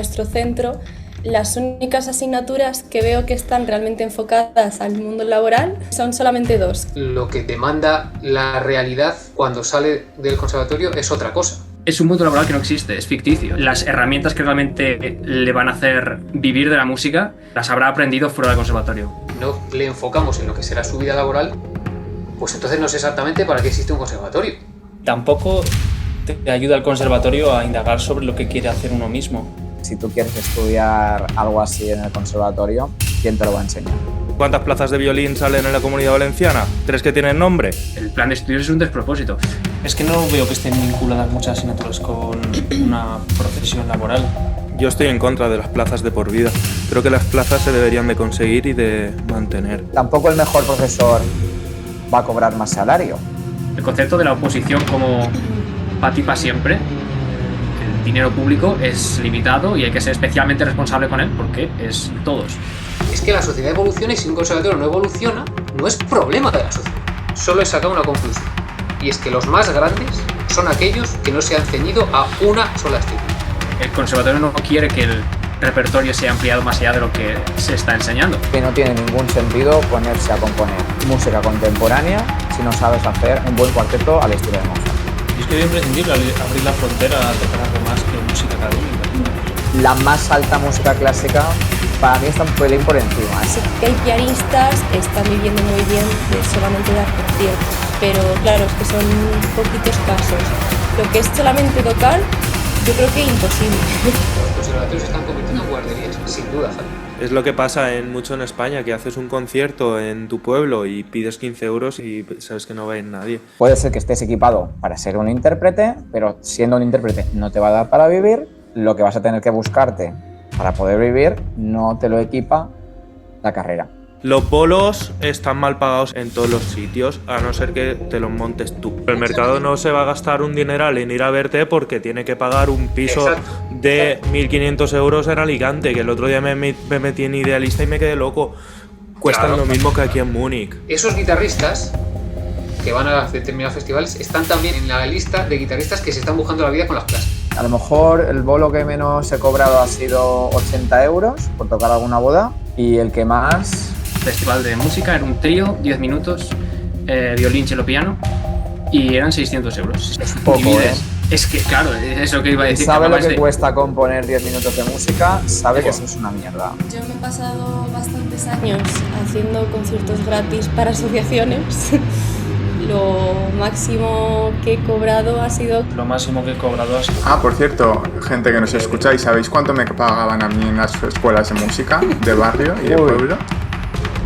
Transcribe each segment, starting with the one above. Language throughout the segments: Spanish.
nuestro centro, las únicas asignaturas que veo que están realmente enfocadas al mundo laboral son solamente 2. Lo que demanda la realidad cuando sale del conservatorio es otra cosa. Es un mundo laboral que no existe, es ficticio. Las herramientas que realmente le van a hacer vivir de la música las habrá aprendido fuera del conservatorio. No le enfocamos en lo que será su vida laboral, pues entonces no sé exactamente para qué existe un conservatorio. Tampoco te ayuda el conservatorio a indagar sobre lo que quiere hacer uno mismo. Si tú quieres estudiar algo así en el conservatorio, ¿quién te lo va a enseñar? ¿Cuántas plazas de violín salen en la Comunidad Valenciana? ¿3 que tienen nombre? El plan de estudios es un despropósito. Es que no veo que estén vinculadas muchas asignaturas con una profesión laboral. Yo estoy en contra de las plazas de por vida. Creo que las plazas se deberían de conseguir y de mantener. Tampoco el mejor profesor va a cobrar más salario. El concepto de la oposición como pa' ti pa' siempre, el dinero público es limitado y hay que ser especialmente responsable con él porque es todos. Es que la sociedad evoluciona y si un conservatorio no evoluciona, no es problema de la sociedad. Solo he sacado una conclusión. Y es que los más grandes son aquellos que no se han ceñido a una sola estilo. El conservatorio no quiere que el repertorio sea ampliado más allá de lo que se está enseñando. Que no tiene ningún sentido ponerse a componer música contemporánea si no sabes hacer un buen cuarteto al estilo de Mozart. Y es que es imprescindible abrir la frontera a tocar algo más que música académica. La más alta música clásica para mí está un pelín por encima. Sí que hay pianistas que están viviendo muy bien de solamente dar conciertos, pero claro, es que son poquitos casos. Lo que es solamente tocar, yo creo que es imposible. Los conservatorios se están convirtiendo en guarderías, sin duda, Javi. Es lo que pasa mucho en España, que haces un concierto en tu pueblo y pides 15 euros y sabes que no va a ir nadie. Puede ser que estés equipado para ser un intérprete, pero siendo un intérprete no te va a dar para vivir. Lo que vas a tener que buscarte para poder vivir no te lo equipa la carrera. Los bolos están mal pagados en todos los sitios, a no ser que te los montes tú. El mercado no se va a gastar un dineral en ir a verte porque tiene que pagar un piso de 1.500 euros en Alicante, que el otro día me metí en Idealista y me quedé loco. Cuestan lo mismo que aquí en Múnich. Esos guitarristas que van a determinados festivales están también en la lista de guitarristas que se están buscando la vida con las clases. A lo mejor el bolo que menos he cobrado ha sido 80 euros por tocar alguna boda y el que más... Festival de música, era un trío, 10 minutos, violín, cello, piano y eran 600 euros. Es poco, Divides. Es que, claro, es lo que iba a decir. Sabe lo que cuesta componer 10 minutos de música, sabe que eso es una mierda. Yo me he pasado bastantes años haciendo conciertos gratis para asociaciones. Lo máximo que he cobrado ha sido... Lo máximo que he cobrado ha sido... Por cierto, gente que nos escucháis, ¿sabéis cuánto me pagaban a mí en las escuelas de música de barrio y de pueblo?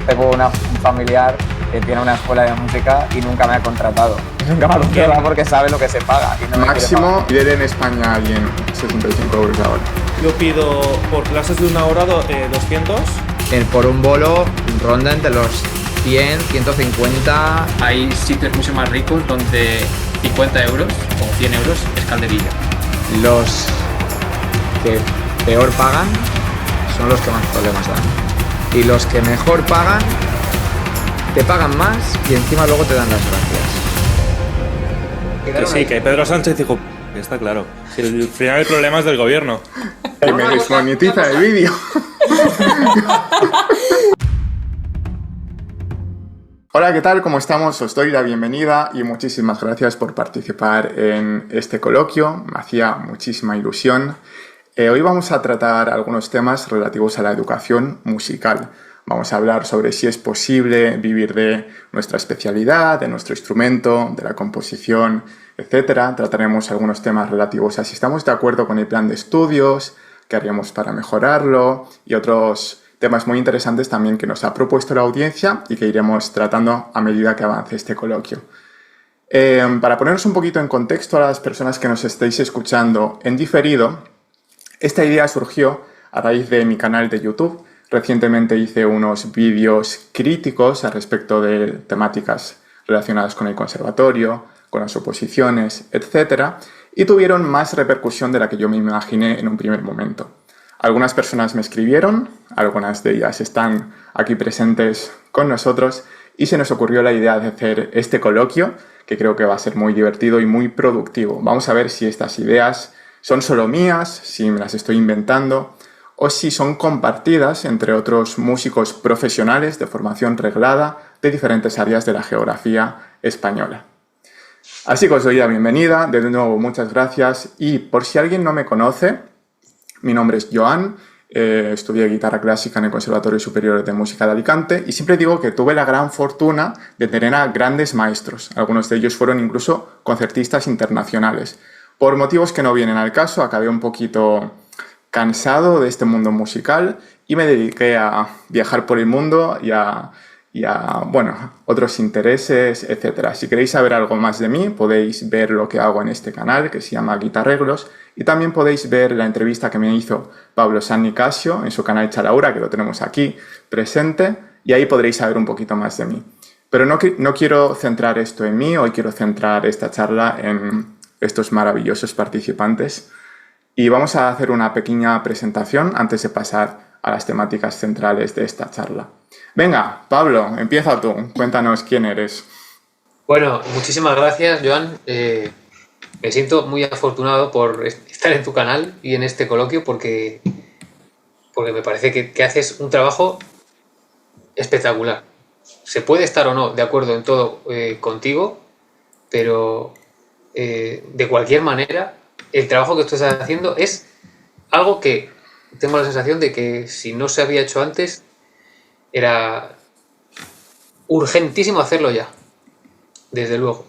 Tengo un familiar que tiene una escuela de música y nunca me ha contratado. Nunca me ha contratado porque sabe lo que se paga. Y no máximo pide en España a alguien 65 euros la hora. Yo pido por clases de una hora 200. Por un bolo ronda entre los 100, 150... Hay sitios mucho más ricos donde 50 euros o 100 euros es calderilla. Los que peor pagan son los que más problemas dan. Y los que mejor pagan, te pagan más y encima luego te dan las gracias. Que sí, que Pedro Sánchez dijo, que está claro. Si al final el problema es del gobierno. Que me desmonetiza el vídeo. Hola, ¿qué tal? ¿Cómo estamos? Os doy la bienvenida y muchísimas gracias por participar en este coloquio. Me hacía muchísima ilusión. Hoy vamos a tratar algunos temas relativos a la educación musical. Vamos a hablar sobre si es posible vivir de nuestra especialidad, de nuestro instrumento, de la composición, etc. Trataremos algunos temas relativos a si estamos de acuerdo con el plan de estudios, qué haríamos para mejorarlo y otros temas muy interesantes también que nos ha propuesto la audiencia y que iremos tratando a medida que avance este coloquio. Para poneros un poquito en contexto a las personas que nos estéis escuchando en diferido, esta idea surgió a raíz de mi canal de YouTube. Recientemente hice unos vídeos críticos al respecto de temáticas relacionadas con el conservatorio, con las oposiciones, etc. Y tuvieron más repercusión de la que yo me imaginé en un primer momento. Algunas personas me escribieron, algunas de ellas están aquí presentes con nosotros y se nos ocurrió la idea de hacer este coloquio que creo que va a ser muy divertido y muy productivo. Vamos a ver si estas ideas son solo mías, si me las estoy inventando, o si son compartidas entre otros músicos profesionales de formación reglada de diferentes áreas de la geografía española. Así que os doy la bienvenida, de nuevo muchas gracias, y por si alguien no me conoce, mi nombre es Joan, estudié guitarra clásica en el Conservatorio Superior de Música de Alicante y siempre digo que tuve la gran fortuna de tener a grandes maestros, algunos de ellos fueron incluso concertistas internacionales. Por motivos que no vienen al caso, acabé un poquito cansado de este mundo musical y me dediqué a viajar por el mundo y a otros intereses, etc. Si queréis saber algo más de mí, podéis ver lo que hago en este canal, que se llama Guitarreglos, y también podéis ver la entrevista que me hizo Pablo San Nicasio en su canal Chalaura, que lo tenemos aquí presente, y ahí podréis saber un poquito más de mí. Pero no quiero centrar esto en mí, hoy quiero centrar esta charla en estos maravillosos participantes. Y vamos a hacer una pequeña presentación antes de pasar a las temáticas centrales de esta charla. Venga, Pablo, empieza tú. Cuéntanos quién eres. Bueno, muchísimas gracias, Joan. Me siento muy afortunado por estar en tu canal y en este coloquio porque me parece que haces un trabajo espectacular. Se puede estar o no de acuerdo en todo contigo, pero de cualquier manera, el trabajo que tú estás haciendo es algo que tengo la sensación de que si no se había hecho antes, era urgentísimo hacerlo ya, desde luego.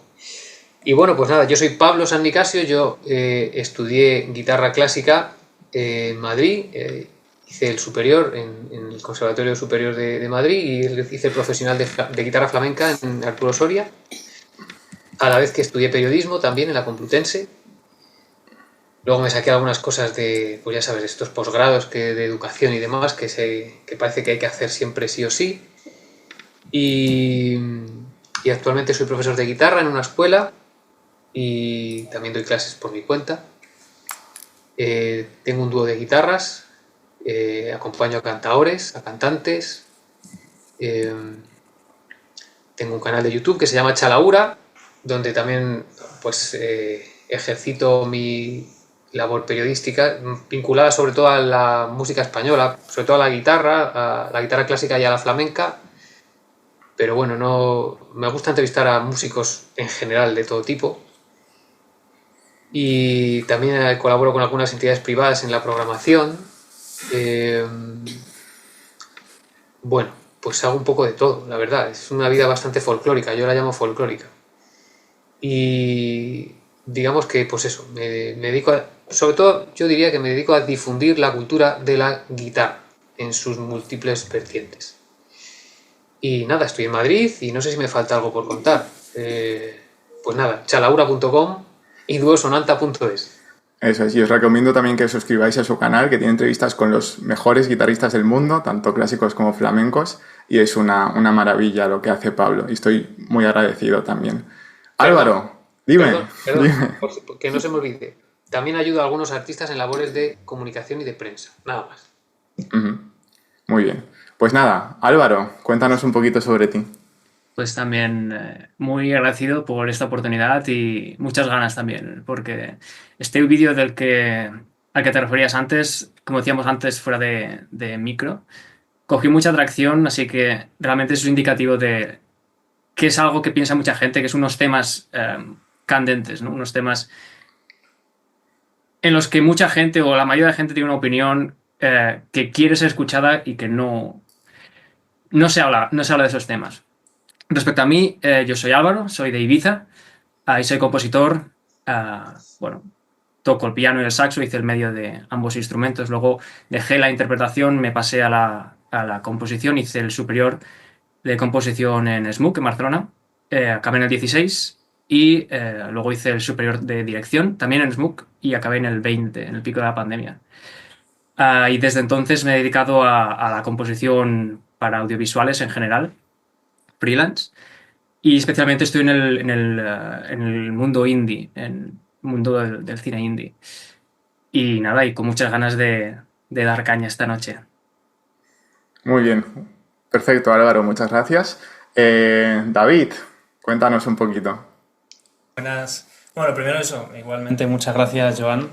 Y bueno, pues nada, yo soy Pablo San Nicasio, yo estudié guitarra clásica en Madrid, hice el superior en el Conservatorio Superior de Madrid y hice el profesional de guitarra flamenca en Arturo Soria, a la vez que estudié periodismo también en la Complutense. Luego me saqué algunas cosas de, pues ya sabes, estos posgrados de educación y demás que parece que hay que hacer siempre sí o sí. Y actualmente soy profesor de guitarra en una escuela y también doy clases por mi cuenta. Tengo un dúo de guitarras, acompaño a cantaores, a cantantes. Tengo un canal de YouTube que se llama Chalaura, donde también pues ejercito mi labor periodística vinculada sobre todo a la música española, sobre todo a la guitarra clásica y a la flamenca, pero bueno, no me gusta entrevistar a músicos en general de todo tipo y también colaboro con algunas entidades privadas en la programación. Bueno, pues hago un poco de todo, la verdad, es una vida bastante folclórica, yo la llamo folclórica y digamos que pues eso, me dedico sobre todo yo diría que me dedico a difundir la cultura de la guitarra en sus múltiples vertientes. Y nada, estoy en Madrid y no sé si me falta algo por contar. Pues nada, chalaura.com y duosonanta.es. Eso es, y os recomiendo también que os suscribáis a su canal, que tiene entrevistas con los mejores guitarristas del mundo, tanto clásicos como flamencos, y es una maravilla lo que hace Pablo, y estoy muy agradecido también. Álvaro, dime. Perdón, que no se me olvide. También ayudo a algunos artistas en labores de comunicación y de prensa, nada más. Muy bien. Pues nada, Álvaro, cuéntanos un poquito sobre ti. Pues también muy agradecido por esta oportunidad y muchas ganas también, porque este vídeo al que te referías antes, como decíamos antes fuera de micro, cogió mucha atracción, así que realmente es indicativo de que es algo que piensa mucha gente, que es unos temas candentes, ¿no? Unos temas en los que mucha gente o la mayoría de la gente tiene una opinión que quiere ser escuchada y que no se habla de esos temas. Respecto a mí, yo soy Álvaro, soy de Ibiza y soy compositor. Bueno, toco el piano y el saxo, hice el medio de ambos instrumentos. Luego dejé la interpretación, me pasé a la composición, hice el superior de composición en SMUC, en Barcelona. Acabé en el 16 y luego hice el superior de dirección, también en SMUC, y acabé en el 20, en el pico de la pandemia. Y desde entonces me he dedicado a la composición para audiovisuales en general, freelance, y especialmente estoy en el mundo indie, en el mundo del cine indie. Y nada, y con muchas ganas de dar caña esta noche. Muy bien, perfecto, Álvaro, muchas gracias. David, cuéntanos un poquito. Buenas. Bueno, primero eso, igualmente muchas gracias, Joan,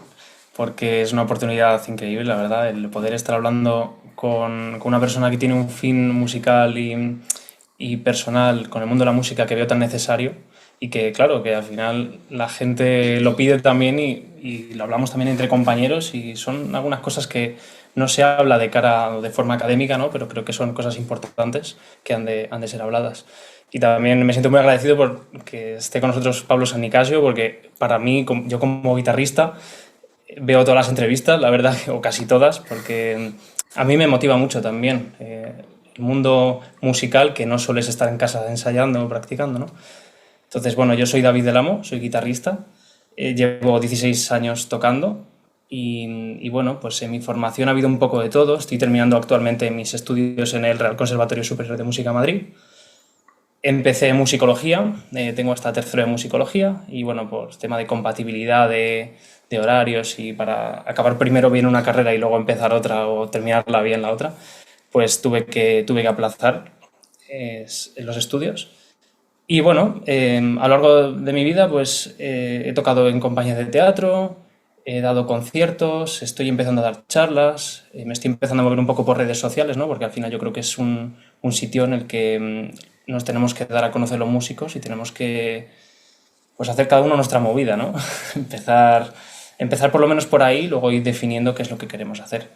porque es una oportunidad increíble, la verdad, el poder estar hablando con una persona que tiene un fin musical y personal con el mundo de la música que veo tan necesario y que, claro, que al final la gente lo pide también y lo hablamos también entre compañeros y son algunas cosas que no se habla de cara de forma académica, ¿no? Pero creo que son cosas importantes que han de ser habladas. Y también me siento muy agradecido por que esté con nosotros Pablo San Nicasio, porque para mí, yo como guitarrista, veo todas las entrevistas, la verdad, o casi todas, porque a mí me motiva mucho también el mundo musical, que no sueles estar en casa ensayando o practicando, ¿no? Entonces, bueno, yo soy David del Amo, soy guitarrista, llevo 16 años tocando y bueno, pues en mi formación ha habido un poco de todo. Estoy terminando actualmente mis estudios en el Real Conservatorio Superior de Música Madrid. Empecé musicología, tengo hasta tercero de musicología y bueno, por tema de compatibilidad de horarios y para acabar primero bien una carrera y luego empezar otra o terminarla bien la otra, pues tuve que aplazar los estudios. Y bueno, a lo largo de mi vida pues he tocado en compañías de teatro, he dado conciertos, estoy empezando a dar charlas, me estoy empezando a mover un poco por redes sociales, ¿no? Porque al final yo creo que es un sitio en el que nos tenemos que dar a conocer los músicos y tenemos que pues hacer cada uno nuestra movida, ¿no? empezar por lo menos por ahí, luego ir definiendo qué es lo que queremos hacer.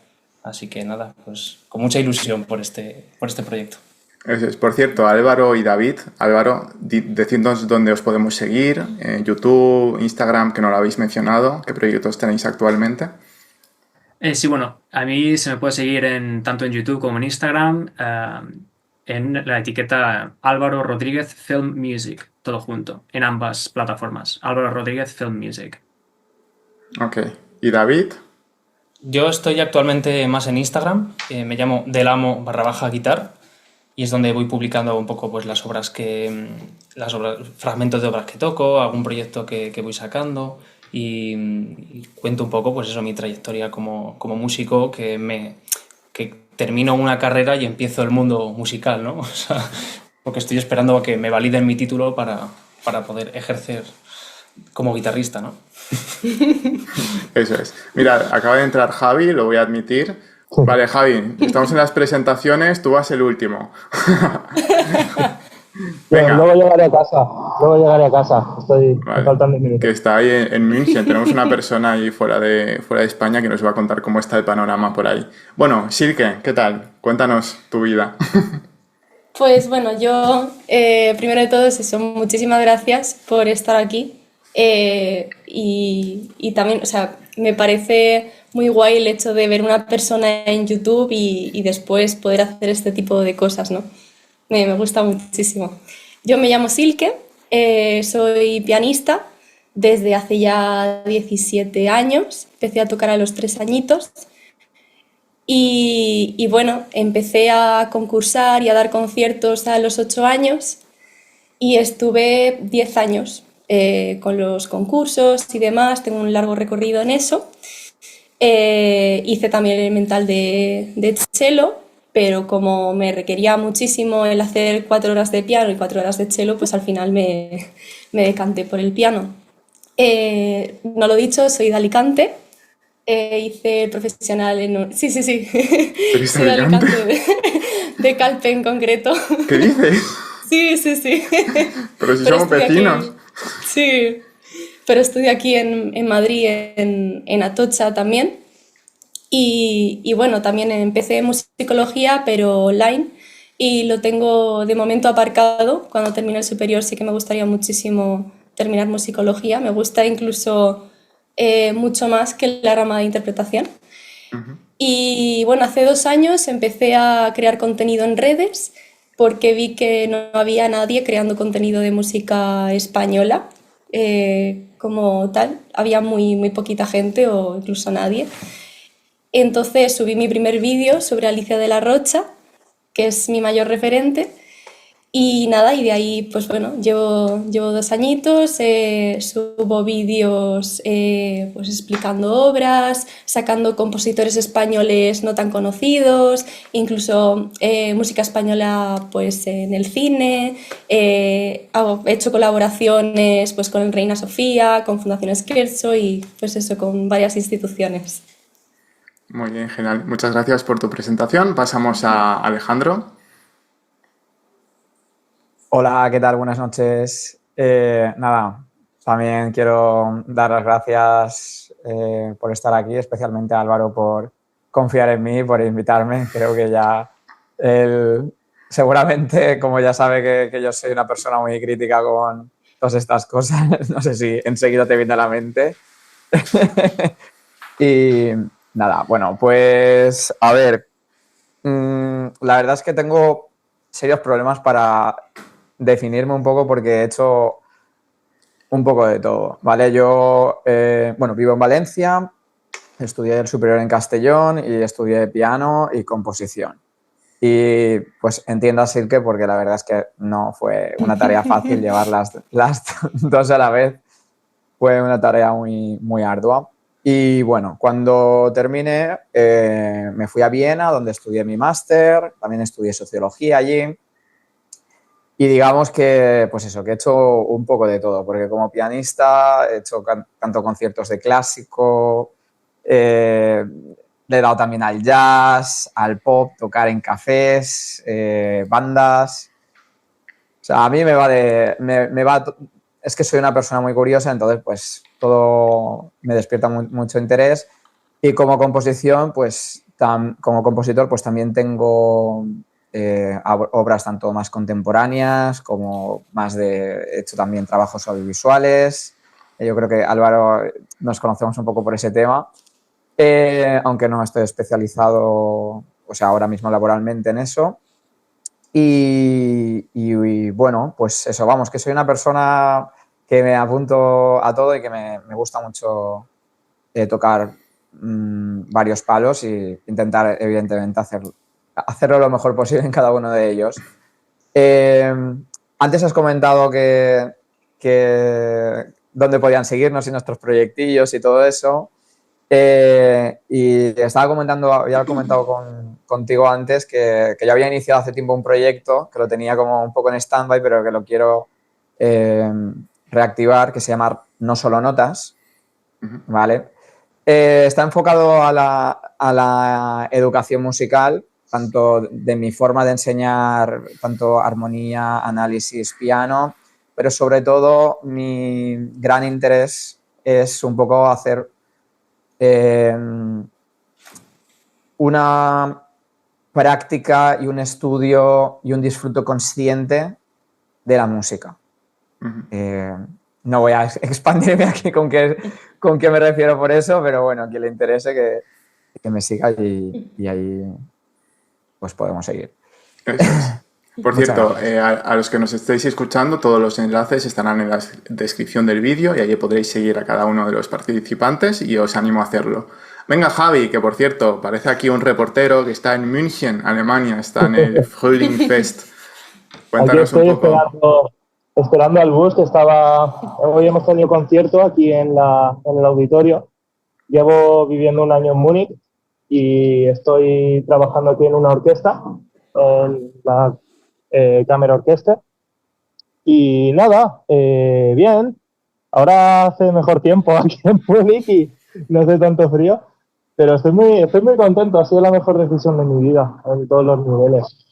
Así que nada, pues con mucha ilusión por este proyecto. Eso es. Por cierto, Álvaro y David, Álvaro, decidnos dónde os podemos seguir, YouTube, Instagram, que no lo habéis mencionado, qué proyectos tenéis actualmente. Sí, bueno, a mí se me puede seguir tanto en YouTube como en Instagram, en la etiqueta Álvaro Rodríguez Film Music, todo junto, en ambas plataformas. Álvaro Rodríguez Film Music. Ok. ¿Y David? Yo estoy actualmente más en Instagram, me llamo delamo_guitar y es donde voy publicando un poco pues las obras fragmentos de obras que toco, algún proyecto que voy sacando y cuento un poco pues eso, mi trayectoria como músico, que termino una carrera y empiezo el mundo musical, ¿no? O sea, porque estoy esperando a que me validen mi título para poder ejercer como guitarrista, ¿no? Eso es. Mira, acaba de entrar Javi, lo voy a admitir. Vale, Javi, estamos en las presentaciones, tú vas el último. Venga. Luego llegaré a casa. Estoy faltando 10 minutos. Que está ahí en München. Tenemos una persona ahí fuera de España que nos va a contar cómo está el panorama por ahí. Bueno, Silke, ¿qué tal? Cuéntanos tu vida. Pues bueno, yo primero de todo eso, muchísimas gracias por estar aquí. Y también, o sea, me parece muy guay el hecho de ver una persona en YouTube y después poder hacer este tipo de cosas, ¿no? Me gusta muchísimo. Yo me llamo Silke, soy pianista desde hace ya 17 años, empecé a tocar a los 3 añitos y bueno, empecé a concursar y a dar conciertos a los 8 años y estuve 10 años con los concursos y demás, tengo un largo recorrido en eso. Hice también el elemental de cello, pero como me requería muchísimo el hacer 4 horas de piano y 4 horas de cello, pues al final me decanté por el piano. No lo he dicho, soy de Alicante, hice el profesional en... Sí. Soy de Alicante, de Calpe en concreto. ¿Qué dices? Sí. Pero si somos vecinos. Sí, pero estudio aquí en Madrid, en Atocha también. Y bueno, también empecé musicología, pero online, y lo tengo de momento aparcado. Cuando termine el superior sí que me gustaría muchísimo terminar musicología. Me gusta incluso mucho más que la rama de interpretación. Uh-huh. Y bueno, hace 2 años empecé a crear contenido en redes porque vi que no había nadie creando contenido de música española como tal. Había muy poquita gente o incluso nadie. Entonces subí mi primer vídeo sobre Alicia de la Rocha, que es mi mayor referente, Y nada, y de ahí, pues bueno, llevo 2 añitos, subo vídeos pues explicando obras, sacando compositores españoles no tan conocidos, incluso música española pues en el cine, he hecho colaboraciones pues con Reina Sofía, con Fundación Scherzo y pues eso, con varias instituciones. Muy bien, genial. Muchas gracias por tu presentación. Pasamos a Alejandro. Hola, ¿qué tal? Buenas noches. Nada, también quiero dar las gracias por estar aquí, especialmente a Álvaro por confiar en mí, por invitarme. Creo que ya él seguramente, como ya sabe que yo soy una persona muy crítica con todas estas cosas, no sé si enseguida te viene a la mente. Y nada, bueno, pues a ver, la verdad es que tengo serios problemas para definirme un poco porque he hecho un poco de todo, ¿vale? Yo, bueno, vivo en Valencia, estudié el superior en Castellón y estudié piano y composición. Y pues entiendo a Silke porque la verdad es que no fue una tarea fácil llevar las dos a la vez. Fue una tarea muy ardua. Y bueno, cuando terminé me fui a Viena donde estudié mi máster, también estudié sociología allí. Y digamos que, pues eso, que he hecho un poco de todo, porque como pianista he hecho tanto conciertos de clásico, le he dado también al jazz, al pop, tocar en cafés, bandas. O sea, a mí me va es que soy una persona muy curiosa, entonces pues todo me despierta mucho interés. Y como composición, pues como compositor, pues también tengo obras tanto más contemporáneas como más he hecho también trabajos audiovisuales. Yo creo que Álvaro nos conocemos un poco por ese tema, aunque no estoy especializado, o sea, ahora mismo laboralmente en eso. Y bueno, pues eso, vamos, que soy una persona que me apunto a todo y que me gusta mucho tocar varios palos y intentar, evidentemente, hacerlo lo mejor posible en cada uno de ellos. Antes has comentado que dónde podían seguirnos y nuestros proyectillos y todo eso. Y estaba comentando, ya he comentado contigo antes que yo había iniciado hace tiempo un proyecto que lo tenía como un poco en stand-by, pero que lo quiero reactivar, que se llama No Solo Notas, ¿vale? Está enfocado a la educación musical, tanto de mi forma de enseñar, tanto armonía, análisis, piano, pero sobre todo mi gran interés es un poco hacer una práctica y un estudio y un disfrute consciente de la música. No voy a expandirme aquí con qué me refiero por eso, pero bueno, a quien le interese que me siga y ahí pues podemos seguir. Eso es. Por cierto, a los que nos estéis escuchando, todos los enlaces estarán en la descripción del vídeo y allí podréis seguir a cada uno de los participantes y os animo a hacerlo. Venga, Javi, que por cierto, parece aquí un reportero que está en München, Alemania, está en el Frühlingfest. Cuéntanos un poco. Esperando al bus que hoy hemos tenido concierto aquí en el auditorio. Llevo viviendo un año en Múnich y estoy trabajando aquí en una orquesta, en la Kammer Orchester. Y nada, bien. Ahora hace mejor tiempo aquí en Múnich y no hace tanto frío, pero estoy muy contento. Ha sido la mejor decisión de mi vida en todos los niveles.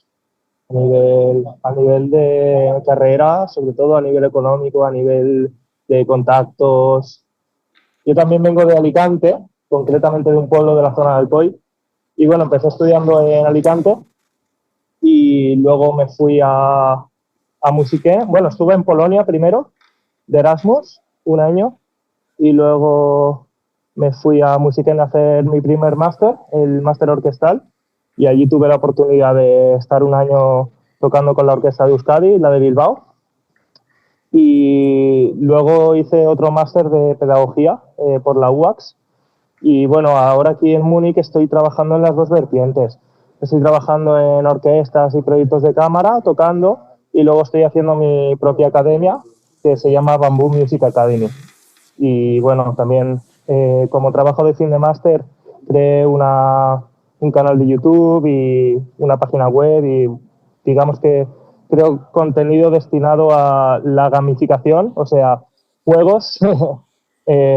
A nivel de carrera, sobre todo a nivel económico, a nivel de contactos. Yo también vengo de Alicante, concretamente de un pueblo de la zona del Alcoy. Y bueno, empecé estudiando en Alicante y luego me fui a Musiqué. Bueno, estuve en Polonia primero, de Erasmus, un año, y luego me fui a Musiqué a hacer mi primer máster, el máster orquestal, y allí tuve la oportunidad de estar un año tocando con la orquesta de Euskadi, la de Bilbao, y luego hice otro máster de pedagogía por la UAX. Y bueno, ahora aquí en Múnich estoy trabajando en las dos vertientes. Estoy trabajando en orquestas y proyectos de cámara, tocando, y luego estoy haciendo mi propia academia que se llama Bamboo Music Academy. Y bueno, también como trabajo de fin de máster creé un canal de YouTube y una página web y digamos que creo contenido destinado a la gamificación, o sea, juegos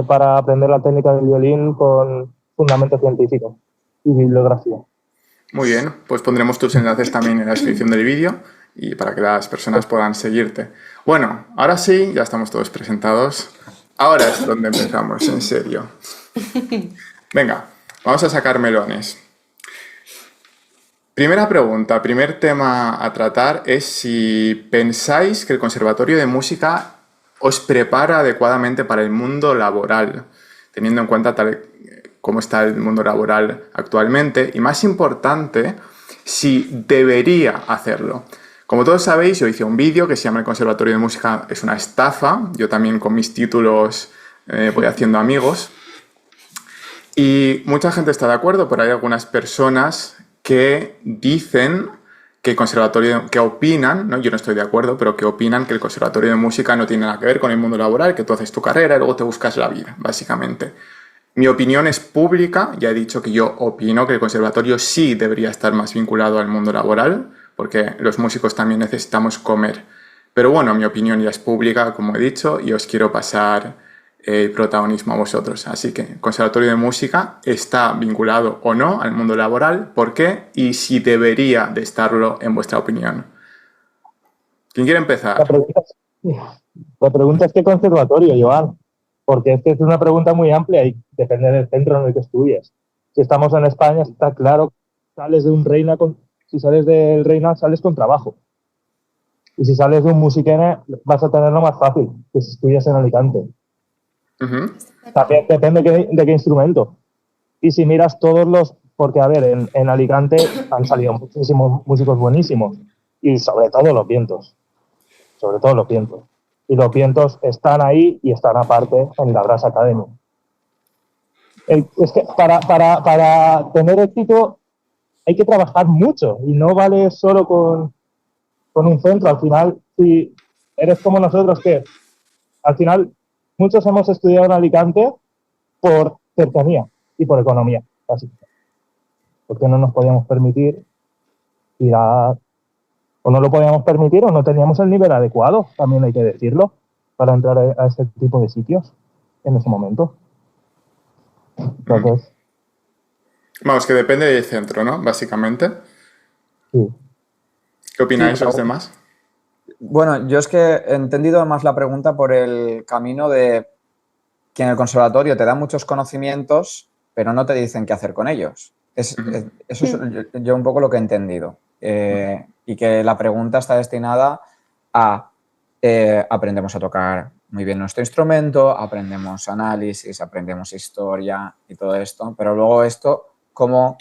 para aprender la técnica del violín con fundamento científico y bibliografía. Muy bien, pues pondremos tus enlaces también en la descripción del vídeo y para que las personas puedan seguirte. Bueno, ahora sí, ya estamos todos presentados. Ahora es donde empezamos, en serio. Venga, vamos a sacar melones. Primera pregunta, primer tema a tratar es si pensáis que el Conservatorio de Música os prepara adecuadamente para el mundo laboral, teniendo en cuenta tal cómo está el mundo laboral actualmente, y más importante, si debería hacerlo. Como todos sabéis, yo hice un vídeo que se llama El Conservatorio de Música es una estafa. Yo también con mis títulos voy haciendo amigos. Y mucha gente está de acuerdo, pero hay algunas personas que dicen que el conservatorio, que opinan, ¿no? Yo no estoy de acuerdo, pero que opinan que el Conservatorio de Música no tiene nada que ver con el mundo laboral, que tú haces tu carrera y luego te buscas la vida, básicamente. Mi opinión es pública, ya he dicho que yo opino que el conservatorio sí debería estar más vinculado al mundo laboral, porque los músicos también necesitamos comer. Pero bueno, mi opinión ya es pública, como he dicho, y os quiero pasar el protagonismo a vosotros. Así que el Conservatorio de Música está vinculado o no al mundo laboral, ¿por qué? Y si debería de estarlo en vuestra opinión. ¿Quién quiere empezar? La pregunta es ¿qué conservatorio, Joan? Porque es que es una pregunta muy amplia y depende del centro en el que estudies. Si estamos en España, está claro, sales de un Reina si sales del Reina, sales con trabajo. Y si sales de un Musiquene, vas a tenerlo más fácil que si estudias en Alicante. También depende de qué instrumento. Y si miras todos los... Porque, a ver, en Alicante han salido muchísimos músicos buenísimos. Y sobre todo los vientos. Sobre todo los vientos. Y los vientos están ahí y están aparte en la Brass Academy. Es que para tener éxito hay que trabajar mucho y no vale solo con un centro. Al final, si eres como nosotros, que al final muchos hemos estudiado en Alicante por cercanía y por economía, básicamente. Porque no nos podíamos permitir ir a... O no lo podíamos permitir o no teníamos el nivel adecuado, también hay que decirlo, para entrar a este tipo de sitios en ese momento. Entonces... Vamos, que depende del centro, ¿no? Básicamente. Sí. ¿Qué opináis Sí, los demás? Bueno, yo es que he entendido más la pregunta por el camino de que en el conservatorio te dan muchos conocimientos, pero no te dicen qué hacer con ellos. Eso es yo un poco lo que he entendido. Y que la pregunta está destinada a aprendemos a tocar muy bien nuestro instrumento, aprendemos análisis, aprendemos historia y todo esto, pero luego esto, como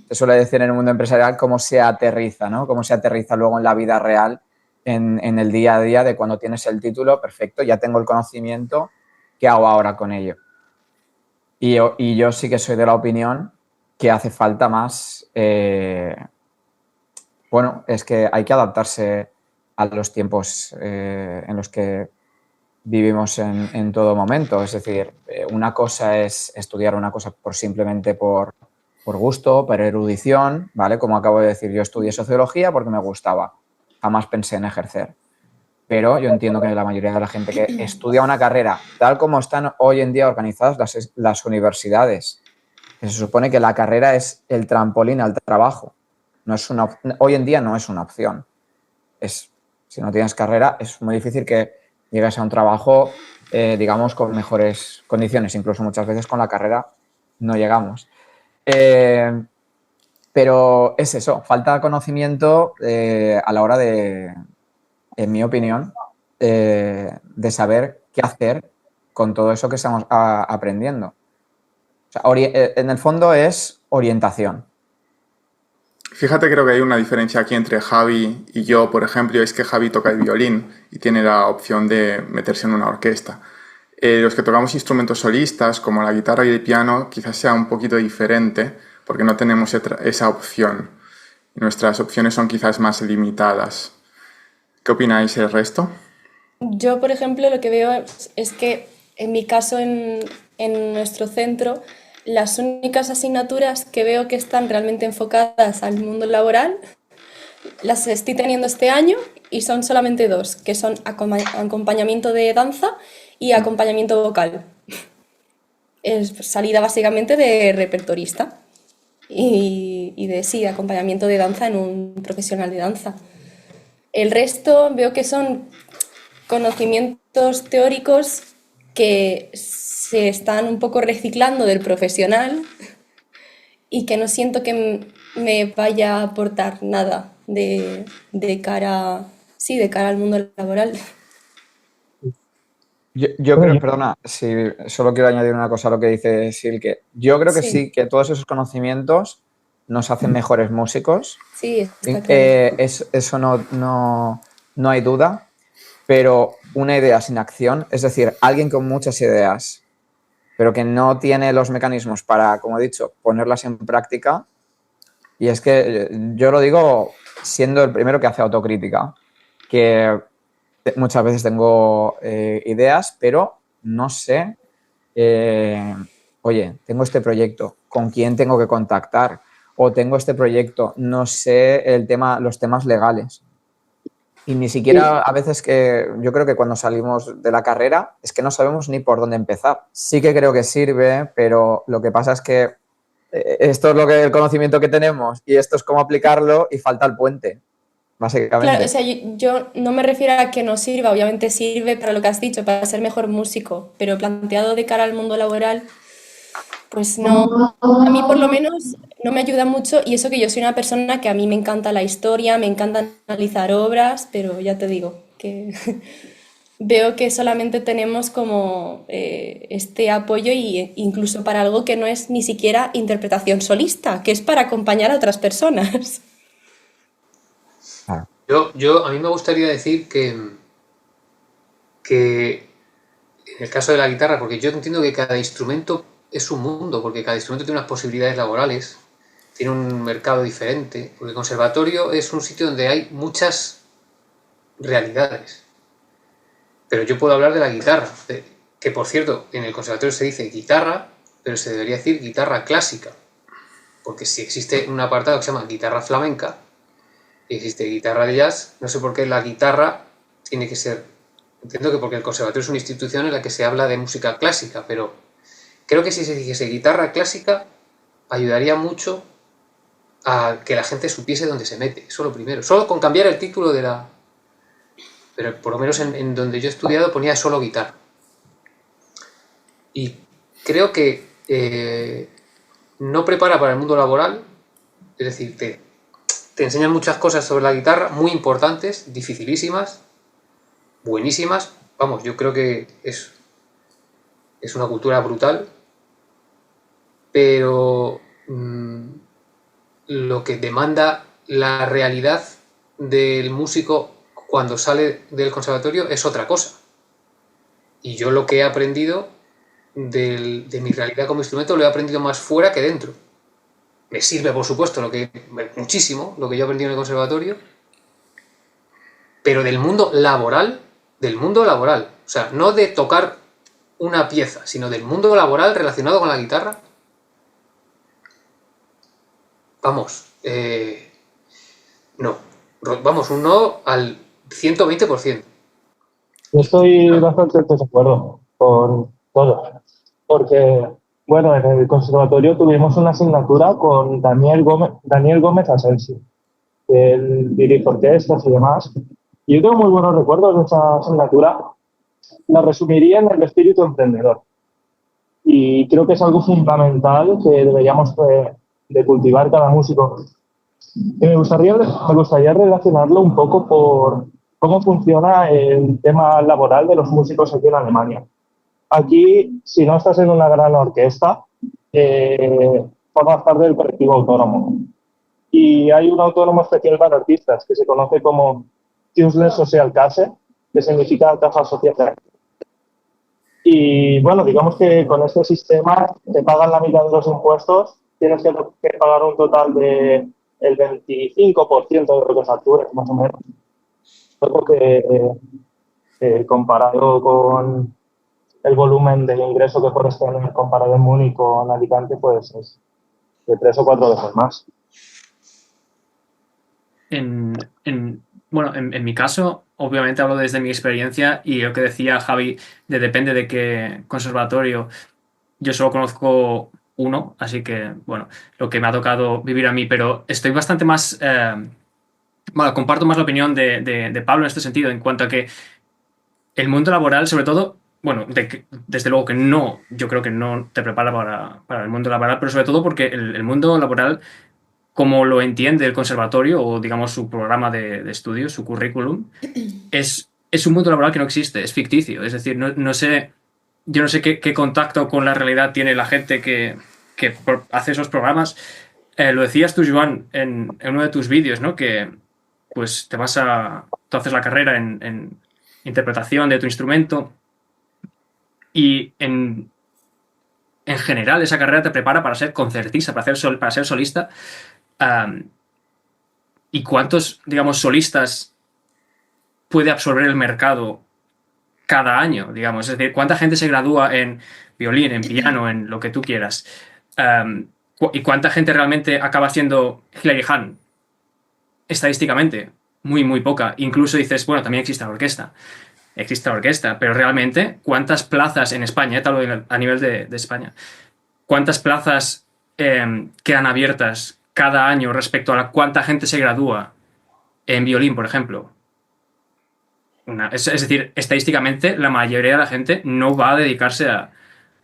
se suele decir en el mundo empresarial, cómo se aterriza, ¿no? Cómo se aterriza luego en la vida real, en el día a día de cuando tienes el título, perfecto, ya tengo el conocimiento, ¿qué hago ahora con ello? Y yo sí que soy de la opinión que hace falta más... bueno, es que hay que adaptarse a los tiempos en los que vivimos en todo momento. Es decir, una cosa es estudiar una cosa simplemente por gusto, por erudición, ¿vale? Como acabo de decir, yo estudié sociología porque me gustaba. Jamás pensé en ejercer. Pero yo entiendo que la mayoría de la gente que estudia una carrera, tal como están hoy en día organizadas las universidades, que se supone que la carrera es el trampolín al trabajo. No es hoy en día no es una opción. Si no tienes carrera, es muy difícil que llegues a un trabajo, digamos, con mejores condiciones. Incluso muchas veces con la carrera no llegamos. Pero es eso, falta conocimiento a la hora de, en mi opinión, de saber qué hacer con todo eso que estamos aprendiendo. O sea, en el fondo es orientación. Fíjate, creo que hay una diferencia aquí entre Javi y yo, por ejemplo, es que Javi toca el violín y tiene la opción de meterse en una orquesta. Los que tocamos instrumentos solistas, como la guitarra y el piano, quizás sea un poquito diferente, porque no tenemos esa opción. Nuestras opciones son quizás más limitadas. ¿Qué opináis el resto? Yo, por ejemplo, lo que veo es que en mi caso, en nuestro centro, las únicas asignaturas que veo que están realmente enfocadas al mundo laboral las estoy teniendo este año y son solamente dos, que son acompañamiento de danza y acompañamiento vocal. Es salida básicamente de repertorista y de sí, acompañamiento de danza en un profesional de danza. El resto veo que son conocimientos teóricos que se están un poco reciclando del profesional y que no siento que me vaya a aportar nada de cara, sí, de cara al mundo laboral. Yo creo, perdona, si solo quiero añadir una cosa a lo que dice Silke. Yo creo que Sí. sí, que todos esos conocimientos nos hacen mejores músicos. Sí, está claro. Eso no hay duda, pero una idea sin acción, es decir, alguien con muchas ideas, pero que no tiene los mecanismos para, como he dicho, ponerlas en práctica. Y es que yo lo digo siendo el primero que hace autocrítica, que muchas veces tengo ideas, pero no sé, oye, tengo este proyecto, ¿con quién tengo que contactar? O tengo este proyecto, no sé los temas legales. Y ni siquiera a veces que yo creo que cuando salimos de la carrera es que no sabemos ni por dónde empezar. Sí que creo que sirve, pero lo que pasa es que esto es el conocimiento que tenemos y esto es cómo aplicarlo y falta el puente, básicamente. Claro, o sea, yo no me refiero a que no sirva, obviamente sirve para lo que has dicho, para ser mejor músico, pero planteado de cara al mundo laboral, pues no, a mí por lo menos no me ayuda mucho y eso que yo soy una persona que a mí me encanta la historia, me encanta analizar obras, pero ya te digo que veo que solamente tenemos como este apoyo y incluso para algo que no es ni siquiera interpretación solista, que es para acompañar a otras personas. A mí me gustaría decir que en el caso de la guitarra, porque yo entiendo que cada instrumento es un mundo, porque cada instrumento tiene unas posibilidades laborales, tiene un mercado diferente, porque el conservatorio es un sitio donde hay muchas realidades. Pero yo puedo hablar de la guitarra, que por cierto, en el conservatorio se dice guitarra, pero se debería decir guitarra clásica, porque si existe un apartado que se llama guitarra flamenca, y existe guitarra de jazz, no sé por qué la guitarra tiene que ser... Entiendo que porque el conservatorio es una institución en la que se habla de música clásica, pero creo que si se dijese guitarra clásica ayudaría mucho a que la gente supiese dónde se mete. Eso lo primero. Solo con cambiar el título de la... Pero por lo menos en donde yo he estudiado ponía solo guitarra. Y creo que no prepara para el mundo laboral, es decir, te enseñan muchas cosas sobre la guitarra, muy importantes, dificilísimas, buenísimas. Vamos, yo creo que es una cultura brutal, pero lo que demanda la realidad del músico cuando sale del conservatorio es otra cosa. Y yo lo que he aprendido de mi realidad como instrumento lo he aprendido más fuera que dentro. Me sirve, por supuesto, muchísimo lo que yo he aprendido en el conservatorio, pero del mundo laboral, o sea, no de tocar una pieza, sino del mundo laboral relacionado con la guitarra, vamos, no, vamos, un no al 120%. Yo estoy bastante en desacuerdo con todo, porque, bueno, en el conservatorio tuvimos una asignatura con Daniel Gómez Asensio, que él dirige orquestas y demás, y yo tengo muy buenos recuerdos de esa asignatura. La resumiría en el espíritu emprendedor, y creo que es algo fundamental que deberíamos de cultivar cada músico. Y me gustaría relacionarlo un poco por cómo funciona el tema laboral de los músicos aquí en Alemania. Aquí, si no estás en una gran orquesta, formas parte del colectivo autónomo. Y hay un autónomo especial para artistas que se conoce como Künstler Sozialkasse, que significa caja social. Y bueno, digamos que con este sistema te pagan la mitad de los impuestos, tienes que pagar un total de el 25% de lo que facturas, más o menos. Luego que comparado con el volumen de ingreso que puedes tener comparado en Múnich con Alicante, pues es de 3 o 4 veces más. Bueno, en mi caso, obviamente hablo desde mi experiencia y lo que decía Javi, depende de qué conservatorio. Yo solo conozco uno, así que, bueno, lo que me ha tocado vivir a mí, pero estoy bastante más... bueno, comparto más la opinión de Pablo en este sentido, en cuanto a que el mundo laboral, sobre todo, bueno, desde luego que no, yo creo que no te prepara para el mundo laboral, pero sobre todo porque el mundo laboral, como lo entiende el conservatorio o digamos su programa de estudio, su currículum, es un mundo laboral que no existe, es ficticio. Es decir, no sé, yo no sé qué contacto con la realidad tiene la gente que hace esos programas. Lo decías tú, Joan, en uno de tus vídeos, ¿no? Que pues tú haces la carrera en interpretación de tu instrumento y en general esa carrera te prepara para ser concertista, para ser solista. ¿Y cuántos, digamos, solistas puede absorber el mercado cada año, digamos? Es decir, ¿cuánta gente se gradúa en violín, en piano, en lo que tú quieras? ¿Y cuánta gente realmente acaba siendo Hilary Hahn? Estadísticamente, muy, muy poca. Incluso dices, bueno, también existe la orquesta. Existe la orquesta, pero realmente, ¿cuántas plazas en España, te hablo a nivel de España, cuántas plazas quedan abiertas cada año respecto a cuánta gente se gradúa en violín, por ejemplo? Es decir, estadísticamente, la mayoría de la gente no va a dedicarse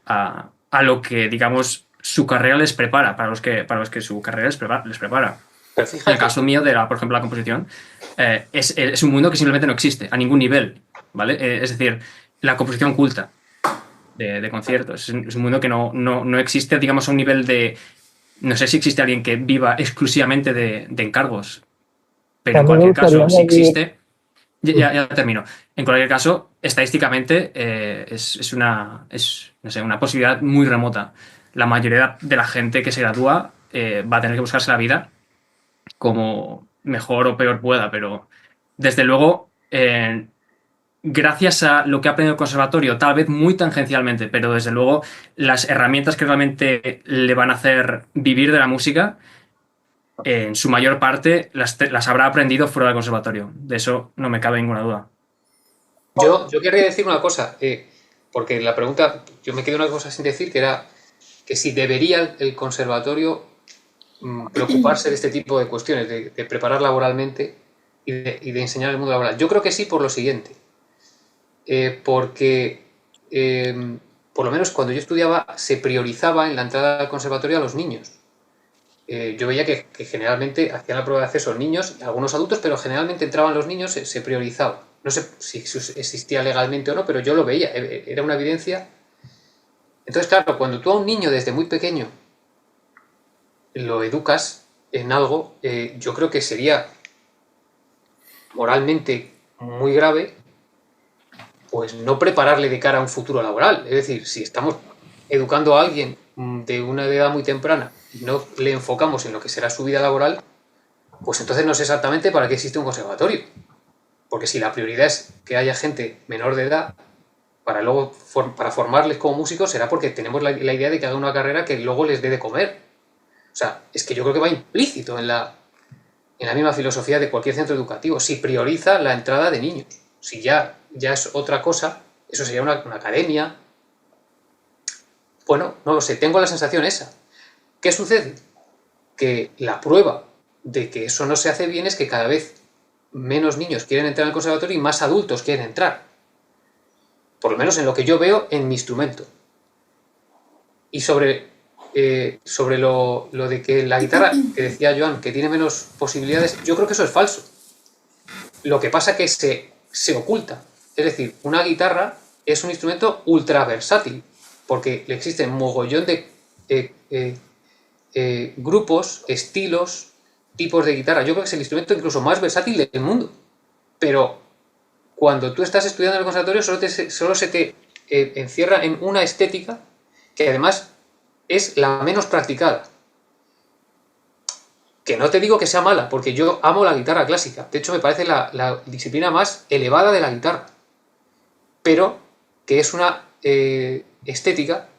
a lo que, digamos, su carrera les prepara, para los que su carrera les prepara. Pero En el fíjate, caso mío, por ejemplo, la composición, es un mundo que simplemente no existe a ningún nivel, ¿vale? Es decir, la composición culta de conciertos es un mundo que no existe, digamos, a un nivel de... No sé si existe alguien que viva exclusivamente de encargos, pero en cualquier caso, si existe... Ya termino. En cualquier caso, estadísticamente es una posibilidad muy remota. La mayoría de la gente que se gradúa va a tener que buscarse la vida como mejor o peor pueda, pero desde luego, gracias a lo que ha aprendido el conservatorio, tal vez muy tangencialmente, pero desde luego las herramientas que realmente le van a hacer vivir de la música, en su mayor parte las habrá aprendido fuera del conservatorio. De eso no me cabe ninguna duda. yo querría decir una cosa, porque la pregunta, yo me quedé una cosa sin decir, que era que si debería el conservatorio preocuparse de este tipo de cuestiones, de preparar laboralmente y de enseñar el mundo laboral. Yo creo que sí, por lo siguiente. Porque, por lo menos cuando yo estudiaba, se priorizaba en la entrada al conservatorio a los niños. Yo veía que generalmente hacían la prueba de acceso niños, algunos adultos, pero generalmente entraban los niños, se priorizaba. No sé si existía legalmente o no, pero yo lo veía, era una evidencia. Entonces, claro, cuando tú a un niño desde muy pequeño lo educas en algo, yo creo que sería moralmente muy grave pues no prepararle de cara a un futuro laboral. Es decir, si estamos educando a alguien de una edad muy temprana y no le enfocamos en lo que será su vida laboral, pues entonces no sé exactamente para qué existe un conservatorio. Porque si la prioridad es que haya gente menor de edad para formarles como músicos, será porque tenemos la idea de que hagan una carrera que luego les dé de comer. O sea, es que yo creo que va implícito en la misma filosofía de cualquier centro educativo. Si prioriza la entrada de niños. Si ya es otra cosa, eso sería una academia. Bueno, no lo sé, tengo la sensación esa. ¿Qué sucede? Que la prueba de que eso no se hace bien es que cada vez menos niños quieren entrar al conservatorio y más adultos quieren entrar. Por lo menos en lo que yo veo en mi instrumento. Y sobre lo de que la guitarra, que decía Joan, que tiene menos posibilidades, yo creo que eso es falso. Lo que pasa es que se oculta. Es decir, una guitarra es un instrumento ultra versátil, porque le existen un mogollón de grupos, estilos, tipos de guitarra. Yo creo que es el instrumento incluso más versátil del mundo. Pero cuando tú estás estudiando en el conservatorio solo se te encierra en una estética que además es la menos practicada. que no te digo que sea mala, porque yo amo la guitarra clásica. De hecho, me parece la disciplina más elevada de la guitarra. Pero que es una estética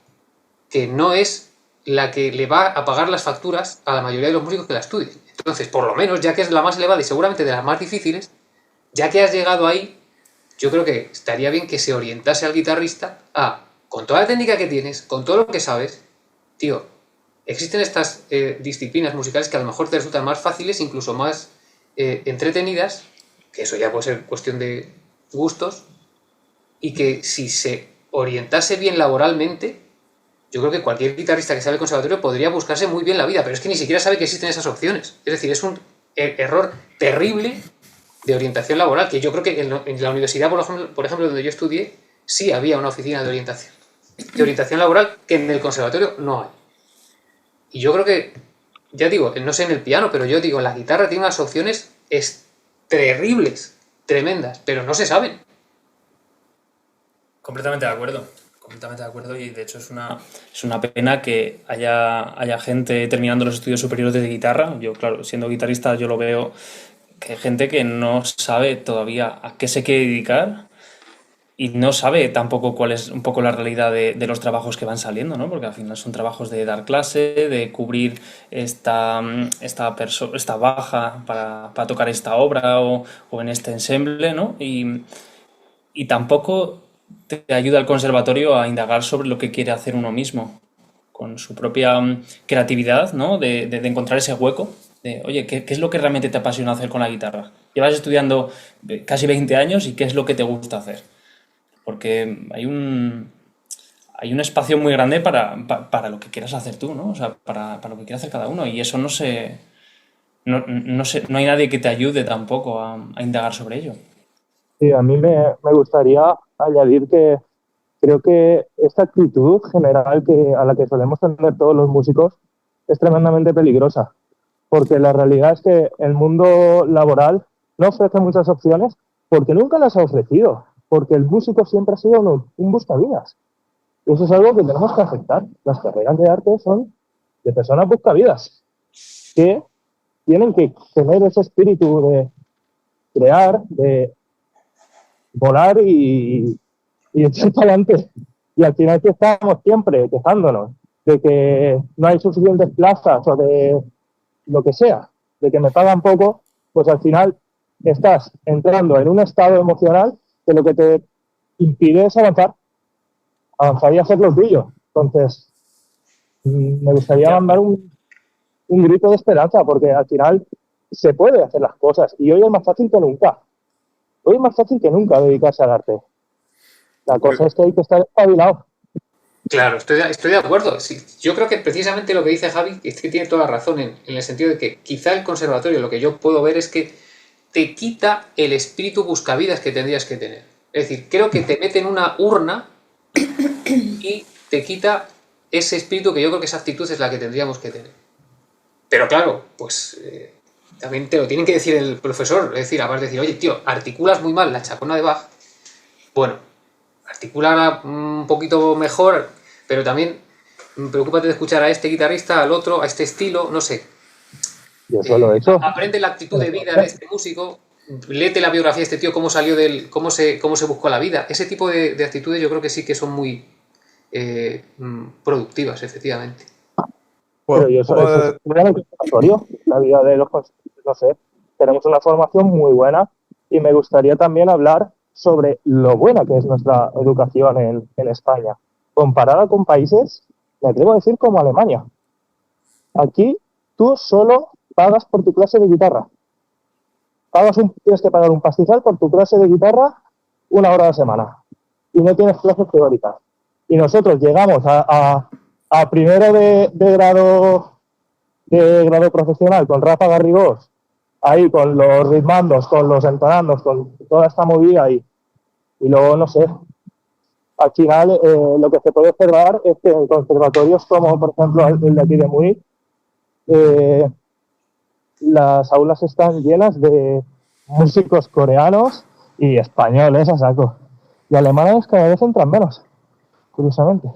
que no es la que le va a pagar las facturas a la mayoría de los músicos que la estudien. Entonces, por lo menos, ya que es la más elevada y seguramente de las más difíciles, ya que has llegado ahí, yo creo que estaría bien que se orientase al guitarrista a, con toda la técnica que tienes, con todo lo que sabes, tío, existen estas disciplinas musicales que a lo mejor te resultan más fáciles, incluso más entretenidas, que eso ya puede ser cuestión de gustos, y que si se orientase bien laboralmente, yo creo que cualquier guitarrista que sale del conservatorio podría buscarse muy bien la vida, pero es que ni siquiera sabe que existen esas opciones. Es decir, es un error terrible de orientación laboral, que yo creo que en la universidad, por ejemplo, donde yo estudié, sí había una oficina de orientación laboral, que en el conservatorio no hay. Y yo creo que, ya digo, no sé en el piano, pero yo digo, la guitarra tiene unas opciones terribles, tremendas, pero no se saben. Completamente de acuerdo, y de hecho es una pena que haya gente terminando los estudios superiores de guitarra. Yo, claro, siendo guitarrista, yo lo veo, que hay gente que no sabe todavía a qué se quiere dedicar y no sabe tampoco cuál es un poco la realidad de los trabajos que van saliendo, ¿no? Porque al final son trabajos de dar clase, de cubrir esta baja para tocar esta obra o en este ensemble, ¿no? Y tampoco te ayuda el conservatorio a indagar sobre lo que quiere hacer uno mismo, con su propia creatividad, ¿no? De encontrar ese hueco, de, oye, ¿qué es lo que realmente te apasiona hacer con la guitarra? Llevas estudiando casi 20 años y ¿qué es lo que te gusta hacer? Porque hay un espacio muy grande para lo que quieras hacer tú, ¿no? O sea, para lo que quiera hacer cada uno, y eso no hay nadie que te ayude tampoco a indagar sobre ello. Sí, a mí me gustaría añadir que creo que esta actitud general a la que solemos tener todos los músicos es tremendamente peligrosa, porque la realidad es que el mundo laboral no ofrece muchas opciones porque nunca las ha ofrecido, porque el músico siempre ha sido un buscavidas. Y eso es algo que tenemos que aceptar. Las carreras de arte son de personas buscavidas que tienen que tener ese espíritu de crear, de volar y echar para adelante. Y al final que estamos siempre quejándonos de que no hay suficientes plazas o de lo que sea, de que me pagan poco, pues al final estás entrando en un estado emocional que lo que te impide es avanzar y hacer lo tuyo. Entonces, me gustaría mandar un grito de esperanza, porque al final se puede hacer las cosas y hoy es más fácil que nunca. Hoy es más fácil que nunca dedicarse al arte. La cosa es que hay que estar espabilado. Claro, estoy de acuerdo. Sí, yo creo que precisamente lo que dice Javi es que tiene toda la razón en el sentido de que quizá el conservatorio, lo que yo puedo ver es que te quita el espíritu buscavidas que tendrías que tener. Es decir, creo que te mete en una urna y te quita ese espíritu, que yo creo que esa actitud es la que tendríamos que tener. Pero claro, pues también te lo tienen que decir el profesor. Es decir, aparte de decir, oye, tío, articulas muy mal la chacona de Bach. Bueno, articula un poquito mejor, pero también preocúpate de escuchar a este guitarrista, al otro, a este estilo, no sé. Yo solo he hecho. Aprende la actitud de vida de este músico, léete la biografía de este tío, cómo salió cómo se buscó la vida. Ese tipo de actitudes yo creo que sí que son muy productivas, efectivamente. Pero eso es realmente obligatorio. La vida de los, no sé, tenemos una formación muy buena y me gustaría también hablar sobre lo buena que es nuestra educación en España. Comparada con países, me atrevo a decir, como Alemania. Aquí tú solo pagas por tu clase de guitarra. Tienes que pagar un pastizal por tu clase de guitarra 1 hora a la semana. Y no tienes clases teóricas. Y nosotros llegamos a primero de grado profesional con Rafa Garrigós, ahí con los ritmandos, con los entonandos, con toda esta movida y luego, no sé, al final lo que se puede observar es que en conservatorios como, por ejemplo, el de aquí de Múnich, las aulas están llenas de músicos coreanos y españoles a saco. Y alemanes cada vez entran menos, curiosamente.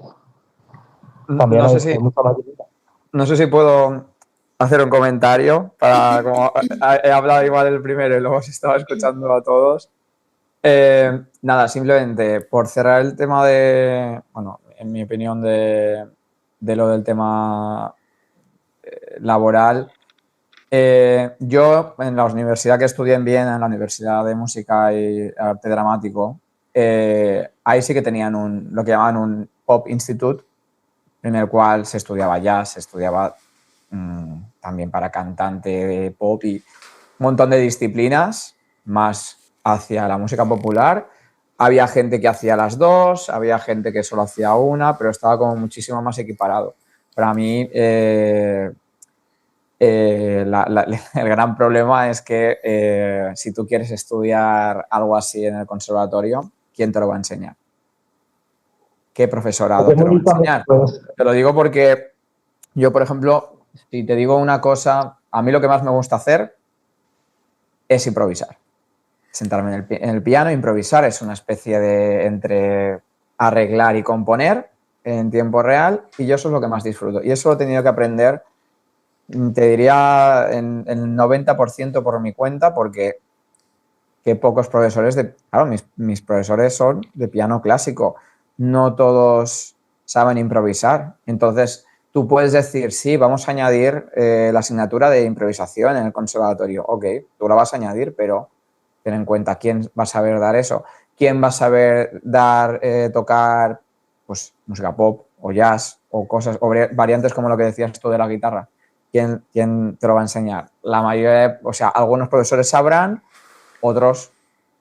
También no hay sé si, mucha maquinita. no sé si puedo hacer un comentario para, como he hablado igual el primero y luego os estaba escuchando a todos. Nada, simplemente por cerrar el tema de, bueno, en mi opinión de lo del tema laboral. Yo en la universidad que estudié en Viena, en la Universidad de Música y Arte Dramático, ahí sí que tenían lo que llamaban un Pop Institute, en el cual se estudiaba jazz, se estudiaba también para cantante de pop y un montón de disciplinas más hacia la música popular. Había gente que hacía las dos, había gente que solo hacía una, pero estaba como muchísimo más equiparado. Para mí, el gran problema es que si tú quieres estudiar algo así en el conservatorio, ¿quién te lo va a enseñar? ¿Qué profesorado te lo va a enseñar? Te lo digo porque yo, por ejemplo, si te digo una cosa, a mí lo que más me gusta hacer es improvisar. Sentarme en el piano, improvisar es una especie de entre arreglar y componer en tiempo real, y yo eso es lo que más disfruto. Y eso lo he tenido que aprender, te diría, en el 90% por mi cuenta, porque qué pocos profesores claro, mis profesores son de piano clásico, no todos saben improvisar. Entonces, tú puedes decir, sí, vamos a añadir la asignatura de improvisación en el conservatorio. Ok, tú la vas a añadir, pero ten en cuenta quién va a saber dar eso, quién va a saber tocar pues, música pop o jazz o cosas, o variantes como lo que decías tú de la guitarra. ¿Quién te lo va a enseñar? La mayoría, o sea, algunos profesores sabrán, otros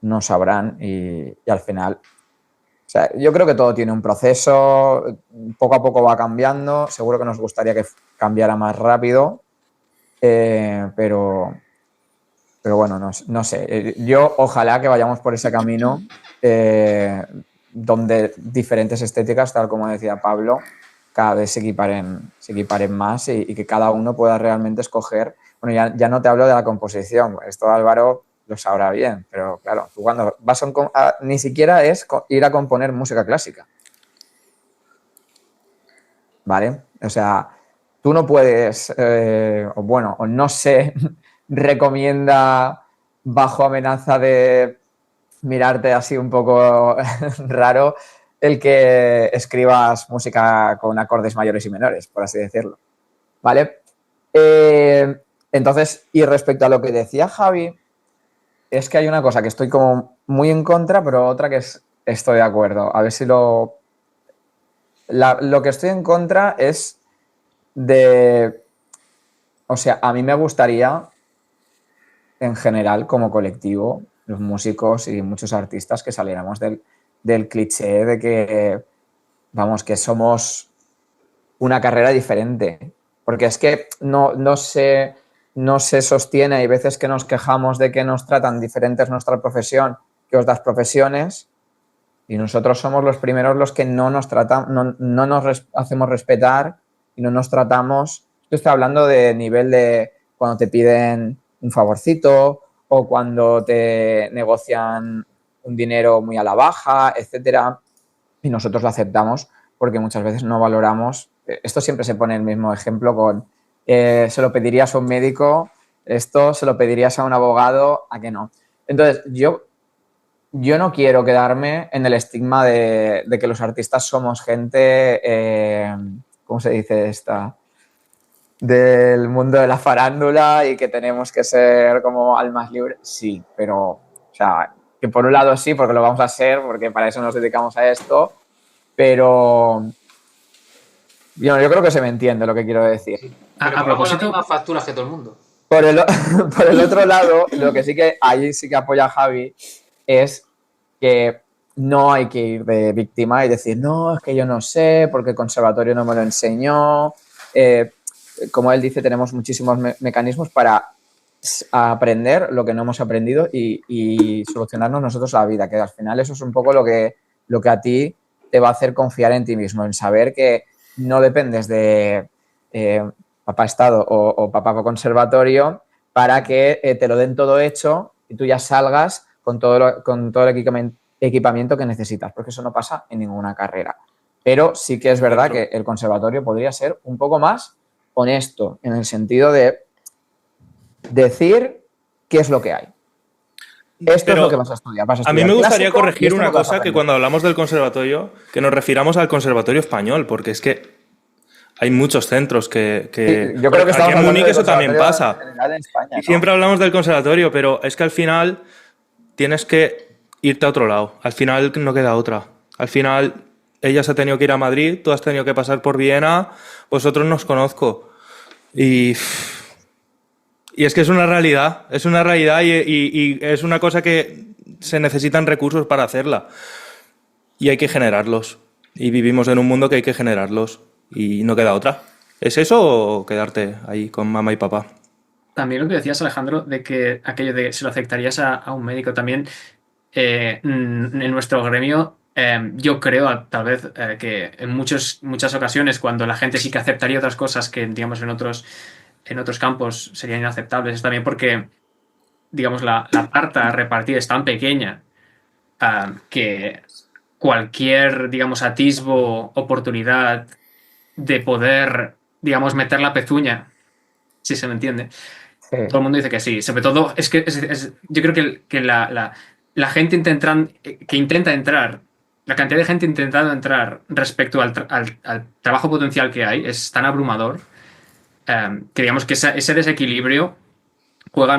no sabrán y al final, o sea, yo creo que todo tiene un proceso, poco a poco va cambiando, seguro que nos gustaría que cambiara más rápido, pero bueno, no sé. Yo ojalá que vayamos por ese camino donde diferentes estéticas, tal como decía Pablo, cada vez se equiparen más y que cada uno pueda realmente escoger. Bueno, ya no te hablo de la composición, esto Álvaro lo sabrá bien, pero claro, tú cuando vas ni siquiera es ir a componer música clásica, ¿vale? O sea, tú no puedes, o no se recomienda bajo amenaza de mirarte así un poco raro el que escribas música con acordes mayores y menores, por así decirlo, ¿vale? Entonces, y respecto a lo que decía Javi, es que hay una cosa que estoy como muy en contra, pero otra que estoy de acuerdo. A ver si lo que estoy en contra es o sea, a mí me gustaría, en general, como colectivo, los músicos y muchos artistas, que saliéramos del cliché de que, vamos, que somos una carrera diferente. Porque es que no se sostiene, hay veces que nos quejamos de que nos tratan diferentes nuestra profesión que otras profesiones, y nosotros somos los primeros los que no nos hacemos respetar y no nos tratamos. Yo estoy hablando de nivel de cuando te piden un favorcito o cuando te negocian un dinero muy a la baja, etcétera, y nosotros lo aceptamos porque muchas veces no valoramos. Esto siempre se pone el mismo ejemplo con se lo pedirías a un médico, esto se lo pedirías a un abogado, ¿a qué no? Entonces, yo no quiero quedarme en el estigma de que los artistas somos gente, ¿cómo se dice esta? Del mundo de la farándula y que tenemos que ser como almas libres. Sí, pero, o sea, que por un lado sí, porque lo vamos a ser, porque para eso nos dedicamos a esto, pero yo creo que se me entiende lo que quiero decir. Sí. Pero a propósito, las mismas facturas que todo el mundo. Por el otro lado, lo que sí que ahí sí que apoya a Javi es que no hay que ir de víctima y decir, no, es que yo no sé, porque el conservatorio no me lo enseñó. Como él dice, tenemos muchísimos mecanismos para aprender lo que no hemos aprendido y solucionarnos nosotros la vida, que al final eso es un poco lo que a ti te va a hacer confiar en ti mismo, en saber que no dependes de papá Estado o papá conservatorio para que te lo den todo hecho y tú ya salgas con todo el equipamiento que necesitas, porque eso no pasa en ninguna carrera. Pero sí que es verdad que el conservatorio podría ser un poco más honesto en el sentido de decir qué es lo que hay. Esto Pero es lo que vas a estudiar. Vas a a mí estudiar me gustaría clásico y corregir esto es una lo que vas a cosa, que aprender. cuando hablamos del conservatorio, que nos refiramos al conservatorio español, porque es que hay muchos centros que Sí, yo creo que aquí estamos en hablando Múnich del eso también conservatorio pasa. en general en España, Y ¿no? siempre hablamos del conservatorio, pero es que al final tienes que irte a otro lado. Al final no queda otra. Al final ella se ha tenido que ir a Madrid, tú has tenido que pasar por Viena, vosotros no os conozco. Y es que es una realidad y es una cosa que se necesitan recursos para hacerla. Y hay que generarlos. Y vivimos en un mundo que hay que generarlos. Y no queda otra. ¿Es eso o quedarte ahí con mamá y papá? También lo que decías, Alejandro, de que aquello de se lo aceptarías a un médico también, en nuestro gremio, yo creo tal vez que en muchas ocasiones cuando la gente sí que aceptaría otras cosas que, digamos, en otros campos serían inaceptables, es también porque, digamos, la tarta repartida es tan pequeña que cualquier, digamos, atisbo, oportunidad de poder, digamos, meter la pezuña, si se me entiende, Sí. todo el mundo dice que sí. Sobre todo, es que yo creo que la gente que intenta entrar, la cantidad de gente intentando entrar respecto al trabajo potencial que hay es tan abrumador que digamos que ese desequilibrio juega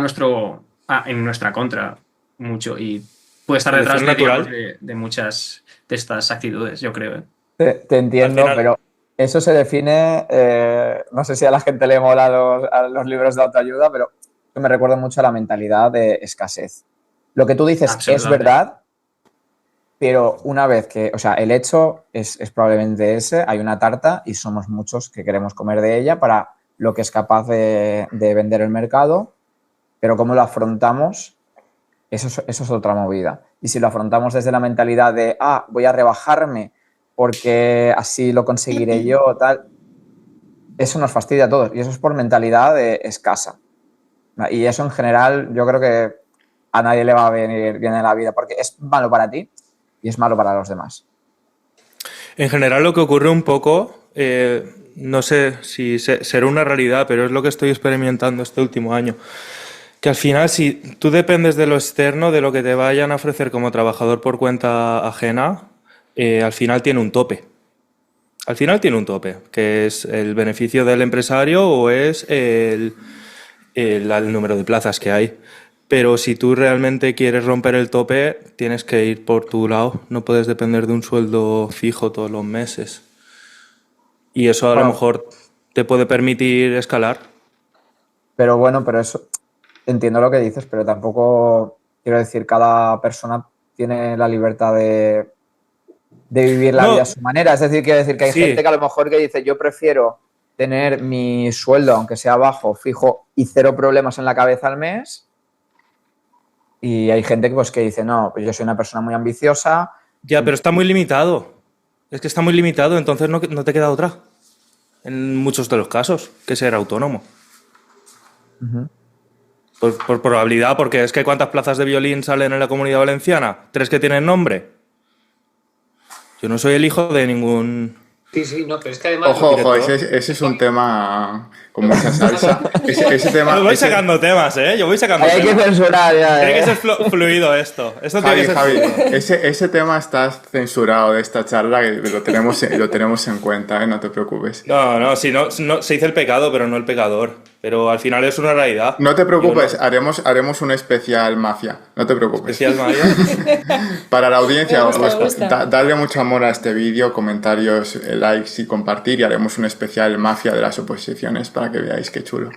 en nuestra contra mucho y puede estar detrás Selección digamos, natural. de muchas de estas actitudes, yo creo. Te entiendo, Al final- pero eso se define, no sé si a la gente le mola a los libros de autoayuda, pero yo me recuerda mucho a la mentalidad de escasez. Lo que tú dices es Absolutamente. verdad, pero una vez que, o sea, el hecho es probablemente ese, hay una tarta y somos muchos que queremos comer de ella para lo que es capaz de vender el mercado, pero cómo lo afrontamos, eso es otra movida. Y si lo afrontamos desde la mentalidad de, voy a rebajarme porque así lo conseguiré yo, tal, eso nos fastidia a todos. Y eso es por mentalidad escasa. Y eso en general yo creo que a nadie le va a venir bien en la vida porque es malo para ti y es malo para los demás. En general lo que ocurre un poco, no sé si será una realidad, pero es lo que estoy experimentando este último año. Que al final, si tú dependes de lo externo, de lo que te vayan a ofrecer como trabajador por cuenta ajena, al final tiene un tope. Al final tiene un tope, que es el beneficio del empresario o es el número de plazas que hay. Pero si tú realmente quieres romper el tope, tienes que ir por tu lado. No puedes depender de un sueldo fijo todos los meses. Y eso a lo mejor te puede permitir escalar. Pero bueno, pero eso, entiendo lo que dices, pero tampoco, quiero decir, cada persona tiene la libertad de vivir la vida a su manera. Es decir, quiero decir que hay gente que a lo mejor que dice, yo prefiero tener mi sueldo, aunque sea bajo, fijo y cero problemas en la cabeza al mes. Y hay gente que dice, no, pues yo soy una persona muy ambiciosa. Ya, pero está muy limitado. Es que está muy limitado, entonces no te queda otra. En muchos de los casos, que ser autónomo. Por probabilidad, porque es que ¿cuántas plazas de violín salen en la Comunidad Valenciana? ¿3 que tienen nombre? Yo no soy el hijo de ningún... Sí, no, pero es que además... Ojo, ese es un tema con mucha salsa. Ese tema... Yo voy sacando temas, ¿eh? Yo voy sacando Hay que temas. censurar ya. Tiene que ser fluido esto. Esto tiene que ser Javi, fluido. ese tema está censurado de esta charla, que lo tenemos en cuenta, no te preocupes. No, si no, se dice el pecado, pero no el pecador. Pero al final es una realidad. No te preocupes, Yo no. haremos un especial mafia, no te preocupes. Especial Maya. Para la audiencia, Me gusta. darle mucho amor a este vídeo, comentarios, likes y compartir, y haremos un especial mafia de las oposiciones para que veáis qué chulo.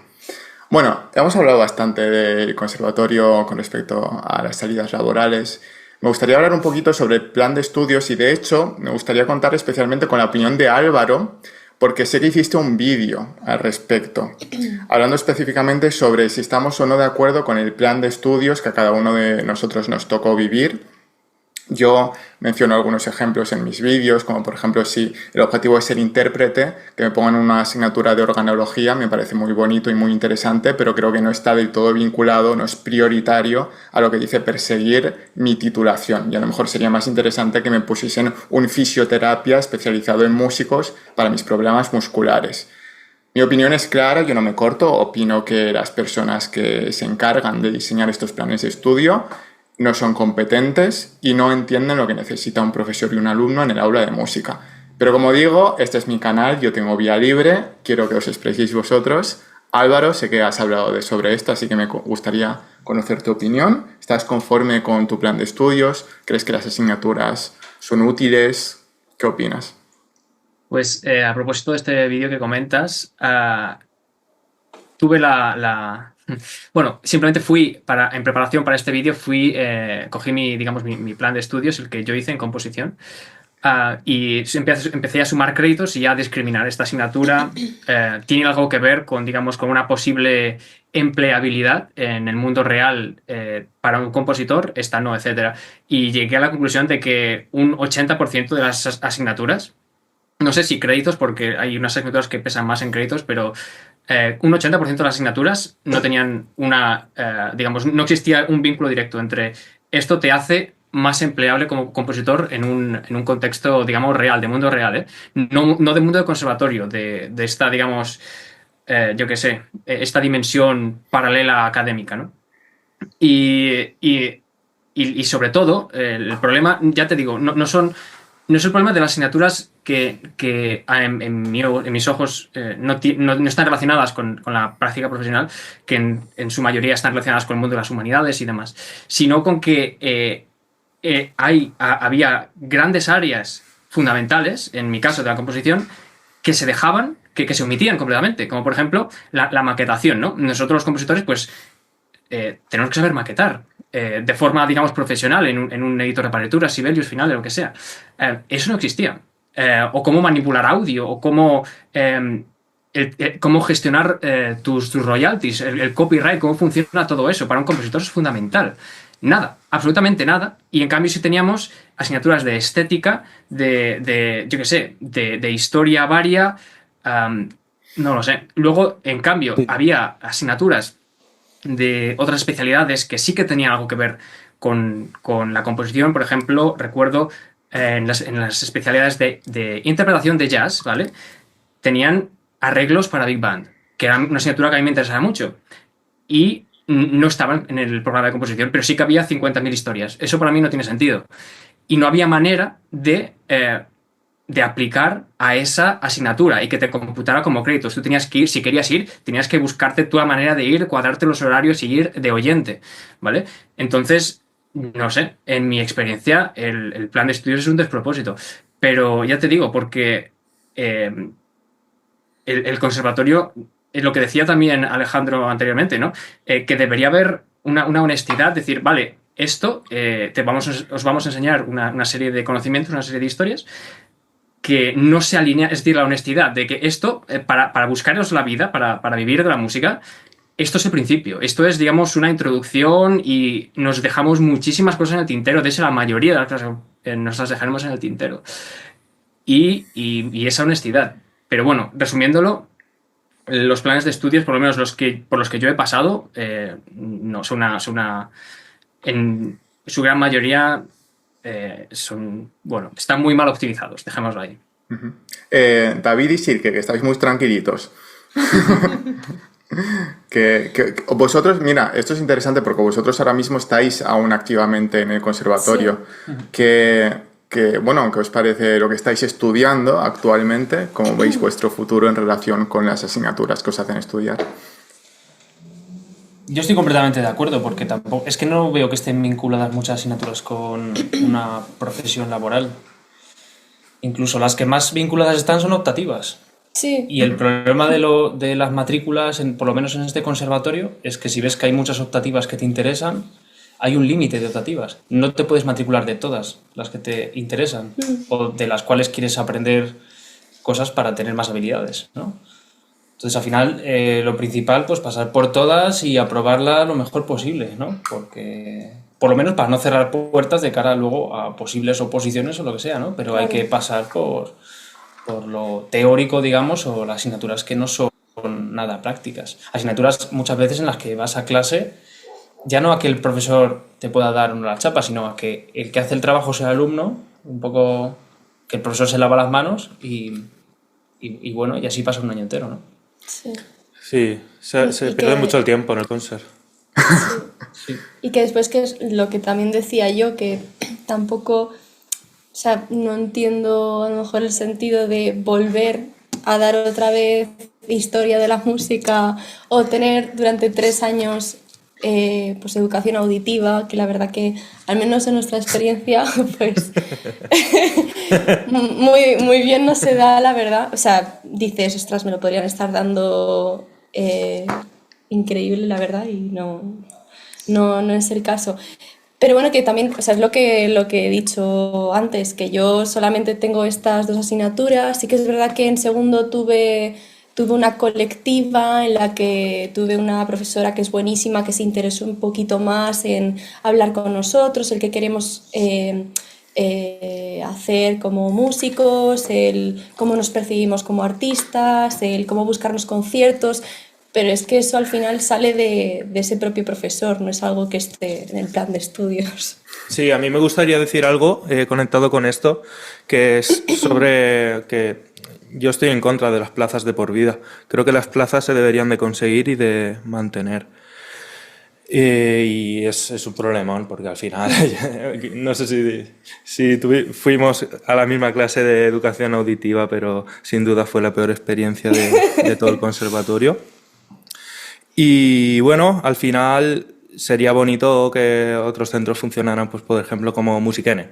Bueno, hemos hablado bastante del conservatorio con respecto a las salidas laborales. Me gustaría hablar un poquito sobre el plan de estudios y, de hecho, me gustaría contar especialmente con la opinión de Álvaro, porque sé que hiciste un vídeo al respecto, hablando específicamente sobre si estamos o no de acuerdo con el plan de estudios que a cada uno de nosotros nos tocó vivir. Yo menciono algunos ejemplos en mis vídeos, como por ejemplo si el objetivo es ser intérprete, que me pongan una asignatura de organología, me parece muy bonito y muy interesante, pero creo que no está del todo vinculado, no es prioritario a lo que dice perseguir mi titulación. Y a lo mejor sería más interesante que me pusiesen un fisioterapia especializado en músicos para mis problemas musculares. Mi opinión es clara, yo no me corto, opino que las personas que se encargan de diseñar estos planes de estudio no son competentes y no entienden lo que necesita un profesor y un alumno en el aula de música. Pero como digo, este es mi canal, yo tengo vía libre, quiero que os expreséis vosotros. Álvaro, sé que has hablado sobre esto, así que me gustaría conocer tu opinión. ¿Estás conforme con tu plan de estudios? ¿Crees que las asignaturas son útiles? ¿Qué opinas? Pues a propósito de este vídeo que comentas, tuve Bueno, simplemente en preparación para este vídeo, cogí mi plan de estudios, el que yo hice en composición, y empecé a sumar créditos y a discriminar. Esta asignatura tiene algo que ver con una posible empleabilidad en el mundo real para un compositor, esta no, etc. Y llegué a la conclusión de que un 80% de las asignaturas, no sé si créditos, porque hay unas asignaturas que pesan más en créditos, pero un 80% de las asignaturas no tenían no existía un vínculo directo entre esto te hace más empleable como compositor en un contexto, digamos, real, de mundo real, ¿eh? No de mundo de conservatorio, de esta, digamos, yo qué sé, esta dimensión paralela académica, ¿no? Y sobre todo, el problema, ya te digo, no es el problema de las asignaturas que en mis ojos no están relacionadas con la práctica profesional, que en su mayoría están relacionadas con el mundo de las humanidades y demás, sino con que había grandes áreas fundamentales, en mi caso de la composición, que se dejaban, que se omitían completamente, como por ejemplo la maquetación, ¿no? Nosotros los compositores, pues, tenemos que saber maquetar de forma, digamos, profesional en un editor de partituras, Sibelius, Finales, lo que sea. Eso no existía. O cómo manipular audio, o cómo gestionar tus royalties, el copyright, cómo funciona todo eso. Para un compositor es fundamental. Nada, absolutamente nada. Y en cambio sí teníamos asignaturas de estética, yo qué sé, de historia varia, no lo sé. Luego, en cambio, había asignaturas de otras especialidades que sí que tenían algo que ver con la composición. Por ejemplo, recuerdo en las especialidades de interpretación de jazz, ¿vale? Tenían arreglos para Big Band, que era una asignatura que a mí me interesaba mucho. Y no estaban en el programa de composición, pero sí que había 50.000 historias. Eso para mí no tiene sentido. Y no había manera de aplicar a esa asignatura y que te computara como créditos. Tú tenías que ir, si querías ir, tenías que buscarte tu manera de ir, cuadrarte los horarios y ir de oyente, ¿vale? Entonces, no sé, en mi experiencia el plan de estudios es un despropósito. Pero ya te digo, porque el conservatorio, es lo que decía también Alejandro anteriormente, ¿no? Que debería haber una honestidad, decir, vale, esto os vamos a enseñar una serie de conocimientos, una serie de historias que no se alinea, es decir, la honestidad de que esto, para buscaros la vida, para vivir de la música, esto es el principio, esto es, digamos, una introducción y nos dejamos muchísimas cosas en el tintero, de hecho la mayoría de las cosas nos las dejaremos en el tintero. Y esa honestidad. Pero bueno, resumiéndolo, los planes de estudios, por lo menos por los que yo he pasado, no en su gran mayoría están muy mal optimizados, dejémoslo ahí. David y Sirke, que estáis muy tranquilitos. que vosotros, mira, esto es interesante porque vosotros ahora mismo estáis aún activamente en el conservatorio. Sí. Bueno, ¿qué os parece lo que estáis estudiando actualmente? ¿Cómo veis vuestro futuro en relación con las asignaturas que os hacen estudiar? Yo estoy completamente de acuerdo porque tampoco es que no veo que estén vinculadas muchas asignaturas con una profesión laboral. Incluso las que más vinculadas están son optativas. Sí. Y el problema de las matrículas, por lo menos en este conservatorio, es que si ves que hay muchas optativas que te interesan, hay un límite de optativas. No te puedes matricular de todas las que te interesan o de las cuales quieres aprender cosas para tener más habilidades, ¿no? Entonces, al final, lo principal, pues pasar por todas y aprobarla lo mejor posible, ¿no? Porque, por lo menos para no cerrar puertas de cara luego a posibles oposiciones o lo que sea, ¿no? Pero hay que pasar por lo teórico, digamos, o las asignaturas que no son nada prácticas. Asignaturas muchas veces en las que vas a clase, ya no a que el profesor te pueda dar una chapa, sino a que el que hace el trabajo sea el alumno, un poco que el profesor se lava las manos y bueno, y así pasa un año entero, ¿no? Sí. Sí, se Y pierde que, mucho el tiempo en el concert. y que después, que es lo que también decía yo, que tampoco, o sea, no entiendo a lo mejor el sentido de volver a dar otra vez historia de la música o tener durante 3 años pues educación auditiva, que la verdad que al menos en nuestra experiencia pues muy bien no se da, la verdad. O sea, dices, ostras, me lo podrían estar dando increíble, la verdad, y no es el caso. Pero bueno, que también, o sea, es lo que he dicho antes, que yo solamente tengo estas 2 asignaturas. Sí que es verdad que en segundo tuve una colectiva en la que tuve una profesora que es buenísima, que se interesó un poquito más en hablar con nosotros, el que queremos hacer como músicos, el cómo nos percibimos como artistas, el cómo buscarnos conciertos. Pero es que eso al final sale de ese propio profesor, no es algo que esté en el plan de estudios. Sí, a mí me gustaría decir algo conectado con esto, que es sobre que yo estoy en contra de las plazas de por vida. Creo que las plazas se deberían de conseguir y de mantener. Y es un problemón, porque al final, no sé si fuimos a la misma clase de educación auditiva, pero sin duda fue la peor experiencia de todo el conservatorio. Y bueno, al final sería bonito que otros centros funcionaran, pues por ejemplo, como Musikene,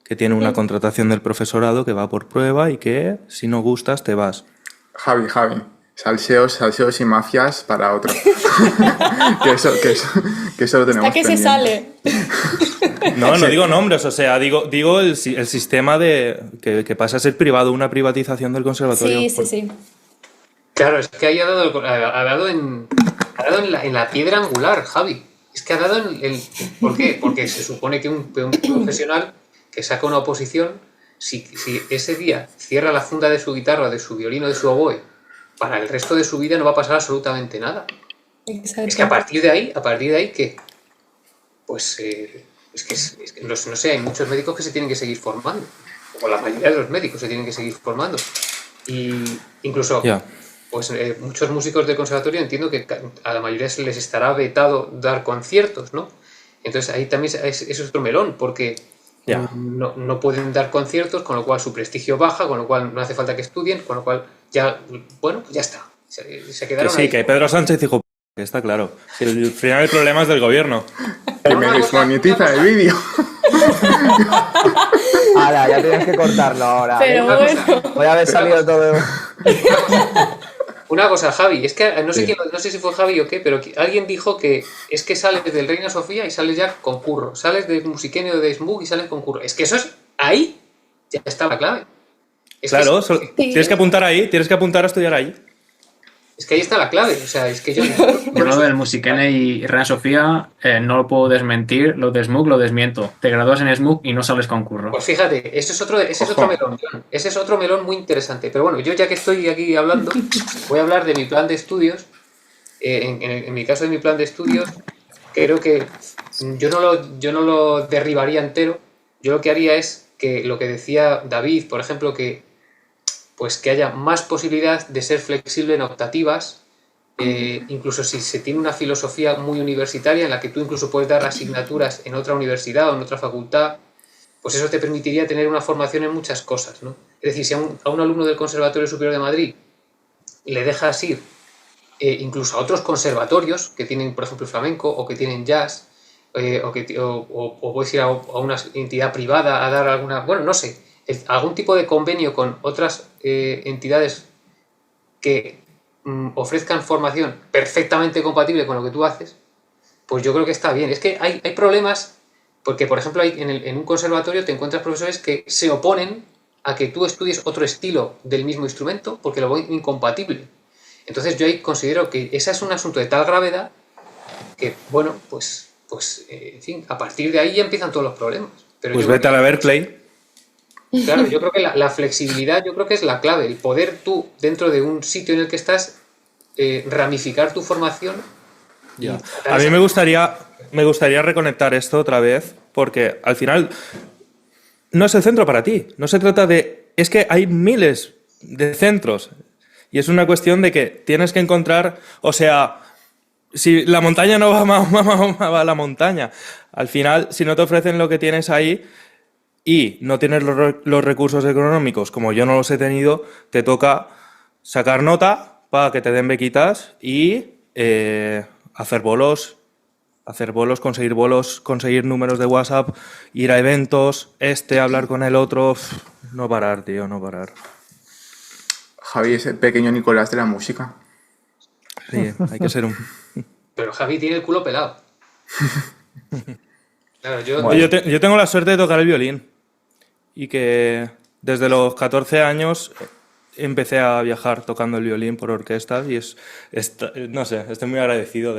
que tiene una contratación del profesorado que va por prueba y que si no gustas te vas. Javi, salseos y mafias para otro. que eso lo tenemos Hasta que se pendiente. sale. No digo nombres, o sea, digo el sistema de que pasa a ser privado, una privatización del conservatorio. Sí. Claro, es que ahí ha dado en la piedra angular, Javi. Es que ha dado ¿Por qué? Porque se supone que un profesional que saca una oposición, si ese día cierra la funda de su guitarra, de su violín o de su oboe, para el resto de su vida no va a pasar absolutamente nada. Exacto. Es que a partir de ahí, ¿qué? Pues es que no sé, hay muchos médicos que se tienen que seguir formando. O la mayoría de los médicos se tienen que seguir formando. Y incluso... Ya. Pues muchos músicos del conservatorio entiendo que a la mayoría se les estará vetado dar conciertos, ¿no? Entonces ahí también es otro melón, porque no pueden dar conciertos, con lo cual su prestigio baja, con lo cual no hace falta que estudien, con lo cual ya, bueno, pues ya está. Se quedaron Que sí, que Pedro Sánchez dijo que está claro. Si al final el problema es del gobierno. Que me desmonetiza el vídeo. Ahora, ya tienes que cortarlo ahora. Pero bueno. Voy a haber salido todo. Una cosa, Javi, es que no sé si fue Javi o qué, pero alguien dijo que es que sales del Reina Sofía y sales ya con curro. Sales de Musikene o de Smug y sales con curro. Es que eso es ahí, ya está la clave. Claro, tienes que apuntar ahí, tienes que apuntar a estudiar ahí. Es que ahí está la clave, o sea, es que yo... Yo lo del Musikene y Reina Sofía no lo puedo desmentir, lo de Smug lo desmiento. Te gradúas en Smug y no sales con curro. Pues fíjate, ese es otro melón. Ese es otro melón muy interesante. Pero bueno, yo ya que estoy aquí hablando, voy a hablar de mi plan de estudios. En mi caso de mi plan de estudios, creo que yo no lo derribaría entero. Yo lo que haría es que lo que decía David, por ejemplo, que haya más posibilidad de ser flexible en optativas, incluso si se tiene una filosofía muy universitaria en la que tú incluso puedes dar asignaturas en otra universidad o en otra facultad, pues eso te permitiría tener una formación en muchas cosas, ¿no? Es decir, si a un alumno del Conservatorio Superior de Madrid le dejas ir incluso a otros conservatorios que tienen, por ejemplo, flamenco o que tienen jazz, o puedes ir a una entidad privada a dar alguna, bueno, no sé, algún tipo de convenio con otras entidades que ofrezcan formación perfectamente compatible con lo que tú haces, pues yo creo que está bien. Es que hay problemas, porque por ejemplo en un conservatorio te encuentras profesores que se oponen a que tú estudies otro estilo del mismo instrumento porque lo ven incompatible. Entonces yo ahí considero que ese es un asunto de tal gravedad que, bueno, pues en fin, a partir de ahí ya empiezan todos los problemas. Pero Pues vete a la Berkeley. Claro, yo creo que la flexibilidad yo creo que es la clave, el poder tú, dentro de un sitio en el que estás, ramificar tu formación. Ya. A mí me gustaría reconectar esto otra vez, porque al final no es el centro para ti. No se trata de... Es que hay miles de centros. Y es una cuestión de que tienes que encontrar, o sea, si la montaña no va, va a la montaña. Al final, si no te ofrecen lo que tienes ahí y no tienes los recursos económicos, como yo no los he tenido, te toca sacar nota para que te den bequitas y hacer bolos, conseguir números de WhatsApp, ir a eventos, hablar con el otro. No parar, tío, no parar. Javi es el pequeño Nicolás de la música. Sí, hay que ser un... Pero Javi tiene el culo pelado. Claro, Bueno, yo tengo la suerte de tocar el violín y que desde los 14 años empecé a viajar tocando el violín por orquestas y no sé, estoy muy agradecido,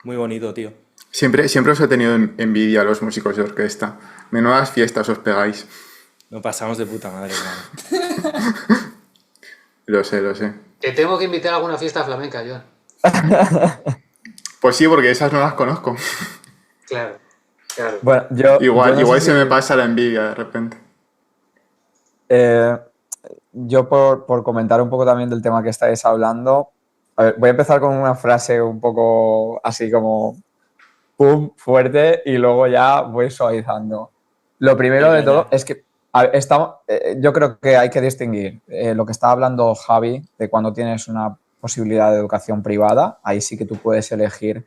muy bonito, tío. Siempre os he tenido envidia a los músicos de orquesta. Menudas fiestas os pegáis. Nos pasamos de puta madre, hermano. Lo sé. Te tengo que invitar a alguna fiesta flamenca, Joan. Pues sí, porque esas no las conozco. Claro. Bueno, Igual se me pasa la envidia de repente. Yo por comentar un poco también del tema que estáis hablando, a ver, voy a empezar con una frase un poco así como pum, fuerte, y luego ya voy suavizando. Lo primero de todo es que yo creo que hay que distinguir lo que estaba hablando Javi, de cuando tienes una posibilidad de educación privada, ahí sí que tú puedes elegir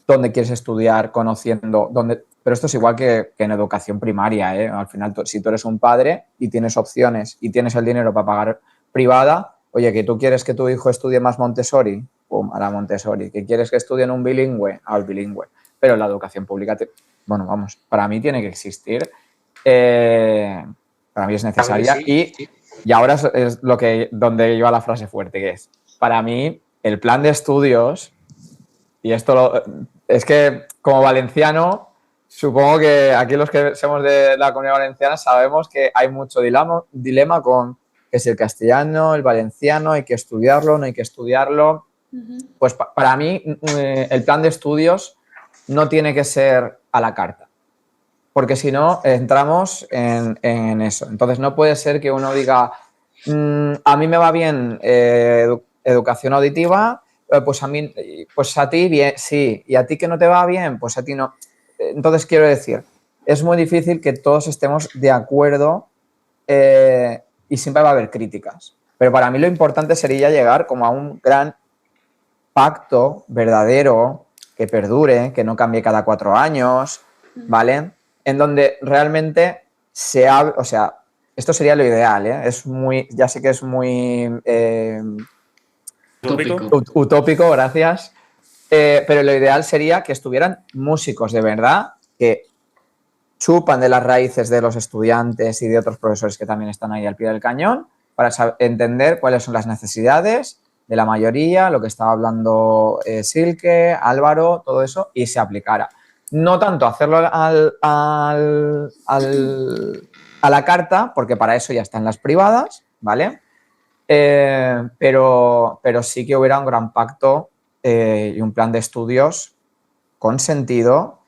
dónde quieres estudiar, conociendo dónde. Pero esto es igual que en educación primaria, ¿eh? Al final, si tú eres un padre y tienes opciones y tienes el dinero para pagar privada, oye, que tú quieres que tu hijo estudie más Montessori, pum, a la Montessori. Que quieres que estudie en un bilingüe, al bilingüe. Pero la educación pública, para mí tiene que existir. Para mí es necesaria. Sí. Y ahora es donde iba la frase fuerte, que es, para mí, el plan de estudios, y esto es que como valenciano, supongo que aquí los que somos de la Comunidad Valenciana sabemos que hay mucho dilema con que es el castellano, el valenciano, hay que estudiarlo, no hay que estudiarlo. Pues para mí el plan de estudios no tiene que ser a la carta, porque si no entramos en eso. Entonces no puede ser que uno diga, a mí me va bien educación auditiva, pues a ti bien, sí, y a ti que no te va bien, pues a ti no. Entonces quiero decir, es muy difícil que todos estemos de acuerdo y siempre va a haber críticas. Pero para mí lo importante sería llegar como a un gran pacto verdadero, que perdure, que no cambie cada 4 años, ¿vale? En donde realmente se hable, o sea, esto sería lo ideal, ¿eh? Ya sé que es muy utópico, gracias. Pero lo ideal sería que estuvieran músicos de verdad, que chupan de las raíces de los estudiantes y de otros profesores que también están ahí al pie del cañón, para entender cuáles son las necesidades de la mayoría, lo que estaba hablando Silke, Álvaro, todo eso, y se aplicara. No tanto hacerlo a la carta, porque para eso ya están las privadas, ¿vale? Pero sí que hubiera un gran pacto y un plan de estudios con sentido,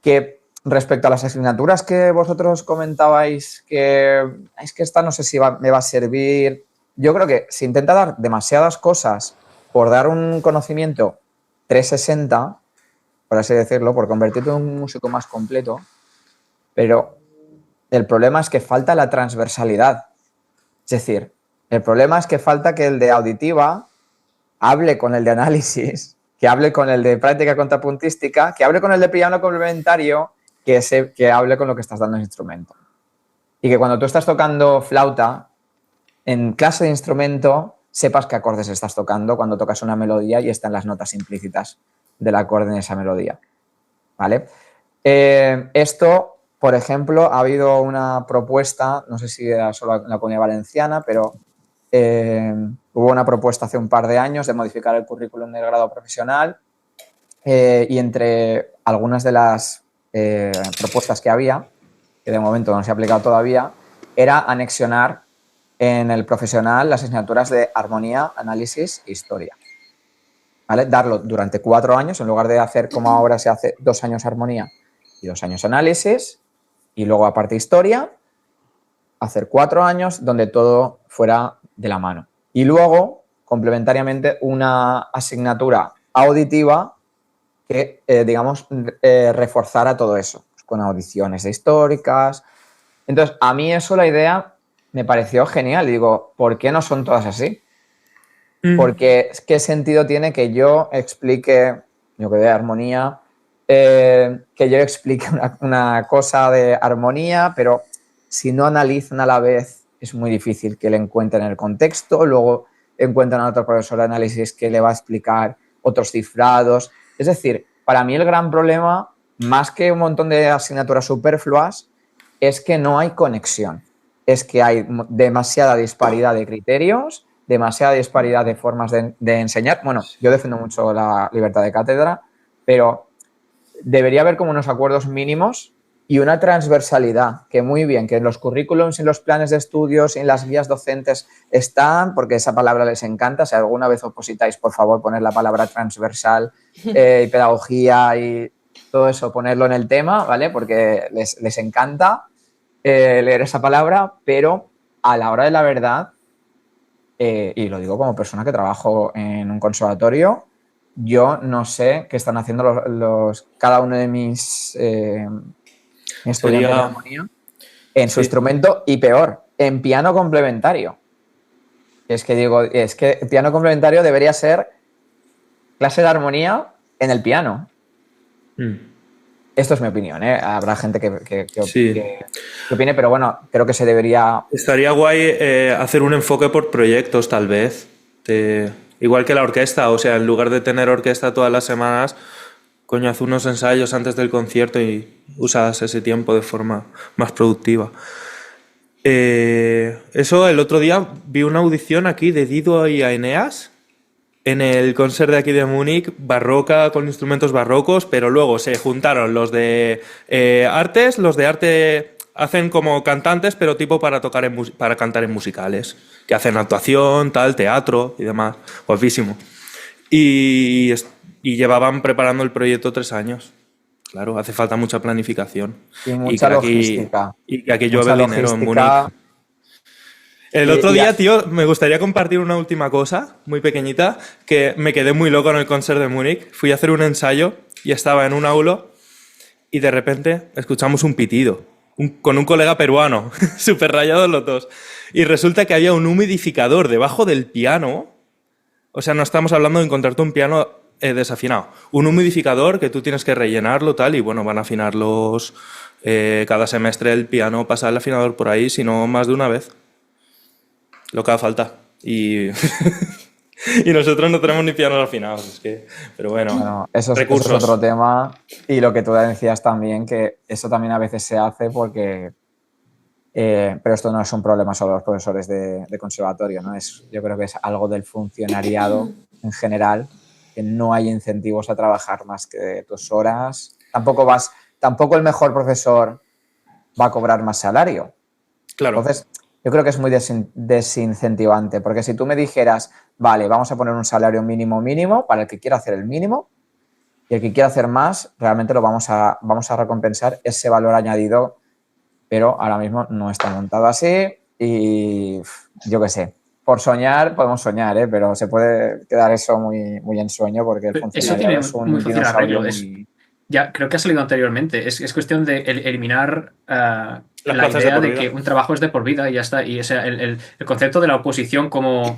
que respecto a las asignaturas que vosotros comentabais, que es que esta no sé si me va a servir, yo creo que se intenta dar demasiadas cosas por dar un conocimiento 360, por así decirlo, por convertirte en un músico más completo, pero el problema es que falta la transversalidad. Es decir, el problema es que falta que el de auditiva hable con el de análisis, que hable con el de práctica contrapuntística, que hable con el de piano complementario, que hable con lo que estás dando en instrumento. Y que cuando tú estás tocando flauta, en clase de instrumento, sepas qué acordes estás tocando cuando tocas una melodía y están las notas implícitas del acorde en esa melodía, ¿vale? Esto, por ejemplo, ha habido una propuesta, no sé si era solo en la Comunidad Valenciana, pero hubo una propuesta hace un par de años de modificar el currículum del grado profesional y entre algunas de las propuestas que había, que de momento no se ha aplicado todavía, era anexionar en el profesional las asignaturas de armonía, análisis e historia. ¿Vale? Darlo durante 4 años, en lugar de hacer como ahora se hace 2 años armonía y 2 años análisis, y luego aparte historia, hacer 4 años donde todo fuera de la mano. Y luego, complementariamente, una asignatura auditiva que, digamos, reforzara todo eso, pues con audiciones históricas. Entonces, a mí eso, la idea, me pareció genial. Digo, ¿por qué no son todas así? Porque ¿qué sentido tiene que yo explique, yo que de armonía, que yo explique una cosa de armonía, pero si no analizan a la vez es muy difícil que le encuentren el contexto, luego encuentran a otro profesor de análisis que le va a explicar otros cifrados. Es decir, para mí el gran problema, más que un montón de asignaturas superfluas, es que no hay conexión. Es que hay demasiada disparidad de criterios, demasiada disparidad de formas de enseñar. Bueno, yo defiendo mucho la libertad de cátedra, pero debería haber como unos acuerdos mínimos y una transversalidad, que muy bien, que en los currículums, en los planes de estudios, en las guías docentes están, porque esa palabra les encanta. Si alguna vez opositáis, por favor, poner la palabra transversal, pedagogía y todo eso, ponerlo en el tema, ¿vale? Porque les encanta leer esa palabra, pero a la hora de la verdad, y lo digo como persona que trabajo en un conservatorio, yo no sé qué están haciendo cada uno de mis estudiantes de armonía en su instrumento, y peor, en piano complementario. Es que piano complementario debería ser clase de armonía en el piano. Esto es mi opinión, ¿eh? Habrá gente que opine, pero bueno, creo que se debería... Estaría guay hacer un enfoque por proyectos, tal vez. Igual que la orquesta, o sea, en lugar de tener orquesta todas las semanas, coño, haz unos ensayos antes del concierto y usas ese tiempo de forma más productiva. Eso, el otro día vi una audición aquí de Dido y Aeneas en el concert de aquí de Múnich, barroca, con instrumentos barrocos, pero luego se juntaron los de artes, los de arte hacen como cantantes, pero tipo para para cantar en musicales, que hacen actuación, tal, teatro y demás. Guapísimo. Y llevaban preparando el proyecto 3 años. Claro, hace falta mucha planificación. Y mucha logística. Y que aquí llueve dinero en Múnich. El otro día, tío, me gustaría compartir una última cosa, muy pequeñita, que me quedé muy loco en el concert de Múnich. Fui a hacer un ensayo y estaba en un aulo y de repente escuchamos un pitido con un colega peruano, súper rayados los dos. Y resulta que había un humidificador debajo del piano. O sea, no estamos hablando de encontrarte un piano desafinado. Un humidificador que tú tienes que rellenarlo, tal, y bueno, van a afinarlos cada semestre. El piano pasa el afinador por ahí, si no más de una vez. Lo que haga falta. Y nosotros no tenemos ni pianos afinados. Es que, pero bueno, eso es otro tema. Y lo que tú decías también, que eso también a veces se hace porque... pero esto no es un problema solo de los profesores de conservatorio, ¿no? Yo creo que es algo del funcionariado en general, que no hay incentivos a trabajar más que 2 horas. Tampoco el mejor profesor va a cobrar más salario. Claro. Entonces, yo creo que es muy desincentivante, porque si tú me dijeras, vale, vamos a poner un salario mínimo para el que quiera hacer el mínimo, y el que quiera hacer más, realmente lo vamos a recompensar ese valor añadido, pero ahora mismo no está montado así y yo qué sé. Por soñar, podemos soñar, pero se puede quedar eso muy, muy en sueño, porque el funcionariado es un dinosaurio muy... Ya, creo que ha salido anteriormente. Es cuestión de eliminar la idea de que un trabajo es de por vida y ya está. Y el concepto de la oposición como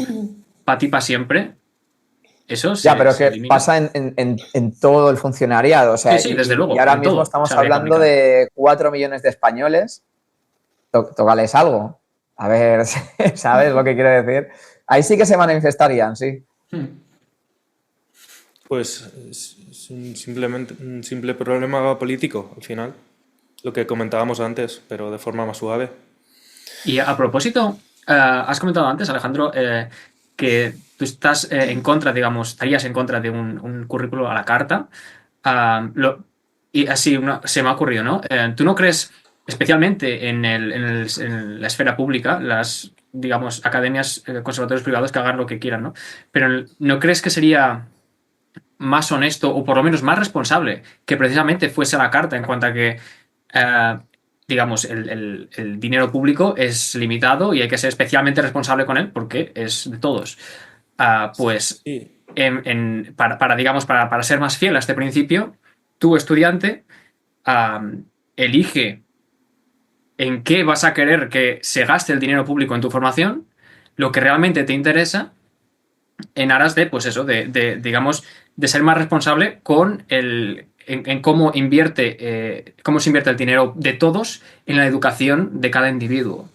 para ti para siempre, eso ya, pero que elimina. Pasa en todo el funcionariado. O sea, sí, desde luego. Y ahora mismo estamos hablando de 4 millones de españoles. Tócales algo. A ver, ¿sabes lo que quiero decir? Ahí sí que se manifestarían, sí. Pues es un simple problema político, al final. Lo que comentábamos antes, pero de forma más suave. Y a propósito, has comentado antes, Alejandro, que tú estás en contra, digamos, estarías en contra de un currículo a la carta. Y así se me ha ocurrido, ¿no? ¿Tú no crees, especialmente en la esfera pública, las, digamos, academias, conservatorios privados que hagan lo que quieran, ¿no? Pero ¿no crees que sería más honesto o por lo menos más responsable que precisamente fuese a la carta en cuanto a que digamos, el dinero público es limitado y hay que ser especialmente responsable con él porque es de todos. Pues Sí. digamos, para ser más fiel a este principio, tu estudiante elige en qué vas a querer que se gaste el dinero público en tu formación, lo que realmente te interesa, en aras de, pues eso, digamos, de ser más responsable con en cómo se invierte el dinero de todos en la educación de cada individuo.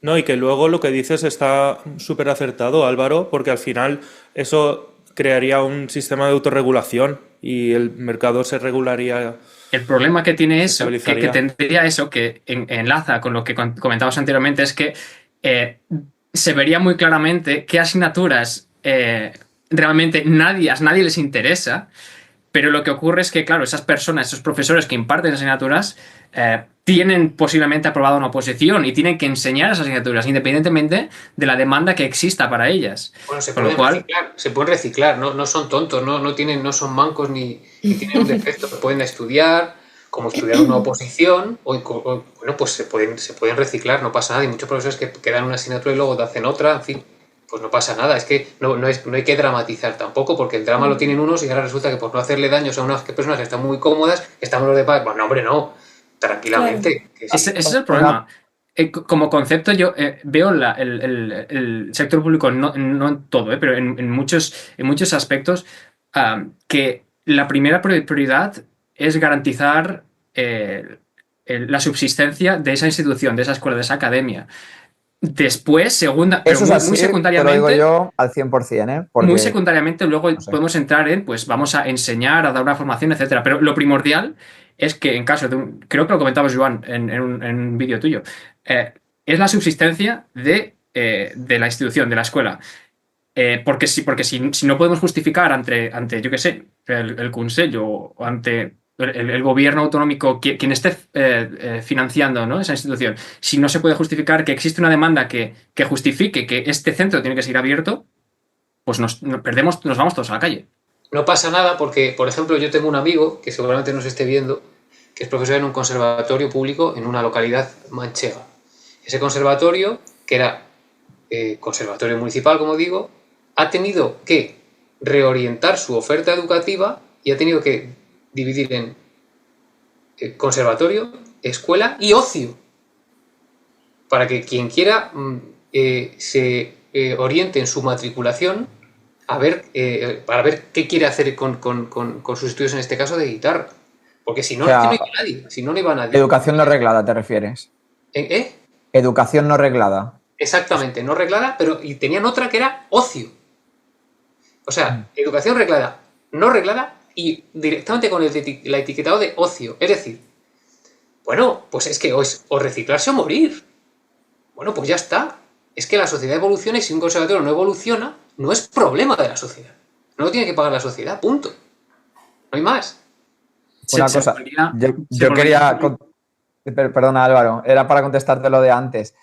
No, y que luego lo que dices está súper acertado, Álvaro, porque al final eso crearía un sistema de autorregulación y el mercado se regularía, El problema que tiene se eso, que estabilizaría. tendría eso, que enlaza con lo que comentabas anteriormente, es que se vería muy claramente qué asignaturas realmente a nadie les interesa, pero lo que ocurre es que, claro, esas personas, esos profesores que imparten asignaturas, tienen posiblemente aprobada una oposición y tienen que enseñar esas asignaturas, independientemente de la demanda que exista para ellas. Bueno, Con lo cual, se pueden reciclar, no, no son tontos, no son mancos ni tienen un defecto, pueden estudiar, como estudiar una oposición, bueno, pues se pueden reciclar, no pasa nada. Y muchos profesores que dan una asignatura y luego te hacen otra, en fin, pues no pasa nada. Es que no hay que dramatizar tampoco, porque el drama lo tienen unos y ahora resulta que por no hacerle daños a unas personas que están muy cómodas, estamos los de paz. Bueno, hombre, no, tranquilamente. Que sí. ese es el problema. Como concepto, yo veo el sector público, no en todo, pero en muchos aspectos, que la primera prioridad es garantizar la subsistencia de esa institución, de esa escuela, de esa academia. Después, pero Eso es muy así, te lo digo secundariamente, yo al 100%, ¿eh? muy Porque, secundariamente luego no sé. podemos entrar en, pues vamos a enseñar, a dar una formación, etcétera. Pero lo primordial es que en caso de creo que lo comentabas, Joan, en un vídeo tuyo, es la subsistencia de la institución, de la escuela. Porque si no podemos justificar ante yo qué sé, el Consejo o ante el gobierno autonómico, quien esté financiando, ¿no?, esa institución, si no se puede justificar que existe una demanda que justifique que este centro tiene que seguir abierto, pues nos vamos todos a la calle. No pasa nada porque, por ejemplo, yo tengo un amigo que seguramente nos esté viendo, que es profesor en un conservatorio público en una localidad manchega. Ese conservatorio, que era conservatorio municipal, como digo, ha tenido que reorientar su oferta educativa y ha tenido que dividir en conservatorio, escuela y ocio, para que quien quiera se oriente en su matriculación para ver qué quiere hacer con sus estudios, en este caso de guitarra. Porque si no, O sea, es que no iba nadie. Si no, no iba nadie. Educación no reglada, ¿te refieres? Educación no reglada. Exactamente, no reglada, y tenían otra que era ocio. O sea, educación reglada, no reglada y directamente con el etiquetado de ocio. Es decir, bueno, pues es que o reciclarse o morir. Bueno, pues ya está. Es que la sociedad evoluciona y si un conservatorio no evoluciona, no es problema de la sociedad. No lo tiene que pagar la sociedad, punto. No hay más. Una cosa, yo quería... Perdona, Álvaro, era para contestarte lo de antes.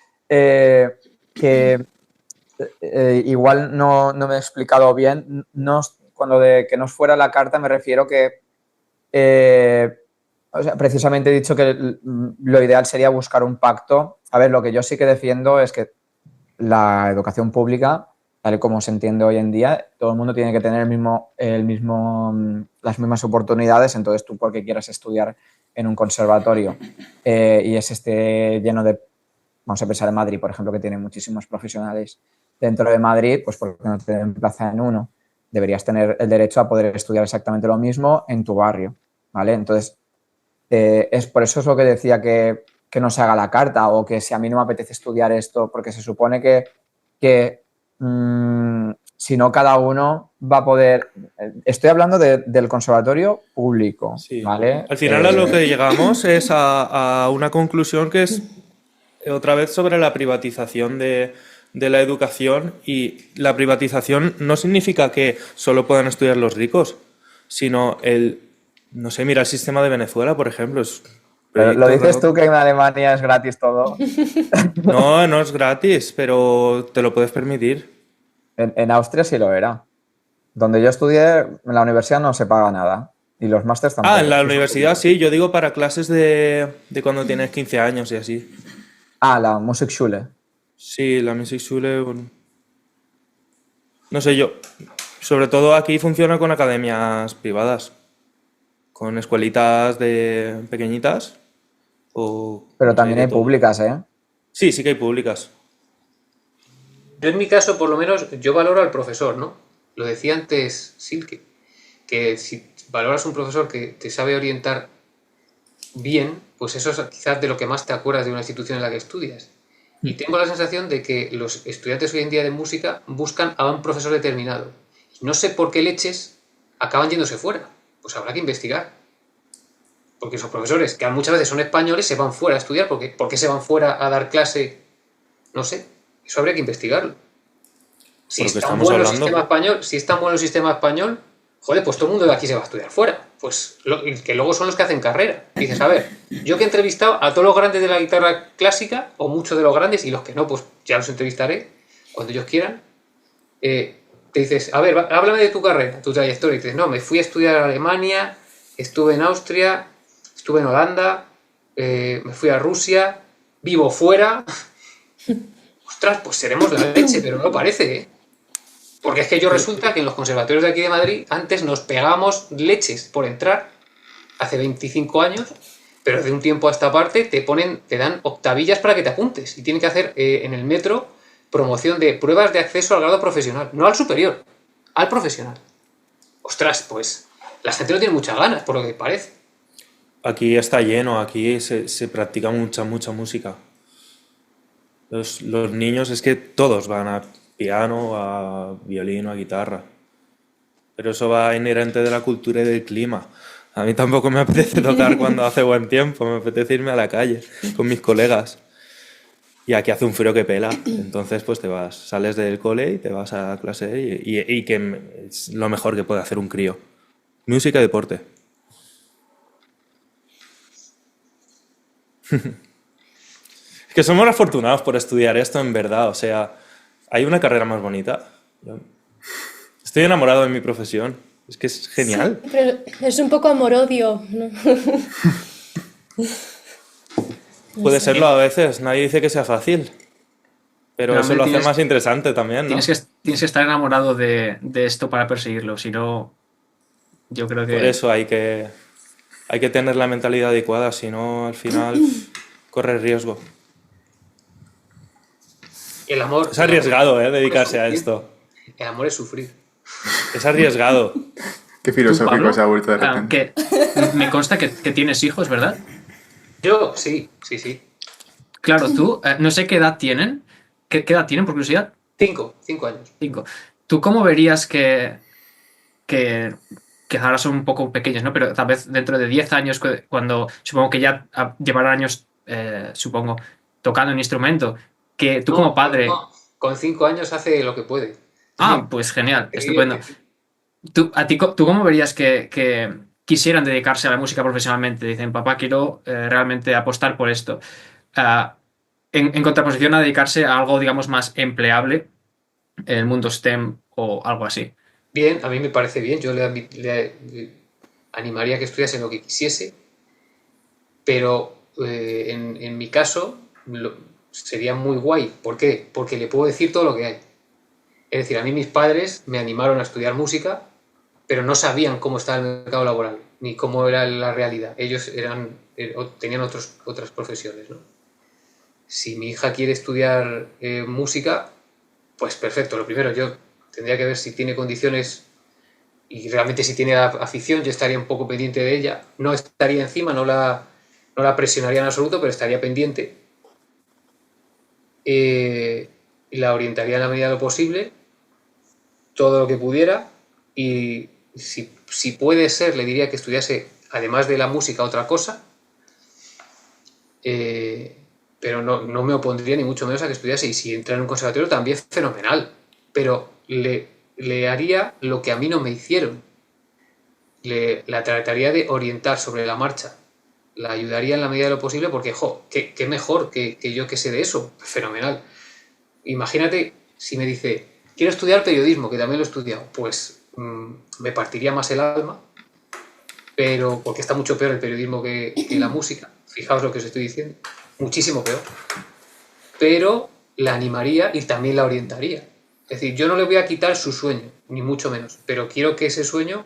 Igual no me he explicado bien. Cuando de que nos fuera la carta me refiero que o sea, precisamente he dicho que lo ideal sería buscar un pacto. A ver, lo que yo sí que defiendo es que la educación pública, tal y como se entiende hoy en día, todo el mundo tiene que tener las mismas oportunidades. Entonces, tú porque quieras estudiar en un conservatorio y esté lleno de, vamos a pensar en Madrid, por ejemplo, que tiene muchísimos profesionales dentro de Madrid, pues porque no te den plaza en uno. Deberías tener el derecho a poder estudiar exactamente lo mismo en tu barrio, ¿vale? Entonces, es por eso es lo que decía que no se haga la carta o que si a mí no me apetece estudiar esto, porque se supone que si no cada uno va a poder... Estoy hablando del conservatorio público, Sí. ¿vale? Al final a lo que llegamos es a una conclusión que es otra vez sobre la privatización de la educación, y la privatización no significa que solo puedan estudiar los ricos, sino no sé, mira el sistema de Venezuela, por ejemplo. Pero lo dices tú que en Alemania es gratis todo. No es gratis, pero te lo puedes permitir. En Austria sí lo era. Donde yo estudié, en la universidad no se paga nada. Y los másters tampoco. Ah, en la universidad sí, yo digo para clases de cuando tienes 15 años y así. Ah, la Musikschule. Sí, la Musikschule, bueno. No sé yo. Sobre todo aquí funciona con academias privadas, con escuelitas de pequeñitas o Pero no sé, también de hay todo. públicas, ¿eh? Sí, sí que hay públicas. Yo en mi caso, por lo menos, yo valoro al profesor, ¿no? Lo decía antes Silke, que si valoras un profesor que te sabe orientar bien, pues eso es quizás de lo que más te acuerdas de una institución en la que estudias. Y tengo la sensación de que los estudiantes hoy en día de música buscan a un profesor determinado. Y no sé por qué leches acaban yéndose fuera. Pues habrá que investigar. Porque esos profesores, que muchas veces son españoles, se van fuera a estudiar. ¿Por qué se van fuera a dar clase? No sé. Eso habría que investigarlo. Si Por lo es que tan estamos bueno el hablando. sistema español, si es tan bueno el sistema español, joder, pues todo el mundo de aquí se va a estudiar fuera. Pues que luego son los que hacen carrera. Y dices, a ver, yo que he entrevistado a todos los grandes de la guitarra clásica, o muchos de los grandes, y los que no, pues ya los entrevistaré cuando ellos quieran. Te dices, a ver, háblame de tu carrera, tu trayectoria. Y dices, no, me fui a estudiar a Alemania, estuve en Austria, estuve en Holanda, me fui a Rusia, vivo fuera. Ostras, pues seremos la leche, pero no parece, ¿eh? Porque es que yo resulta que en los conservatorios de aquí de Madrid antes nos pegábamos leches por entrar, hace 25 años, pero de un tiempo a esta parte te dan octavillas para que te apuntes y tienen que hacer en el metro promoción de pruebas de acceso al grado profesional, no al superior, al profesional. Ostras, pues la gente no tiene muchas ganas, por lo que parece. Aquí está lleno, aquí se practica mucha música. Los niños es que todos van a piano, a violín o a guitarra. Pero eso va inherente de la cultura y del clima. A mí tampoco me apetece tocar cuando hace buen tiempo, me apetece irme a la calle con mis colegas. Y aquí hace un frío que pela, entonces pues sales del cole y te vas a clase y que es lo mejor que puede hacer un crío. Música y deporte. Es que somos afortunados por estudiar esto, en verdad. O sea, hay una carrera más bonita. Yo estoy enamorado de mi profesión. Es que es genial. Sí, pero es un poco amor-odio, ¿no? Puede serlo a veces. Nadie dice que sea fácil. Pero eso lo hace más interesante también, ¿no? Tienes que estar enamorado de esto para perseguirlo. Si no, yo creo que... Por eso hay que tener la mentalidad adecuada. Si no, al final corres riesgo. El amor... Es arriesgado, dedicarse a esto. El amor es sufrir. Es arriesgado. Qué filosófico se ha vuelto de repente. Me consta que tienes hijos, ¿verdad? Yo, sí. Claro, tú, no sé qué edad tienen. ¿Qué edad tienen, por curiosidad? 5 años. 5. ¿Tú cómo verías que ahora son un poco pequeños, ¿no? Pero tal vez dentro de 10 años, cuando supongo que ya llevarán años, supongo, tocando un instrumento, que tú como padre... No. Con 5 años hace lo que puede. Ah, pues genial, estupendo. ¿Tú cómo verías que quisieran dedicarse a la música profesionalmente? Dicen, papá, quiero realmente apostar por esto. En contraposición a dedicarse a algo, digamos, más empleable en el mundo STEM o algo así. Bien, a mí me parece bien. Yo le animaría a que estudiase lo que quisiese, pero en mi caso sería muy guay. ¿Por qué? Porque le puedo decir todo lo que hay. Es decir, a mí mis padres me animaron a estudiar música, pero no sabían cómo estaba el mercado laboral, ni cómo era la realidad. Ellos tenían otras profesiones, ¿no? Si mi hija quiere estudiar música, pues perfecto. Lo primero, yo tendría que ver si tiene condiciones y realmente si tiene afición. Yo estaría un poco pendiente de ella. No estaría encima, no la presionaría en absoluto, pero estaría pendiente. Y la orientaría en la medida de lo posible, todo lo que pudiera, y si puede ser, le diría que estudiase, además de la música, otra cosa, pero no me opondría ni mucho menos a que estudiase, y si entra en un conservatorio también fenomenal, pero le haría lo que a mí no me hicieron, la trataría de orientar sobre la marcha, la ayudaría en la medida de lo posible, porque, qué mejor que yo que sé de eso, fenomenal. Imagínate si me dice, quiero estudiar periodismo, que también lo he estudiado, pues me partiría más el alma pero porque está mucho peor el periodismo que la música. Fijaos lo que os estoy diciendo. Muchísimo peor. Pero la animaría y también la orientaría. Es decir, yo no le voy a quitar su sueño, ni mucho menos, pero quiero que ese sueño,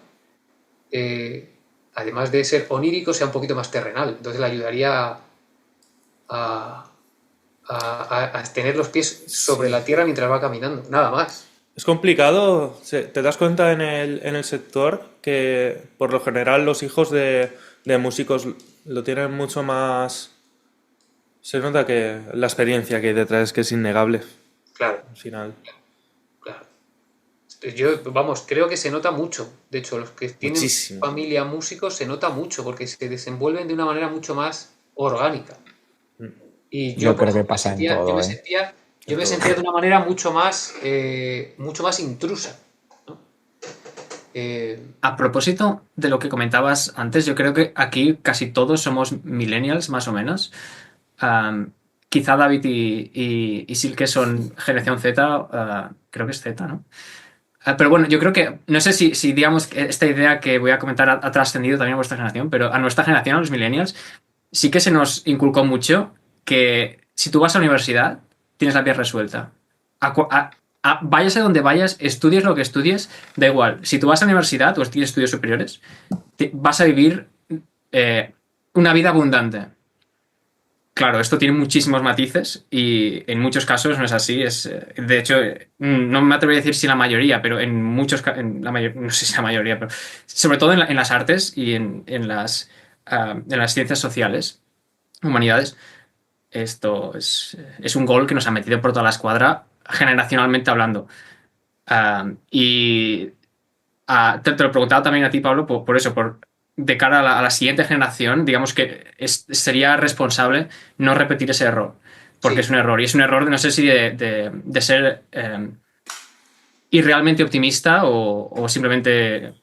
además de ser onírico, sea un poquito más terrenal. Entonces le ayudaría a tener los pies sobre la tierra mientras va caminando, nada más. Es complicado, te das cuenta en el sector que por lo general los hijos de músicos lo tienen mucho más... Se nota que la experiencia que hay detrás es que es innegable Claro, al final. claro. Yo, vamos, creo que se nota mucho. De hecho, los que tienen Muchísimo. familia músicos se nota mucho porque se desenvuelven de una manera mucho más orgánica. Y Yo por creo que ejemplo, pasa en todo, yo me sentía de una manera mucho más intrusa, ¿no? A propósito de lo que comentabas antes, yo creo que aquí casi todos somos millennials, más o menos. Quizá David y Silke son generación Z, creo que es Z, ¿no? Pero bueno, yo creo que, no sé si digamos que esta idea que voy a comentar ha trascendido también a vuestra generación, pero a nuestra generación, a los millennials, sí que se nos inculcó mucho que si tú vas a la universidad, tienes la vida resuelta. Vayas a donde vayas, estudies lo que estudies, da igual. Si tú vas a la universidad o tienes estudios superiores, vas a vivir una vida abundante. Claro, esto tiene muchísimos matices y en muchos casos no es así. De hecho, no me atrevo a decir si la mayoría, pero en muchos casos, no sé si la mayoría, pero sobre todo en las artes y en las ciencias sociales, humanidades, esto es un gol que nos ha metido por toda la escuadra, generacionalmente hablando. Y te lo preguntaba también a ti, Pablo, por eso, de cara a la siguiente generación, digamos que sería responsable no repetir ese error, porque Sí. es un error, y es un error de no sé si de ser irrealmente optimista o simplemente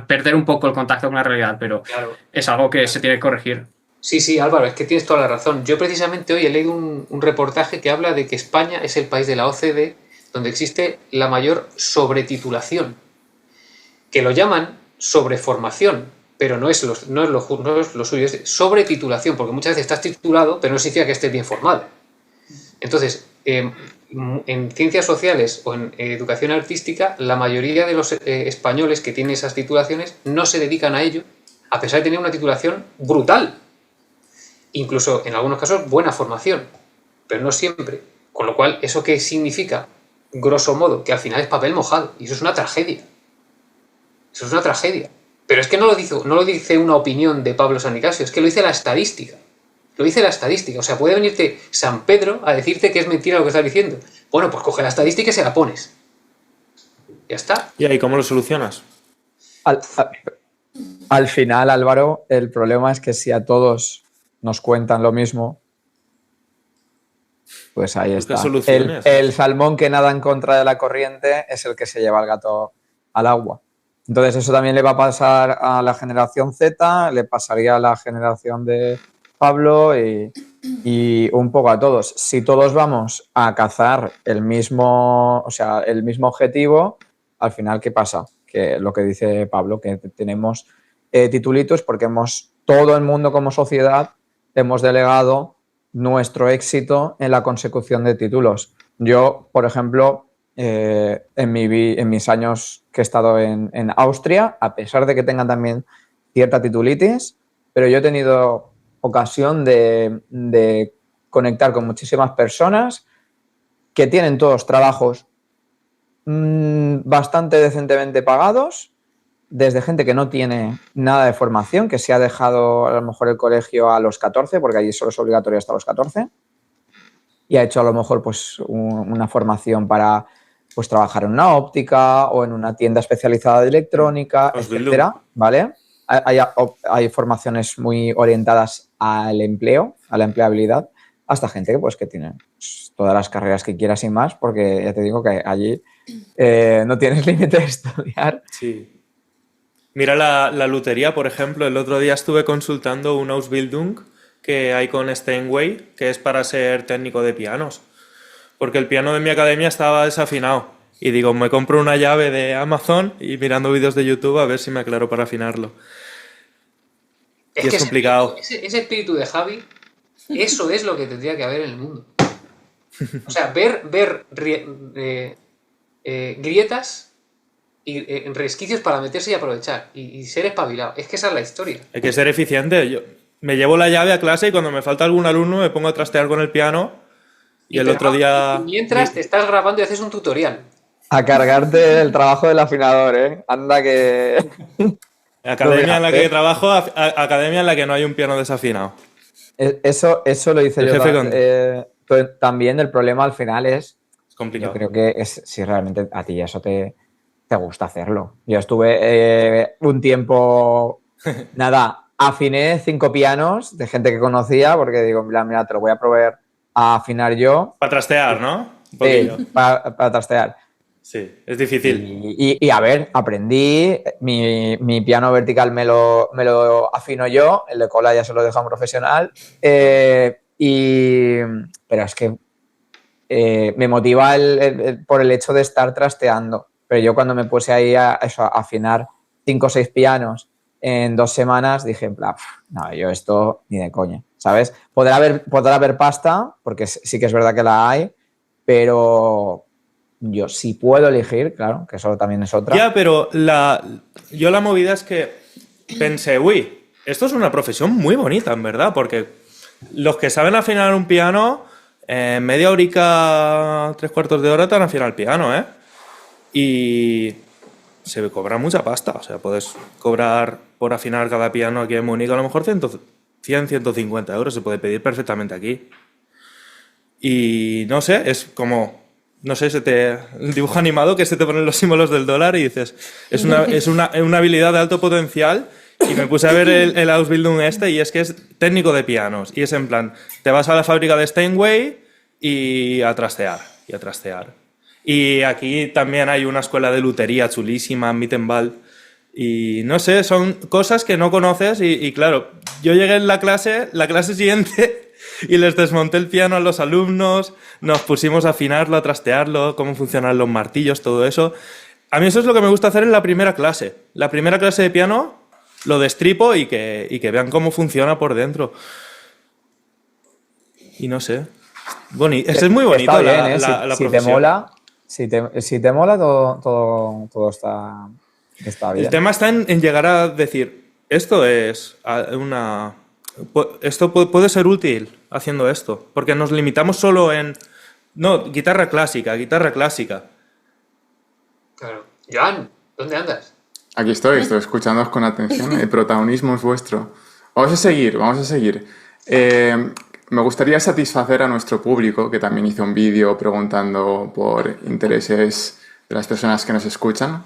perder un poco el contacto con la realidad, pero Claro. es algo que se tiene que corregir. Sí, Álvaro, es que tienes toda la razón. Yo precisamente hoy he leído un reportaje que habla de que España es el país de la OCDE donde existe la mayor sobretitulación, que lo llaman sobreformación, pero no es lo suyo, es sobretitulación, porque muchas veces estás titulado, pero no significa que estés bien formado. Entonces, en ciencias sociales o en educación artística, la mayoría de los españoles que tienen esas titulaciones no se dedican a ello, a pesar de tener una titulación brutal. Incluso, en algunos casos, buena formación, pero no siempre. Con lo cual, ¿eso qué significa? Grosso modo, que al final es papel mojado, y eso es una tragedia. Eso es una tragedia. Pero es que no lo dice una opinión de Pablo San Nicasio, es que lo dice la estadística. Lo dice la estadística. O sea, puede venirte San Pedro a decirte que es mentira lo que estás diciendo. Bueno, pues coge la estadística y se la pones. Ya está. ¿Y ahí cómo lo solucionas? Al final, Álvaro, el problema es que si a todos nos cuentan lo mismo, pues ahí Busca está. soluciones. El salmón que nada en contra de la corriente es el que se lleva al gato al agua. Entonces eso también le va a pasar a la generación Z, le pasaría a la generación de Pablo y un poco a todos. Si todos vamos a cazar el mismo objetivo, al final, ¿qué pasa? Que lo que dice Pablo, que tenemos titulitos porque todo el mundo como sociedad hemos delegado nuestro éxito en la consecución de títulos. Yo, por ejemplo, en mis años que he estado en Austria, a pesar de que tengan también cierta titulitis, pero yo he tenido ocasión de conectar con muchísimas personas que tienen todos trabajos bastante decentemente pagados, desde gente que no tiene nada de formación, que se ha dejado a lo mejor el colegio a los 14, porque allí solo es obligatorio hasta los 14, y ha hecho a lo mejor pues una formación para pues trabajar en una óptica o en una tienda especializada de electrónica, etcétera, ¿vale? Hay formaciones muy orientadas al empleo, a la empleabilidad, hasta gente pues, que tiene pues, todas las carreras que quieras y más, porque ya te digo que allí no tienes límite de estudiar. Sí. Mira la lutería, por ejemplo. El otro día estuve consultando una Ausbildung que hay con Steinway, que es para ser técnico de pianos. Porque el piano de mi academia estaba desafinado. Y digo, me compro una llave de Amazon y mirando vídeos de YouTube a ver si me aclaro para afinarlo. Y es complicado. Ese espíritu de Javi, eso es lo que tendría que haber en el mundo. O sea, ver grietas y resquicios para meterse y aprovechar. Y ser espabilado. Es que esa es la historia. Hay que ser eficiente. Yo me llevo la llave a clase y cuando me falta algún alumno me pongo a trastear con el piano y el otro día... Mientras te estás grabando y haces un tutorial. A cargarte el trabajo del afinador, ¿eh? Anda que... Academia en la que trabajo, academia en la que no hay un piano desafinado. Eso lo hice El yo jefe también. El problema al final es... Es complicado. Yo creo que es si realmente a ti eso te gusta hacerlo. Yo estuve un tiempo... Nada, afiné 5 pianos de gente que conocía porque digo, mira, te lo voy a probar a afinar yo. Para trastear, ¿no? Un Sí, poquillo. para trastear. Sí, es difícil. Y a ver, aprendí, mi piano vertical me lo afino yo, el de cola ya se lo dejo a un profesional, pero es que me motiva por el hecho de estar trasteando. Pero yo cuando me puse ahí a afinar 5 o 6 pianos en 2 semanas, dije, en plan, no, yo esto ni de coña, ¿sabes? Podrá haber pasta, porque sí que es verdad que la hay, pero... Yo si puedo elegir, claro, que eso también es otra. Ya, pero yo la movida es que pensé, uy, esto es una profesión muy bonita, en verdad, porque los que saben afinar un piano, media horica, 3/4 de hora te han afinado el piano, ¿eh? Y se cobra mucha pasta, o sea, puedes cobrar por afinar cada piano aquí en Múnich a lo mejor 100, 150 euros, se puede pedir perfectamente aquí. Y no sé, es como... No sé, el dibujo animado que se te ponen los símbolos del dólar y dices, es una habilidad de alto potencial. Y me puse a ver el Ausbildung y es que es técnico de pianos. Y es en plan, te vas a la fábrica de Steinway y a trastear, Y aquí también hay una escuela de lutería chulísima, Mittenwald. Y no sé, son cosas que no conoces y claro, yo llegué en la clase siguiente... Y les desmonté el piano a los alumnos, nos pusimos a afinarlo, a trastearlo, cómo funcionan los martillos, todo eso. A mí eso es lo que me gusta hacer en la primera clase. La primera clase de piano lo destripo y que vean cómo funciona por dentro. Y no sé. Es muy bonito Está bien, ¿eh? la si te profesión. mola, si te mola todo está bien. El tema está en llegar a decir, esto es una... Esto puede ser útil haciendo esto, porque nos limitamos solo en... No, guitarra clásica. Claro. Joan, ¿dónde andas? Aquí estoy escuchándoos con atención. El protagonismo es vuestro. Vamos a seguir. Me gustaría satisfacer a nuestro público, que también hizo un vídeo preguntando por intereses de las personas que nos escuchan.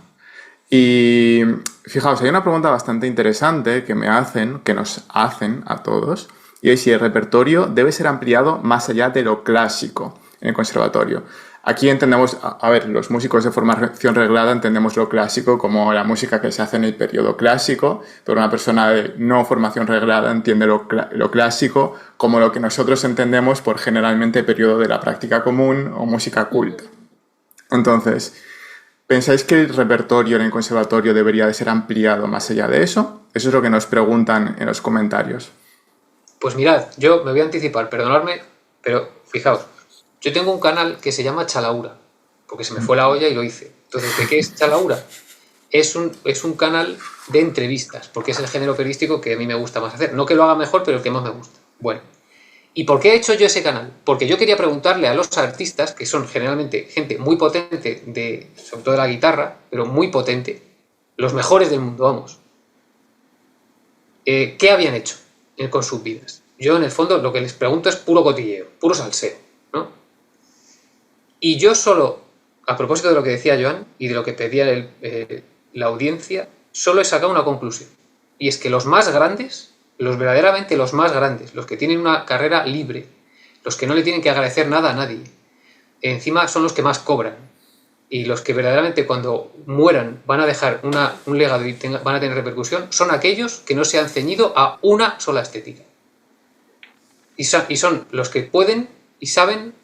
Y fijaos, hay una pregunta bastante interesante que nos hacen a todos, y es si el repertorio debe ser ampliado más allá de lo clásico en el conservatorio. Aquí entendemos, a ver, los músicos de formación reglada entendemos lo clásico como la música que se hace en el periodo clásico, pero una persona de no formación reglada entiende lo clásico como lo que nosotros entendemos por generalmente periodo de la práctica común o música culta. Entonces, ¿pensáis que el repertorio en el conservatorio debería de ser ampliado más allá de eso? Eso es lo que nos preguntan en los comentarios. Pues mirad, yo me voy a anticipar, perdonadme, pero fijaos, yo tengo un canal que se llama Chalaura, porque se me fue la olla y lo hice. Entonces, ¿de qué es Chalaura? Es un canal de entrevistas, porque es el género periodístico que a mí me gusta más hacer. No que lo haga mejor, pero el que más me gusta. Bueno, ¿y por qué he hecho yo ese canal? Porque yo quería preguntarle a los artistas, que son generalmente gente muy potente, sobre todo de la guitarra, pero muy potente, los mejores del mundo, vamos, ¿qué habían hecho con sus vidas? Yo, en el fondo, lo que les pregunto es puro cotilleo, puro salseo, ¿no? Y yo solo, a propósito de lo que decía Joan y de lo que pedía la audiencia, solo he sacado una conclusión. Y es que los más grandes, verdaderamente los más grandes, los que tienen una carrera libre, los que no le tienen que agradecer nada a nadie, encima son los que más cobran. Y los que verdaderamente cuando mueran van a dejar un legado y van a tener repercusión, son aquellos que no se han ceñido a una sola estética. Y son los que pueden y saben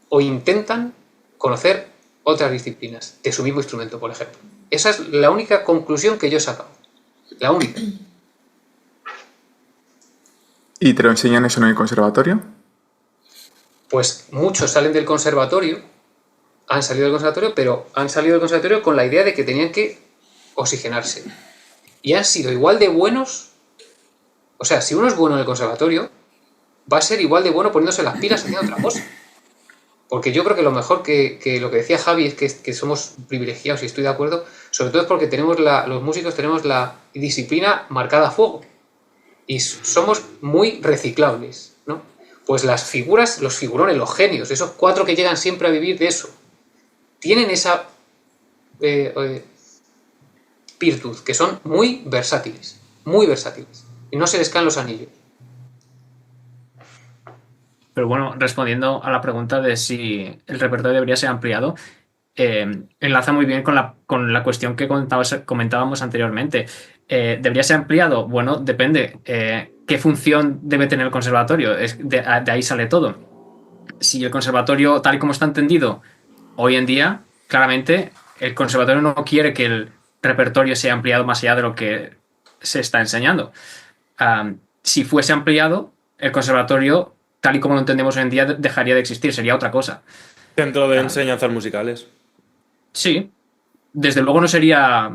o intentan conocer otras disciplinas de su mismo instrumento, por ejemplo. Esa es la única conclusión que yo he sacado. La única. ¿Y te lo enseñan eso en el conservatorio? Pues muchos salen del conservatorio, han salido del conservatorio, pero han salido del conservatorio con la idea de que tenían que oxigenarse. Y han sido igual de buenos. O sea, si uno es bueno en el conservatorio, va a ser igual de bueno poniéndose las pilas haciendo otra cosa. Porque yo creo que lo mejor que lo que decía Javi es que somos privilegiados, y estoy de acuerdo, sobre todo es porque los músicos tenemos la disciplina marcada a fuego. Y somos muy reciclables, ¿no? Pues las figuras, los figurones, los genios, esos 4 que llegan siempre a vivir de eso, tienen esa virtud, que son muy versátiles, y no se les caen los anillos. Pero bueno, respondiendo a la pregunta de si el repertorio debería ser ampliado, enlaza muy bien con la cuestión que comentábamos anteriormente. ¿Debería ser ampliado? Bueno, depende. ¿Qué función debe tener el conservatorio? De ahí sale todo. Si el conservatorio, tal y como está entendido hoy en día, claramente el conservatorio no quiere que el repertorio sea ampliado más allá de lo que se está enseñando. Si fuese ampliado, el conservatorio, tal y como lo entendemos hoy en día, dejaría de existir, sería otra cosa. Centro de enseñanzas musicales. Sí, desde luego no sería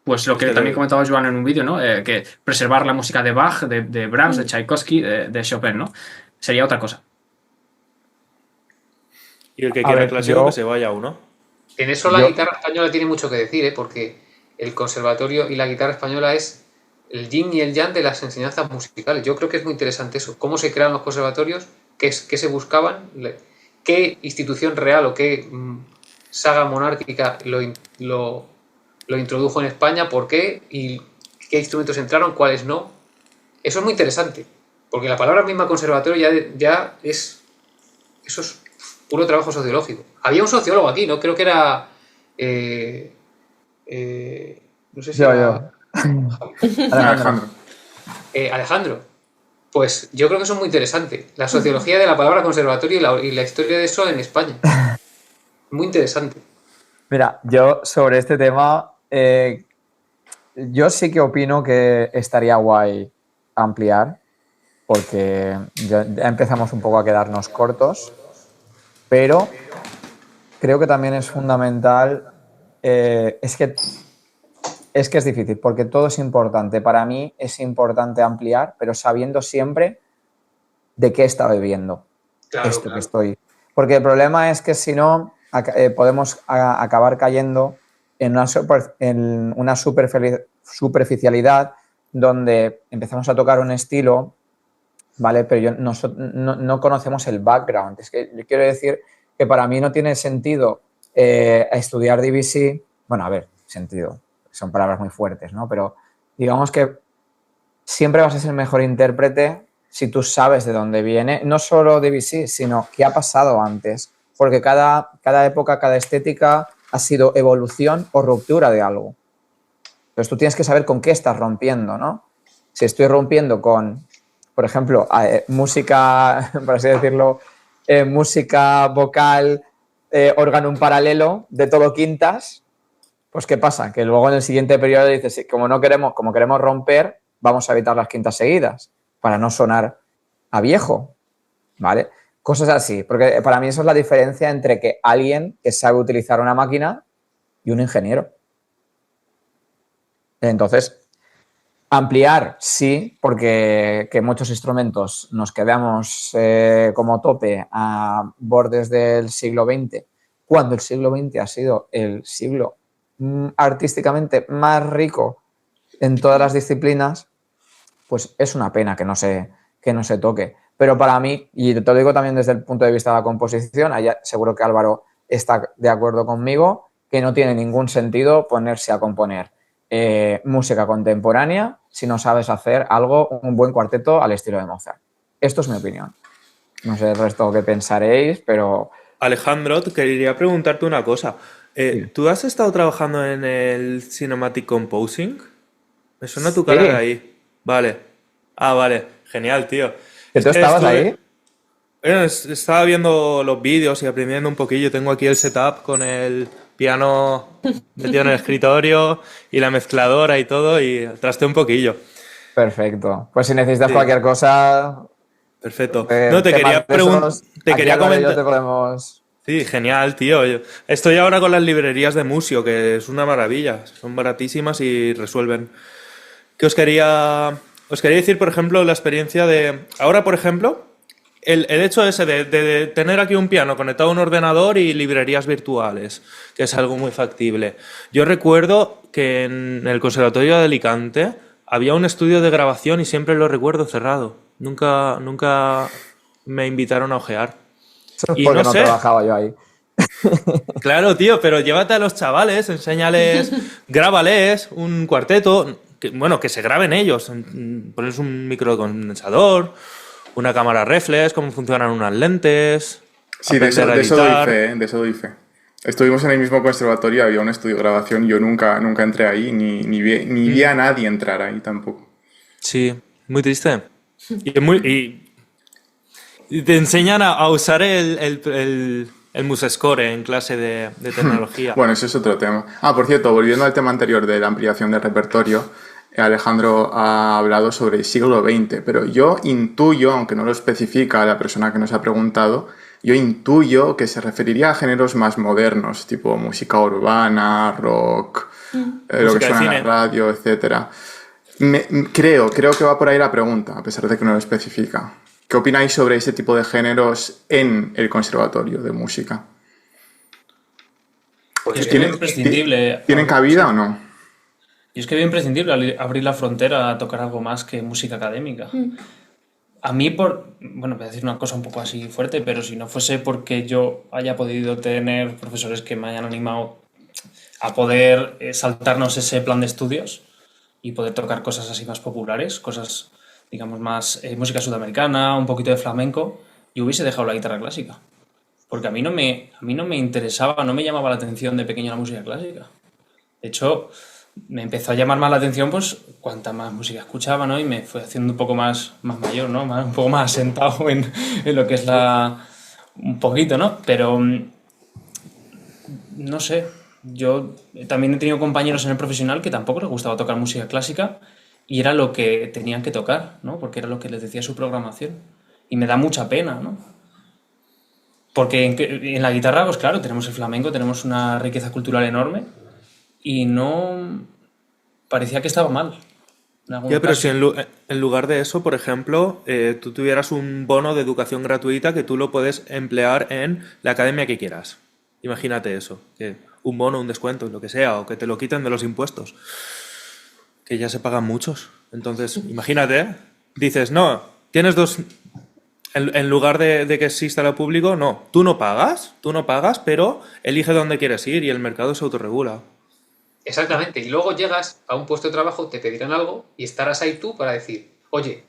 pues lo que también comentaba Joan en un vídeo, ¿no? Que preservar la música de Bach, de Brahms, de Tchaikovsky, de Chopin, ¿no? Sería otra cosa. Y el que quiera clásico que se vaya uno. En eso la guitarra española tiene mucho que decir, porque el conservatorio y la guitarra española es el yin y el yang de las enseñanzas musicales. Yo creo que es muy interesante eso. Cómo se crean los conservatorios, qué se buscaban, qué institución real o qué saga monárquica lo introdujo en España, por qué y qué instrumentos entraron, cuáles no. Eso es muy interesante, porque la palabra misma conservatorio ya es... Eso es puro trabajo sociológico. Había un sociólogo aquí, ¿no? Creo que era... no sé si era... Alejandro. Alejandro. Pues yo creo que eso es muy interesante. La sociología de la palabra conservatorio y la historia de eso en España. Muy interesante. Mira, yo sobre este tema, yo sí que opino que estaría guay ampliar, porque ya empezamos un poco a quedarnos cortos, pero creo que también es fundamental, es que es difícil, porque todo es importante. Para mí es importante ampliar, pero sabiendo siempre de qué está bebiendo esto que estoy. Porque el problema es que si no, podemos acabar cayendo en una superficialidad donde empezamos a tocar un estilo, ¿vale? Pero no conocemos el background. Es que yo quiero decir que para mí no tiene sentido estudiar Debussy. Bueno, a ver, sentido. Son palabras muy fuertes, ¿no? Pero digamos que siempre vas a ser mejor intérprete si tú sabes de dónde viene, no solo Debussy, sino qué ha pasado antes. Porque cada época, cada estética ha sido evolución o ruptura de algo. Entonces tú tienes que saber con qué estás rompiendo, ¿no? Si estoy rompiendo con, por ejemplo, música, por así decirlo, música vocal, órgano en paralelo, de todo quintas, pues ¿qué pasa? Que luego en el siguiente periodo dices, como queremos romper, vamos a evitar las quintas seguidas para no sonar a viejo, ¿vale? Cosas así, porque para mí eso es la diferencia entre que alguien que sabe utilizar una máquina y un ingeniero. Entonces, ampliar, sí, porque que muchos instrumentos nos quedamos como tope a bordes del siglo XX, cuando el siglo XX ha sido el siglo artísticamente más rico en todas las disciplinas, pues es una pena que no se toque. Pero para mí, y te lo digo también desde el punto de vista de la composición, allá seguro que Álvaro está de acuerdo conmigo, que no tiene ningún sentido ponerse a componer música contemporánea si no sabes hacer un buen cuarteto al estilo de Mozart. Esto es mi opinión. No sé el resto que pensaréis, pero... Alejandro, quería preguntarte una cosa. Sí. ¿Tú has estado trabajando en el Cinematic Composing? Me suena tu cara de ahí. Vale. Ah, vale. Genial, tío. ¿Que tú estabas ahí? Estaba viendo los vídeos y aprendiendo un poquillo. Tengo aquí el setup con el piano metido en el escritorio y la mezcladora y todo, y trasté un poquillo. Perfecto. Pues si necesitas Sí. cualquier cosa, Perfecto. No, te quería preguntar. te quería comentar. Te podemos... Sí, genial, tío. Estoy ahora con las librerías de Musio, que es una maravilla. Son baratísimas y resuelven. Que os quería decir, por ejemplo, la experiencia de... Ahora, por ejemplo, el hecho ese de tener aquí un piano conectado a un ordenador y librerías virtuales, que es algo muy factible. Yo recuerdo que en el Conservatorio de Alicante había un estudio de grabación y siempre lo recuerdo cerrado. Nunca me invitaron a ojear. Eso es Y porque no no sé. trabajaba yo ahí. Claro, tío, pero llévate a los chavales, enséñales, grábales un cuarteto, que se graben ellos, pones un microcondensador, una cámara reflex, cómo funcionan unas lentes. Sí, de eso aprender a doy editar. fe, de eso doy fe. Estuvimos en el mismo conservatorio, había un estudio de grabación, yo nunca entré ahí, ni vi a nadie entrar ahí tampoco. Sí, muy triste. Y te enseñan a usar el MuseScore en clase de tecnología. Bueno, eso es otro tema. Por cierto, volviendo al tema anterior de la ampliación del repertorio, Alejandro ha hablado sobre el siglo XX, pero yo intuyo, aunque no lo especifica la persona que nos ha preguntado, yo intuyo que se referiría a géneros más modernos, tipo música urbana, rock, lo que Música de suena en la cine. radio, etcétera. Creo que va por ahí la pregunta, a pesar de que no lo especifica. ¿Qué opináis sobre ese tipo de géneros en el Conservatorio de Música? Es que veo imprescindible. ¿Tienen cabida o no? Y es que veo imprescindible abrir la frontera a tocar algo más que música académica. A mí, bueno, voy a decir una cosa un poco así fuerte, pero si no fuese porque yo haya podido tener profesores que me hayan animado a poder saltarnos ese plan de estudios y poder tocar cosas así más populares, cosas, digamos, más música sudamericana, un poquito de flamenco, yo hubiese dejado la guitarra clásica. Porque a mí no me interesaba, no me llamaba la atención de pequeño la música clásica. De hecho, me empezó a llamar más la atención pues cuanta más música escuchaba, ¿no? Y me fue haciendo un poco más mayor, ¿no? Un poco más asentado en lo que es un poquito, ¿no? Pero no sé, yo también he tenido compañeros en el profesional que tampoco les gustaba tocar música clásica y era lo que tenían que tocar, ¿no? Porque era lo que les decía su programación. Y me da mucha pena, ¿no? Porque en la guitarra, pues claro, tenemos el flamenco, tenemos una riqueza cultural enorme y no parecía que estaba mal. Ya, pero si en lugar de eso, por ejemplo, tú tuvieras un bono de educación gratuita que tú lo puedes emplear en la academia que quieras. Imagínate eso, que un bono, un descuento, lo que sea, o que te lo quiten de los impuestos, que ya se pagan muchos. Entonces, imagínate, dices, no, tienes dos... En lugar de que exista lo público, no, tú no pagas, pero elige dónde quieres ir y el mercado se autorregula. Exactamente. Y luego llegas a un puesto de trabajo, te pedirán algo y estarás ahí tú para decir, oye,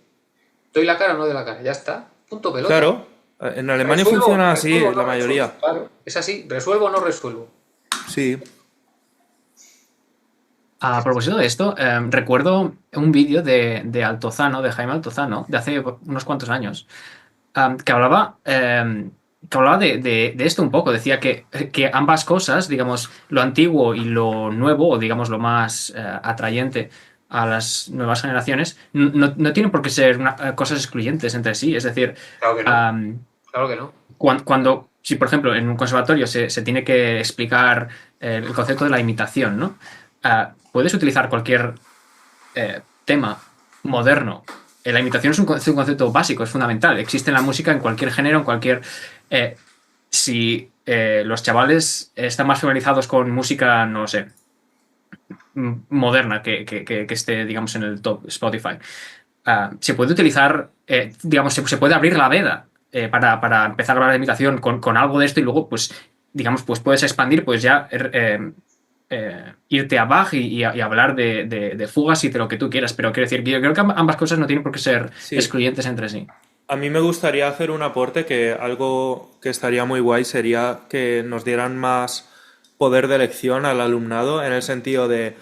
¿doy la cara o no doy la cara? Ya está. Punto pelota. Claro, en Alemania ¿Resuelvo? funciona así, ¿Resuelvo o no la mayoría. resuelvo? Claro, es así. ¿Resuelvo o no resuelvo? Sí. A propósito de esto, recuerdo un vídeo de Altozano, de Jaime Altozano, de hace unos cuantos años, que hablaba de esto un poco. Decía que ambas cosas, digamos, lo antiguo y lo nuevo, o digamos lo más atrayente a las nuevas generaciones, no tienen por qué ser cosas excluyentes entre sí. Es decir, Claro que no. Claro que no. si por ejemplo en un conservatorio se tiene que explicar el concepto de la imitación, ¿no? Puedes utilizar cualquier tema moderno. La imitación es un concepto básico, es fundamental. Existe en la música en cualquier género, en cualquier... si los chavales están más familiarizados con música, no sé, moderna, que esté, digamos, en el top Spotify, se puede utilizar, digamos, se puede abrir la veda para empezar a grabar la imitación con algo de esto y luego, pues, digamos, pues puedes expandir, pues ya... irte a Bach y hablar de fugas y de lo que tú quieras, pero quiero decir, yo creo que ambas cosas no tienen por qué ser excluyentes entre sí. A mí me gustaría hacer un aporte que algo que estaría muy guay sería que nos dieran más poder de elección al alumnado en el sentido de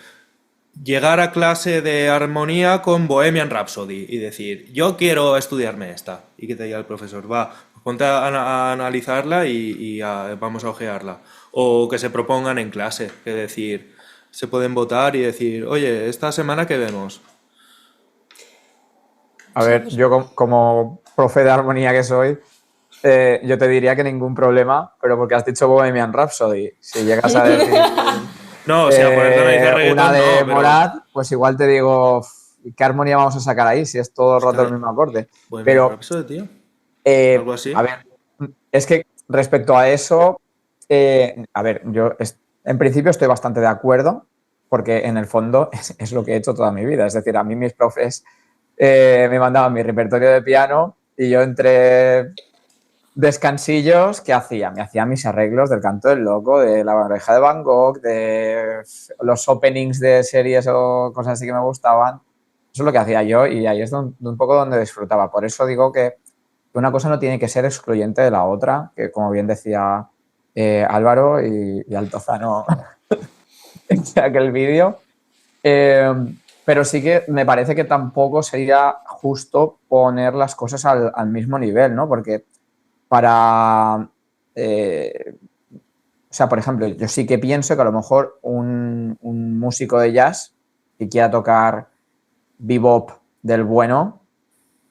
llegar a clase de armonía con Bohemian Rhapsody y decir, yo quiero estudiarme esta, y que te diga el profesor, va, ponte a analizarla y vamos a ojearla. O que se propongan en clase, que decir, se pueden votar y decir, oye, esta semana ¿qué vemos? A ver, yo como profe de armonía que soy, yo te diría que ningún problema, pero porque has dicho Bohemian Rhapsody. Si llegas a decir No, o sea, ponerte a analizar una reggaetón, de no, pero Morat, pues igual te digo, ¿qué armonía vamos a sacar ahí si es todo el rato el mismo acorde? Bohemian Pero, Rhapsody, tío. Algo así. a ver, es que respecto a eso, a ver, en principio estoy bastante de acuerdo, porque en el fondo es lo que he hecho toda mi vida. Es decir, a mí mis profes me mandaban mi repertorio de piano y yo entre descansillos, ¿qué hacía? Me hacía mis arreglos del Canto del Loco, de La Oreja de Van Gogh, de los openings de series o cosas así que me gustaban. Eso es lo que hacía yo y ahí es un poco donde disfrutaba. Por eso digo que una cosa no tiene que ser excluyente de la otra, que como bien decía Álvaro y Altozano en aquel vídeo. Pero sí que me parece que tampoco sería justo poner las cosas al mismo nivel, ¿no? Porque o sea, por ejemplo, yo sí que pienso que a lo mejor un músico de jazz que quiera tocar bebop del bueno,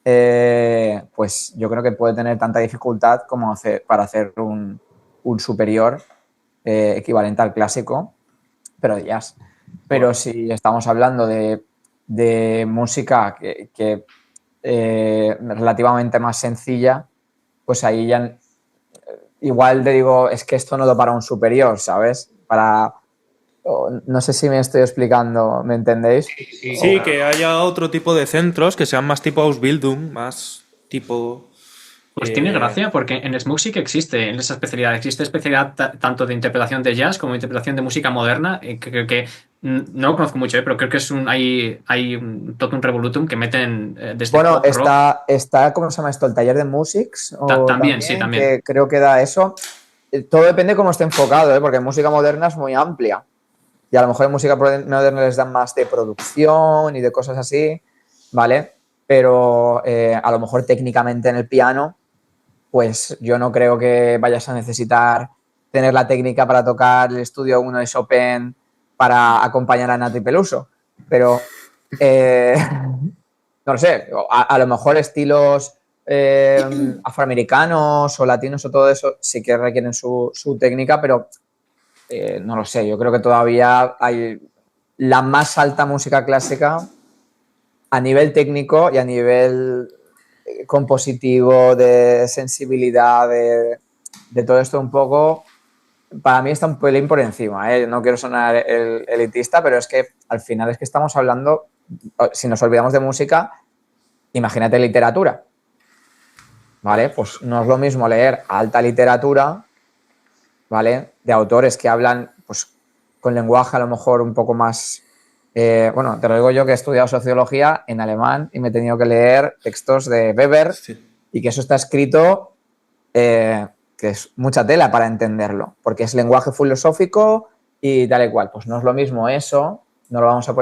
pues yo creo que puede tener tanta dificultad como para hacer un superior equivalente al clásico, pero de jazz. Pero si estamos hablando de música que relativamente más sencilla, pues ahí ya igual te digo, es que esto no da para un superior, ¿sabes? No sé si me estoy explicando, ¿me entendéis? Sí, que haya otro tipo de centros que sean más tipo Ausbildung, más tipo... Pues tiene gracia porque en Smooth sí que existe en esa especialidad. Existe especialidad tanto de interpretación de jazz como de interpretación de música moderna. Que creo que no lo conozco mucho, pero creo que hay todo un revolutum que meten desde Bueno, pop, rock. está, ¿cómo se llama esto? El taller de Musics, También, sí, también. que creo que da eso. Todo depende de cómo esté enfocado, ¿eh? Porque música moderna es muy amplia. Y a lo mejor en música moderna les dan más de producción y de cosas así, ¿vale? Pero a lo mejor técnicamente en el piano, pues yo no creo que vayas a necesitar tener la técnica para tocar el estudio 1 de Chopin para acompañar a Nati Peluso. Pero no lo sé, a lo mejor estilos afroamericanos o latinos o todo eso sí que requieren su técnica, pero no lo sé, yo creo que todavía hay la más alta música clásica a nivel técnico y a nivel compositivo, de sensibilidad, de todo esto un poco, para mí está un pelín por encima, ¿eh? No quiero sonar elitista, pero es que al final es que estamos hablando, si nos olvidamos de música, imagínate literatura, ¿vale? Pues no es lo mismo leer alta literatura, ¿vale? De autores que hablan pues con lenguaje a lo mejor un poco más... bueno, te lo digo yo que he estudiado sociología en alemán y me he tenido que leer textos de Weber y que eso está escrito, que es mucha tela para entenderlo, porque es lenguaje filosófico y tal y cual. Pues no es lo mismo eso, no lo vamos a...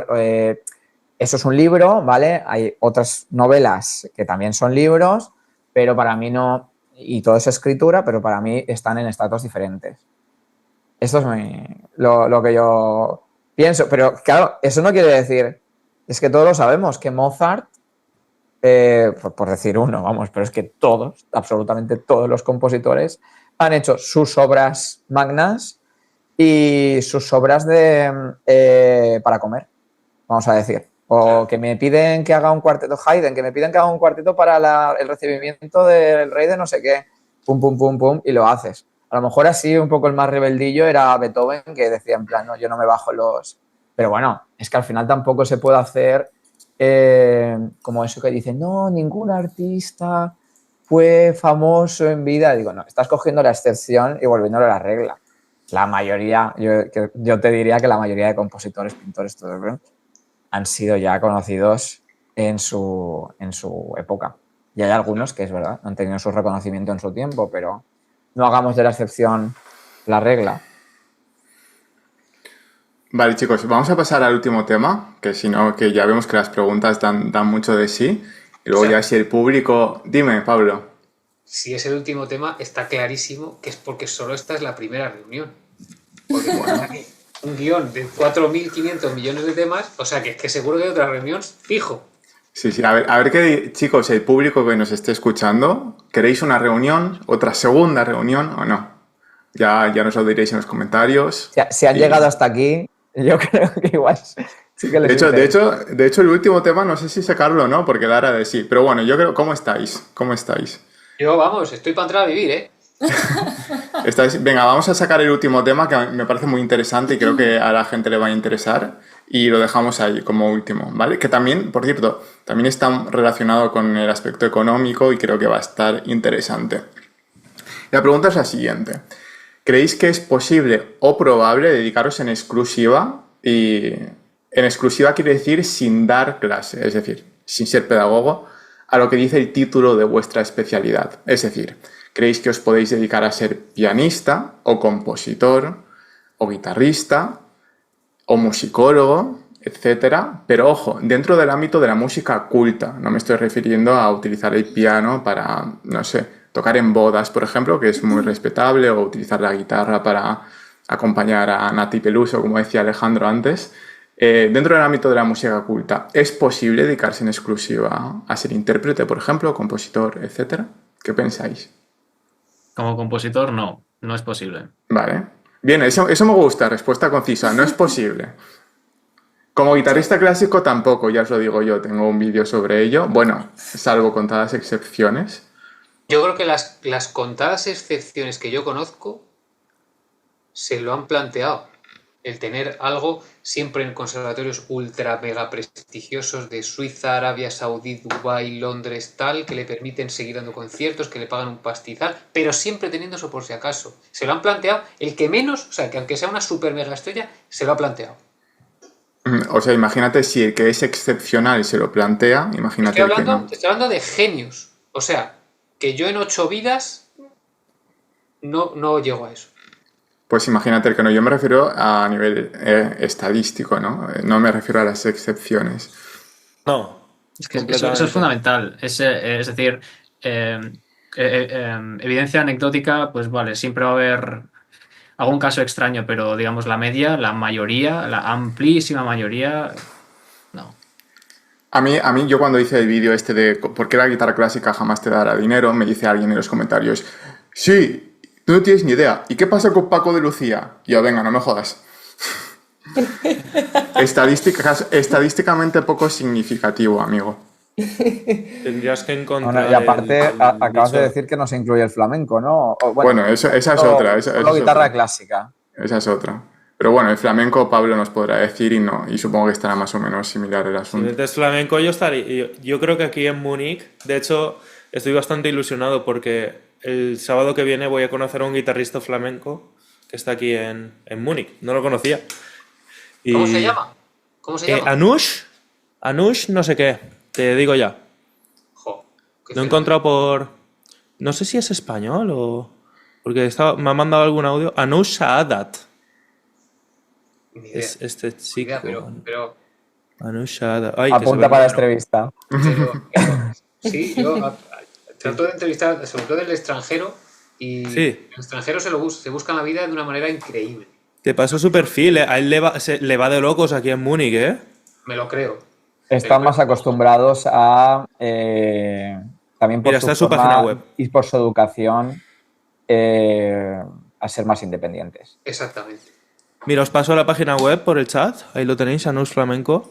eso es un libro, ¿vale? Hay otras novelas que también son libros, pero para mí no... Y todo es escritura, pero para mí están en estratos diferentes. Esto es lo que yo pienso. Pero claro, eso no quiere decir... Es que todos lo sabemos, que Mozart, por decir uno, vamos, pero es que todos, absolutamente todos los compositores han hecho sus obras magnas y sus obras para comer, vamos a decir. O que me piden que haga un cuarteto Haydn, que me piden que haga un cuarteto para el recibimiento del rey de no sé qué, pum, pum, pum, pum, y lo haces. A lo mejor así un poco el más rebeldillo era Beethoven, que decía en plan, no, yo no me bajo los... Pero bueno, es que al final tampoco se puede hacer como eso que dicen, no, ningún artista fue famoso en vida. Digo, no, estás cogiendo la excepción y volviéndolo a la regla. La mayoría, yo te diría que la mayoría de compositores, pintores, todo eso, han sido ya conocidos en su época. Y hay algunos que es verdad, han tenido su reconocimiento en su tiempo, pero no hagamos de la excepción la regla. Vale, chicos, vamos a pasar al último tema, que si no, que ya vemos que las preguntas dan mucho de sí. Y luego ya si el público... Dime, Pablo. Si es el último tema, está clarísimo que es porque solo esta es la primera reunión. Porque aquí un guión de 4.500 millones de temas, o sea que es que seguro que hay otra reunión fijo. Sí, sí. A ver qué, chicos, el público que nos esté escuchando, ¿queréis una reunión, otra segunda reunión o no? Ya nos lo diréis en los comentarios. Si han Y, llegado hasta aquí, yo creo que igual sí que de les hecho, interesa. de hecho, el último tema no sé si sacarlo o no, porque Lara de sí. Pero bueno, yo creo, ¿cómo estáis? ¿Cómo estáis? Yo, vamos, estoy para entrar a vivir, ¿eh? Venga, vamos a sacar el último tema que me parece muy interesante y creo que a la gente le va a interesar y lo dejamos ahí como último, ¿vale? Que también, por cierto, también está relacionado con el aspecto económico y creo que va a estar interesante. La pregunta es la siguiente. ¿Creéis que es posible o probable dedicaros en exclusiva? Y en exclusiva quiere decir sin dar clase, es decir, sin ser pedagogo, a lo que dice el título de vuestra especialidad. Es decir, ¿creéis que os podéis dedicar a ser pianista o compositor o guitarrista o musicólogo, etcétera? Pero ojo, dentro del ámbito de la música culta. No me estoy refiriendo a utilizar el piano para, no sé, tocar en bodas, por ejemplo, que es muy respetable, o utilizar la guitarra para acompañar a Nati Peluso, como decía Alejandro antes. Dentro del ámbito de la música culta, ¿es posible dedicarse en exclusiva a ser intérprete, por ejemplo, compositor, etcétera? ¿Qué pensáis? Como compositor, no, no es posible. Vale. Bien, eso me gusta, respuesta concisa. No es posible. Como guitarrista clásico tampoco, ya os lo digo yo, tengo un vídeo sobre ello. Bueno, salvo contadas excepciones. Yo creo que las contadas excepciones que yo conozco se lo han planteado. El tener algo siempre en conservatorios ultra mega prestigiosos de Suiza, Arabia Saudí, Dubái, Londres, tal, que le permiten seguir dando conciertos, que le pagan un pastizal, pero siempre teniendo eso por si acaso. Se lo han planteado, el que menos, o sea, que aunque sea una super mega estrella, se lo ha planteado. O sea, imagínate si el que es excepcional se lo plantea, imagínate el que no. Estoy hablando de genios. O sea, que yo en 8 vidas no llego a eso. Pues imagínate el que no. Yo me refiero a nivel estadístico, ¿no? No me refiero a las excepciones. No, Es que eso completamente. es fundamental. Es decir, evidencia anecdótica, pues vale, siempre va a haber algún caso extraño, pero digamos la media, la mayoría, la amplísima mayoría, no. A mí, yo cuando hice el vídeo este de por qué la guitarra clásica jamás te dará dinero, me dice alguien en los comentarios, sí, tú no tienes ni idea. ¿Y qué pasa con Paco de Lucía? Y yo, venga, no me jodas. Estadísticamente poco significativo, amigo. Tendrías que encontrar. Bueno, y aparte, el acabas de nicho. decir que no se incluye el flamenco, ¿no? O, Bueno, esa es solo- otra. Esa solo es guitarra otra. clásica. Esa es otra. Pero bueno, el flamenco Pablo nos podrá decir y no, y supongo que estará más o menos similar el Si asunto. metes flamenco, yo creo que aquí en Múnich, de hecho, estoy bastante ilusionado porque el sábado que viene voy a conocer a un guitarrista flamenco que está aquí en Múnich. No lo conocía. Y, ¿Cómo se llama? ¿Cómo se llama? Anush, no sé qué, te digo ya. Jo, qué Lo he fenómeno. encontrado por. No sé si es español o. Porque me ha mandado algún audio. Anush Saadat. Ni idea, Es este ni chico. idea, pero Anush Saadat. Ay, que se Apunta ve para raro. entrevista. sí, yo trato de entrevistar, sobre todo del extranjero, y Sí. el extranjero se buscan la vida de una manera increíble. Te paso su perfil, A él le va de locos aquí en Múnich, ¿eh? Me lo creo. Están más acostumbrados a, también por Mira, su está su forma página web. y por su educación, a ser más independientes. Exactamente. Mira, os paso la página web por el chat. Ahí lo tenéis, Anush Flamenco.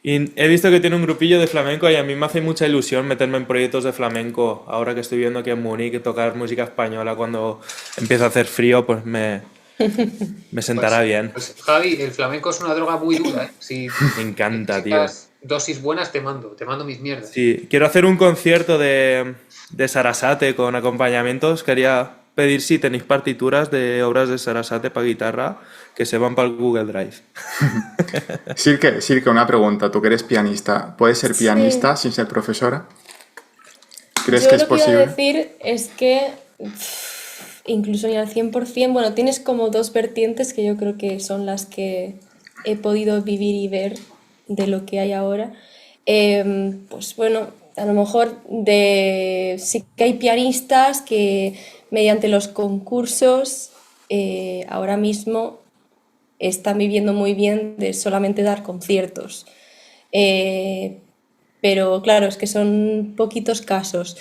Y he visto que tiene un grupillo de flamenco y a mí me hace mucha ilusión meterme en proyectos de flamenco. Ahora que estoy viendo aquí en Múnich, tocar música española cuando empieza a hacer frío, pues me sentará bien. Pues, Javi, el flamenco es una droga muy dura, ¿eh? Si Me encanta, tío. necesitas dosis buenas, te mando mis mierdas. Sí, quiero hacer un concierto de Sarasate con acompañamientos. Quería pedir si tenéis partituras de obras de Sarasate para guitarra que se van para el Google Drive. Silke, una pregunta. Tú que eres pianista, ¿puedes ser Sí. pianista sin ser profesora? ¿Crees Yo que es lo que iba a posible? decir es que incluso ni al 100%, bueno, tienes como dos vertientes que yo creo que son las que he podido vivir y ver de lo que hay ahora. Pues bueno, a lo mejor sí que hay pianistas que mediante los concursos ahora mismo están viviendo muy bien de solamente dar conciertos. pero claro, es que son poquitos casos.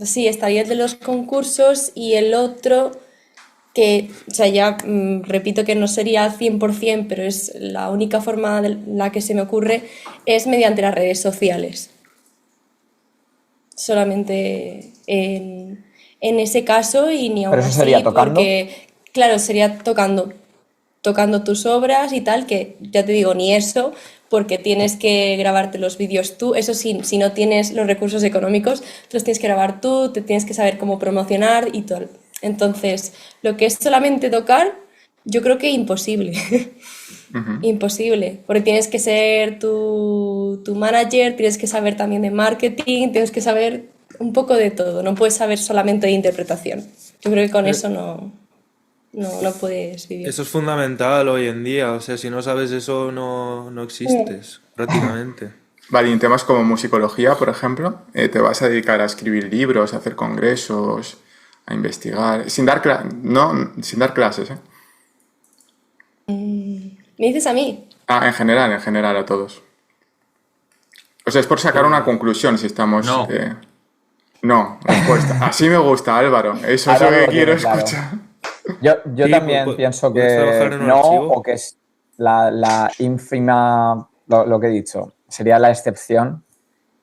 Sí, estaría el de los concursos y el otro que, o sea, ya repito que no sería al 100%, pero es la única forma de la que se me ocurre, es mediante las redes sociales. Solamente en ese caso y ni aún Pero eso sería así, tocando. porque, claro, sería tocando tus obras y tal, que ya te digo, ni eso, porque tienes que grabarte los vídeos tú. Eso sí, si no tienes los recursos económicos, te los tienes que grabar tú, te tienes que saber cómo promocionar y todo. Entonces, lo que es solamente tocar, yo creo que imposible. Ujú. Imposible, porque tienes que ser tu manager, tienes que saber también de marketing, tienes que saber un poco de todo, no puedes saber solamente de interpretación. Yo creo que con eso no puedes vivir. Eso es fundamental hoy en día, o sea, si no sabes eso no existes, prácticamente. Vale, y en temas como musicología, por ejemplo, ¿te vas a dedicar a escribir libros, a hacer congresos, a investigar? Sin dar clases, ¿eh? ¿Me dices a mí? Ah, en general, a todos. O sea, es por sacar una conclusión, si estamos... No. No, respuesta. Así me gusta, Álvaro. Eso es lo Álvaro que lo quiero tiene claro. escuchar. Yo Sí, también pienso puedes trabajar que en un no, archivo. o que es la ínfima, lo que he dicho, sería la excepción,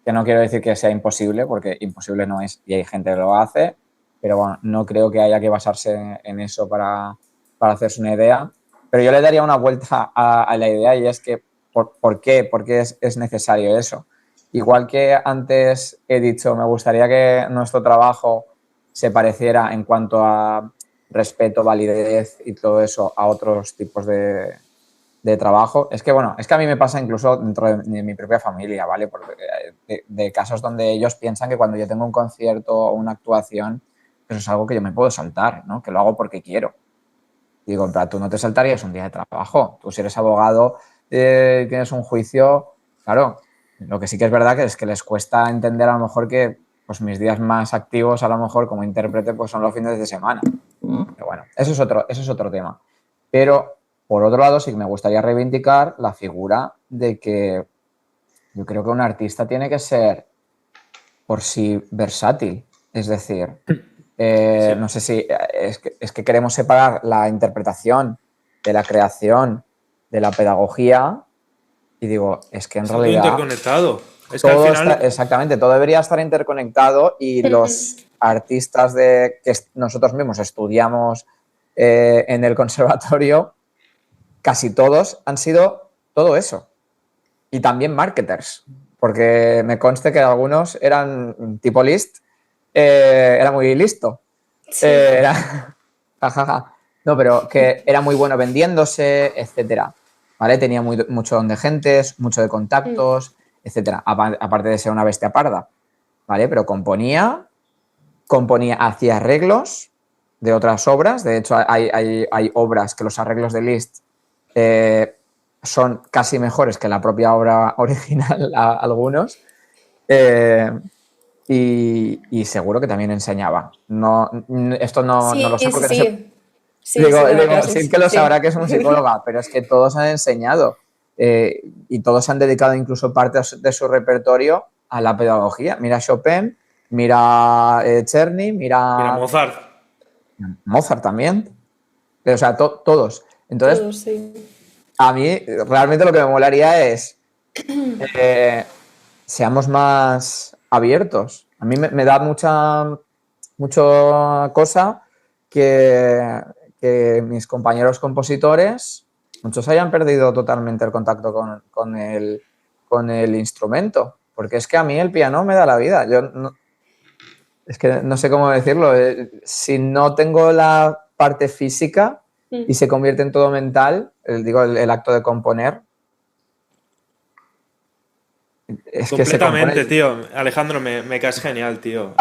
que no quiero decir que sea imposible, porque imposible no es y hay gente que lo hace, pero bueno, no creo que haya que basarse en eso para hacerse una idea. Pero yo le daría una vuelta a la idea y es que, ¿por qué? ¿Por qué es necesario eso? Igual que antes he dicho, me gustaría que nuestro trabajo se pareciera en cuanto a respeto, validez y todo eso a otros tipos de trabajo. Es que, bueno, es que a mí me pasa incluso dentro de mi propia familia, ¿vale? Porque, de casos donde ellos piensan que cuando yo tengo un concierto o una actuación, eso es algo que yo me puedo saltar, ¿no? Que lo hago porque quiero. Y digo, pero tú no te saltarías un día de trabajo. Tú si eres abogado, tienes un juicio, claro. Lo que sí que es verdad que es que les cuesta entender a lo mejor que pues mis días más activos a lo mejor como intérprete pues son los fines de semana. Pero bueno, eso es otro tema. Pero por otro lado sí que me gustaría reivindicar la figura de que yo creo que un artista tiene que ser por sí versátil. Es decir, Sí. no sé si es que queremos separar la interpretación de la creación, de la pedagogía, y digo, es que en Está todo realidad interconectado. Es que al todo está, final, exactamente, todo debería estar interconectado y los artistas que nosotros mismos estudiamos en el conservatorio, casi todos han sido todo eso. Y también marketers, porque me conste que algunos eran tipo list, era muy listo. Sí. Jajaja. No, pero que era muy bueno vendiéndose, etcétera. ¿Vale? Tenía mucho don de gentes, mucho de contactos, etcétera. Aparte de ser una bestia parda. ¿Vale? Pero componía, hacía arreglos de otras obras. De hecho, hay obras que los arreglos de Liszt son casi mejores que la propia obra original, algunos. Y seguro que también enseñaba. No, esto no Sí, lo sé sí, porque no sé. sí. Sí daba Sí clases, que lo sí. sabrá que es musicóloga, pero es que todos han enseñado y todos han dedicado incluso parte de su repertorio a la pedagogía. Mira Chopin, mira Czerny, mira, mira Mozart. Mozart también. O sea, todos. Entonces, Todos, sí. a mí realmente lo que me molaría es seamos más abiertos. A mí me da mucha cosa que mis compañeros compositores, muchos hayan perdido totalmente el contacto con el instrumento. Porque es que a mí el piano me da la vida. Es que no sé cómo decirlo. Si no tengo la parte física y se convierte en todo mental, el acto de componer, es que se Completamente, compone. tío. Alejandro, me caes genial, tío.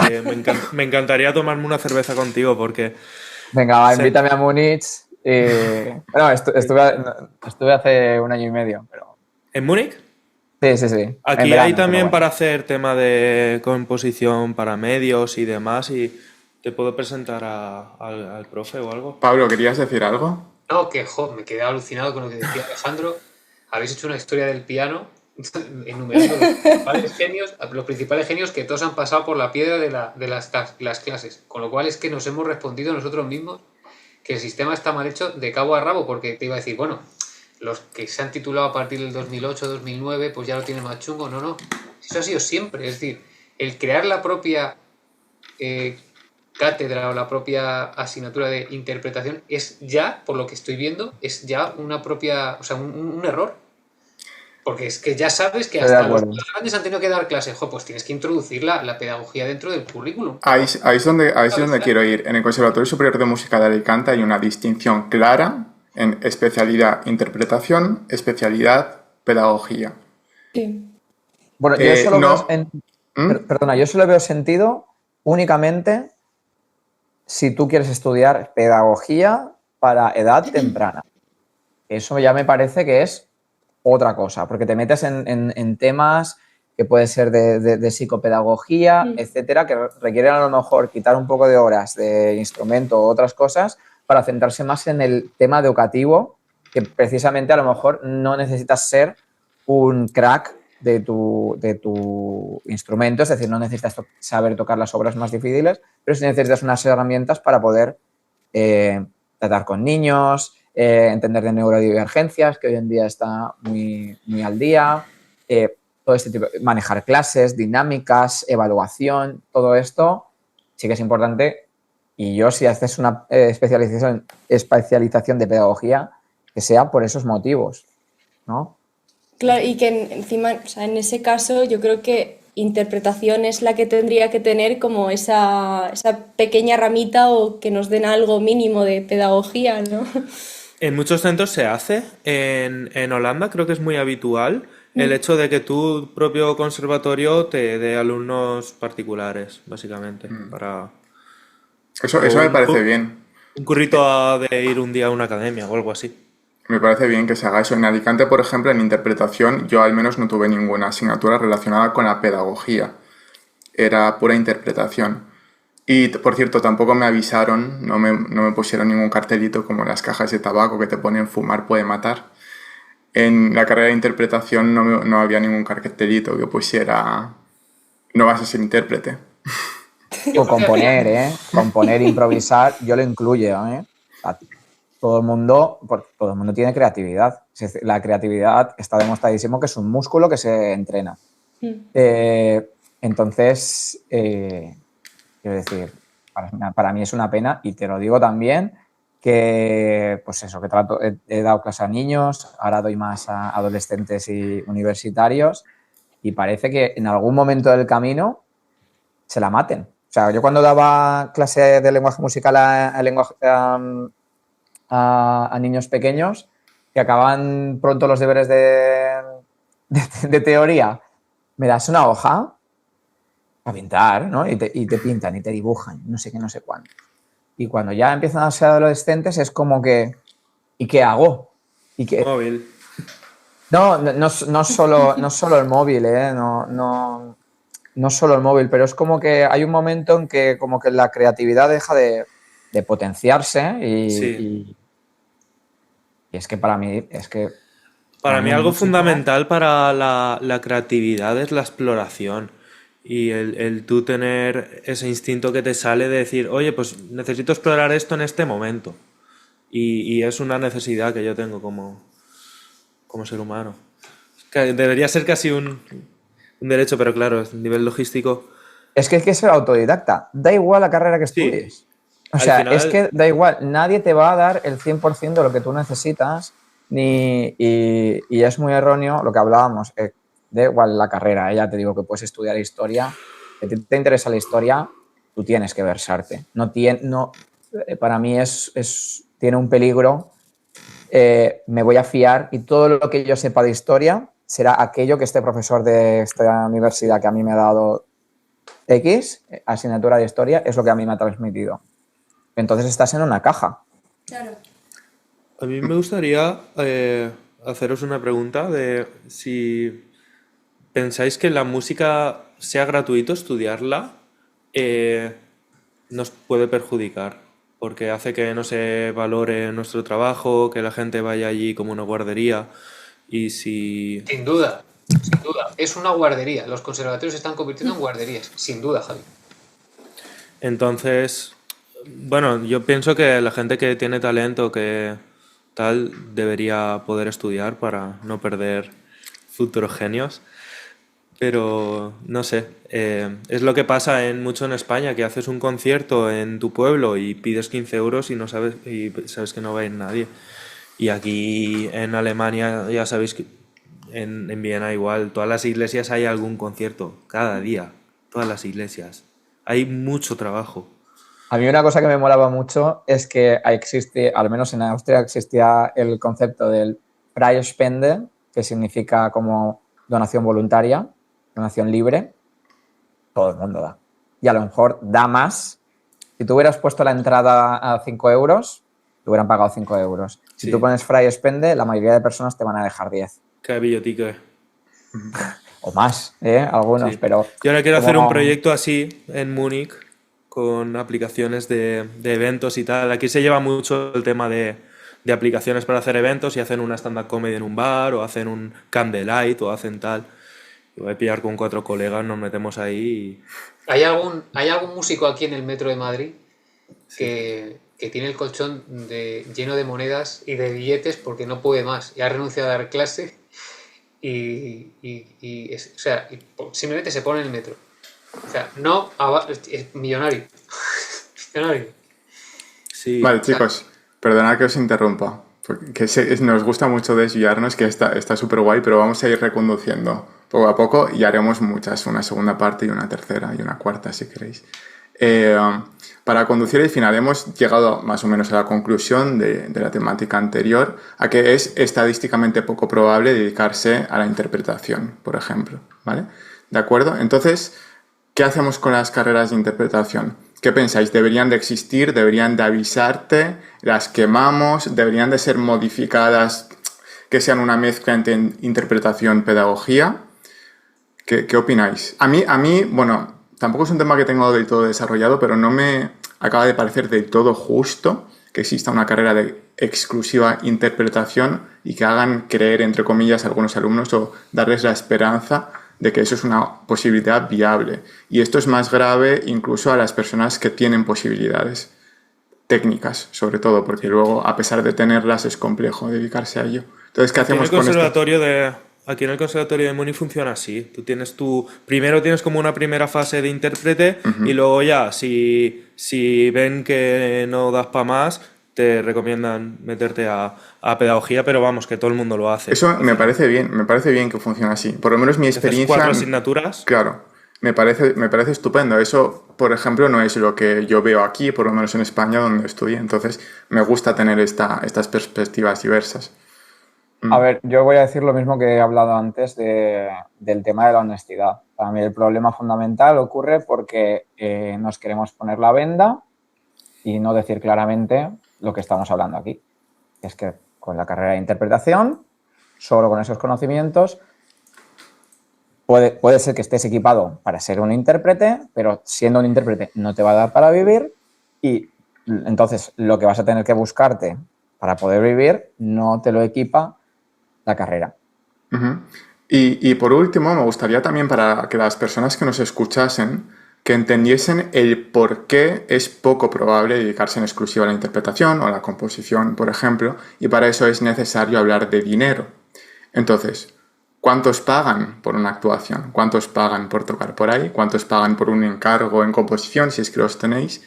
Me encantaría tomarme una cerveza contigo porque... Venga, va, se- invítame a Múnich. Bueno, estuve hace un año y medio, pero ¿En Múnich? sí, en Aquí hay verano, pero también bueno. para hacer tema de composición para medios y demás y te puedo presentar al profe o algo. Pablo, ¿querías decir algo? No, que me quedé alucinado con lo que decía Alejandro. habéis hecho una historia del piano enumerando los principales genios que todos han pasado por la piedra de las clases. Con lo cual es que nos hemos respondido nosotros mismos que el sistema está mal hecho de cabo a rabo, porque te iba a decir, bueno, los que se han titulado a partir del 2008, 2009, pues ya lo tienen más chungo. No. Eso ha sido siempre. Es decir, el crear la propia cátedra o la propia asignatura de interpretación es ya, por lo que estoy viendo, es ya una propia, o sea, un error. Porque es que ya sabes que hasta los grandes han tenido que dar clases. Pues tienes que introducir la pedagogía dentro del currículum. Ahí es donde quiero ir. En el Conservatorio Superior de Música de Alicante hay una distinción clara en especialidad interpretación, especialidad pedagogía. Sí. Bueno, yo solo veo yo solo veo sentido únicamente si tú quieres estudiar pedagogía para edad temprana. Eso ya me parece que es otra cosa, porque te metes en temas que puede ser de psicopedagogía, etcétera, que requieren a lo mejor quitar un poco de horas de instrumento o otras cosas para centrarse más en el tema educativo, que precisamente a lo mejor no necesitas ser un crack de tu instrumento, es decir, no necesitas saber tocar las obras más difíciles, pero sí necesitas unas herramientas para poder tratar con niños, entender de neurodivergencias, que hoy en día está muy, muy al día, todo este tipo, manejar clases, dinámicas, evaluación, todo esto sí que es importante. Y yo, si haces una especialización de pedagogía, que sea por esos motivos, ¿no? Claro, y que encima, o sea, en ese caso, yo creo que interpretación es la que tendría que tener como esa pequeña ramita o que nos den algo mínimo de pedagogía, ¿no? En muchos centros se hace. En Holanda creo que es muy habitual el hecho de que tu propio conservatorio te dé alumnos particulares, básicamente, para... Eso me parece bien. Un currito de ir un día a una academia o algo así. Me parece bien que se haga eso. En Alicante, por ejemplo, en interpretación, yo al menos no tuve ninguna asignatura relacionada con la pedagogía. Era pura interpretación. Y, por cierto, tampoco me avisaron, no me pusieron ningún cartelito como las cajas de tabaco que te ponen fumar puede matar. En la carrera de interpretación no había ningún cartelito que pusiera no vas a ser intérprete. O componer, componer, improvisar, yo lo incluyo, todo el mundo tiene creatividad. La creatividad está demostradísimo que es un músculo que se entrena. Entonces, quiero decir, para mí es una pena, y te lo digo también, que pues eso, que he dado clase a niños, ahora doy más a adolescentes y universitarios, y parece que en algún momento del camino se la maten. O sea, yo cuando daba clase de lenguaje musical a niños pequeños que acaban pronto los deberes de teoría, me das una hoja para pintar, ¿no? Y te pintan y te dibujan, no sé qué, no sé cuánto. Y cuando ya empiezan a ser adolescentes es como que, ¿y qué hago? Móvil. No solo el móvil, no solo el móvil, pero es como que hay un momento en que como que la creatividad deja de potenciarse y es que para mí Para mí algo fundamental para la creatividad es la exploración y el tú tener ese instinto que te sale de decir, oye, pues necesito explorar esto en este momento. Y es una necesidad que yo tengo como ser humano. Que debería ser casi un derecho, pero claro, a nivel logístico... Es que hay que ser autodidacta. Da igual la carrera que estudies. Sí. O sea, final... es que da igual. Nadie te va a dar el 100% de lo que tú necesitas y es muy erróneo lo que hablábamos. Da igual la carrera. Ya te digo que puedes estudiar historia. Si te interesa la historia, tú tienes que versarte. Para mí tiene un peligro. Me voy a fiar y todo lo que yo sepa de historia será aquello que este profesor de esta universidad que a mí me ha dado X, asignatura de historia, es lo que a mí me ha transmitido. Entonces estás en una caja. Claro. A mí me gustaría haceros una pregunta de si pensáis que la música sea gratuito estudiarla, nos puede perjudicar, porque hace que no se valore nuestro trabajo, que la gente vaya allí como una guardería Y si... Sin duda, sin duda. Es una guardería. Los conservatorios se están convirtiendo en guarderías. Sin duda, Javi. Entonces, bueno, yo pienso que la gente que tiene talento, que tal, debería poder estudiar para no perder futuros genios. Pero no sé, es lo que pasa mucho en España, que haces un concierto en tu pueblo y pides 15 euros y sabes que no va a ir nadie. Y aquí en Alemania ya sabéis que en Viena igual, todas las iglesias hay algún concierto, cada día, todas las iglesias. Hay mucho trabajo. A mí una cosa que me molaba mucho es que existe, al menos en Austria, existía el concepto del Freie Spende, que significa como donación voluntaria, donación libre. Todo el mundo da. Y a lo mejor da más. Si tú hubieras puesto la entrada a 5 euros, te hubieran pagado 5 euros. Si Sí. tú pones Freie Spende, la mayoría de personas te van a dejar 10. Qué billotique. O más, algunos, Sí. pero... Yo ahora quiero como- hacer un proyecto así en Múnich con aplicaciones de eventos y tal. Aquí se lleva mucho el tema de aplicaciones para hacer eventos y hacen una stand-up comedy en un bar o hacen un candlelight o hacen tal. Y voy a pillar con 4 colegas, nos metemos ahí y... ¿Hay algún músico aquí en el metro de Madrid que tiene el colchón lleno de monedas y de billetes porque no puede más y ha renunciado a dar clase simplemente se pone en el metro? O sea, es millonario. Millonario. Sí. Vale, chicos, perdonad que os interrumpa, porque nos gusta mucho desviarnos, que está súper guay, pero vamos a ir reconduciendo poco a poco y haremos muchas, una segunda parte y una tercera y una cuarta, si queréis. Para conducir el final hemos llegado más o menos a la conclusión de la temática anterior, a que es estadísticamente poco probable dedicarse a la interpretación, por ejemplo, ¿vale? ¿De acuerdo? Entonces, ¿qué hacemos con las carreras de interpretación? ¿Qué pensáis? ¿Deberían de existir? ¿Deberían de avisarte? ¿Las quemamos? ¿Deberían de ser modificadas que sean una mezcla entre interpretación y pedagogía? ¿Qué opináis? A mí, bueno, tampoco es un tema que tengo del todo desarrollado, pero no me acaba de parecer del todo justo que exista una carrera de exclusiva interpretación y que hagan creer, entre comillas, a algunos alumnos o darles la esperanza de que eso es una posibilidad viable. Y esto es más grave incluso a las personas que tienen posibilidades técnicas, sobre todo, porque luego, a pesar de tenerlas, es complejo dedicarse a ello. Entonces, ¿qué hacemos con esto? Aquí en el Conservatorio de Múnich funciona así. Tú primero tienes como una primera fase de intérprete y luego ya, si ven que no das para más, te recomiendan meterte a pedagogía, pero vamos, que todo el mundo lo hace. Eso me parece bien que funcione así. Por lo menos mi experiencia... ¿Haces 4 asignaturas? Claro, me parece estupendo. Eso, por ejemplo, no es lo que yo veo aquí, por lo menos en España, donde estudié. Entonces, me gusta tener estas perspectivas diversas. A ver, yo voy a decir lo mismo que he hablado antes del tema de la honestidad. Para mí el problema fundamental ocurre porque nos queremos poner la venda y no decir claramente lo que estamos hablando aquí. Es que con la carrera de interpretación, solo con esos conocimientos, puede ser que estés equipado para ser un intérprete, pero siendo un intérprete no te va a dar para vivir y entonces lo que vas a tener que buscarte para poder vivir no te lo equipa la carrera. Uh-huh. Y por último, me gustaría también para que las personas que nos escuchasen que entendiesen el por qué es poco probable dedicarse en exclusiva a la interpretación o a la composición, por ejemplo, y para eso es necesario hablar de dinero. Entonces, ¿cuántos pagan por una actuación? ¿Cuántos pagan por tocar por ahí? ¿Cuántos pagan por un encargo en composición, si es que los tenéis?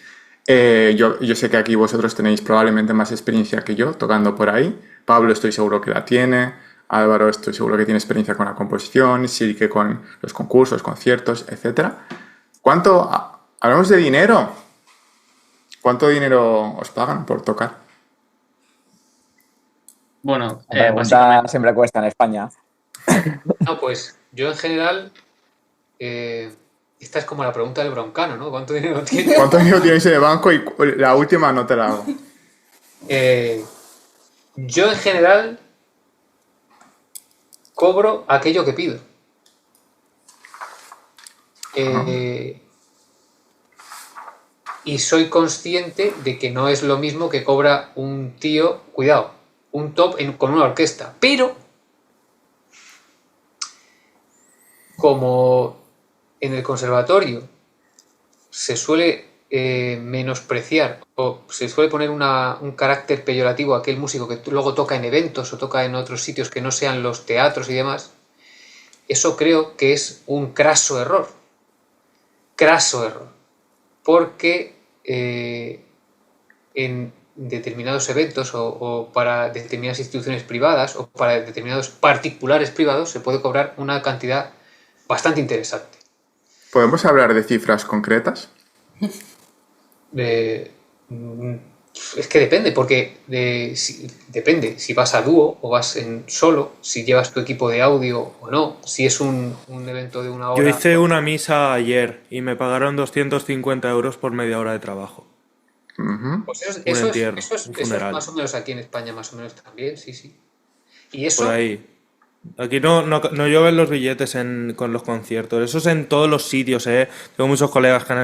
Yo sé que aquí vosotros tenéis probablemente más experiencia que yo tocando por ahí. Pablo estoy seguro que la tiene. Álvaro estoy seguro que tiene experiencia con la composición, Silke con los concursos, conciertos, etc. ¿Hablamos de dinero? ¿Cuánto dinero os pagan por tocar? Bueno, La pregunta básicamente... siempre cuesta en España. No, pues yo en general... esta es como la pregunta del broncano, ¿no? ¿Cuánto dinero tienes? ¿Cuánto dinero tienes en el banco? Y la última no te la hago. Yo en general cobro aquello que pido. Y soy consciente de que no es lo mismo que cobra un tío, cuidado, un top con una orquesta. Pero como en el conservatorio se suele menospreciar o se suele poner un carácter peyorativo a aquel músico que luego toca en eventos o toca en otros sitios que no sean los teatros y demás, eso creo que es un craso error, porque en determinados eventos o para determinadas instituciones privadas o para determinados particulares privados se puede cobrar una cantidad bastante interesante. ¿Podemos hablar de cifras concretas? Es que depende, porque depende si vas a dúo o vas en solo, si llevas tu equipo de audio o no, si es un evento de una hora. Yo hice una misa ayer y me pagaron 250 euros por media hora de trabajo. Pues eso entierro, es un funeral. más o menos aquí en España, más o menos también, sí. Y eso, Por ahí. Aquí no llueven los billetes con los conciertos. Eso es en todos los sitios, ¿eh? Tengo muchos colegas que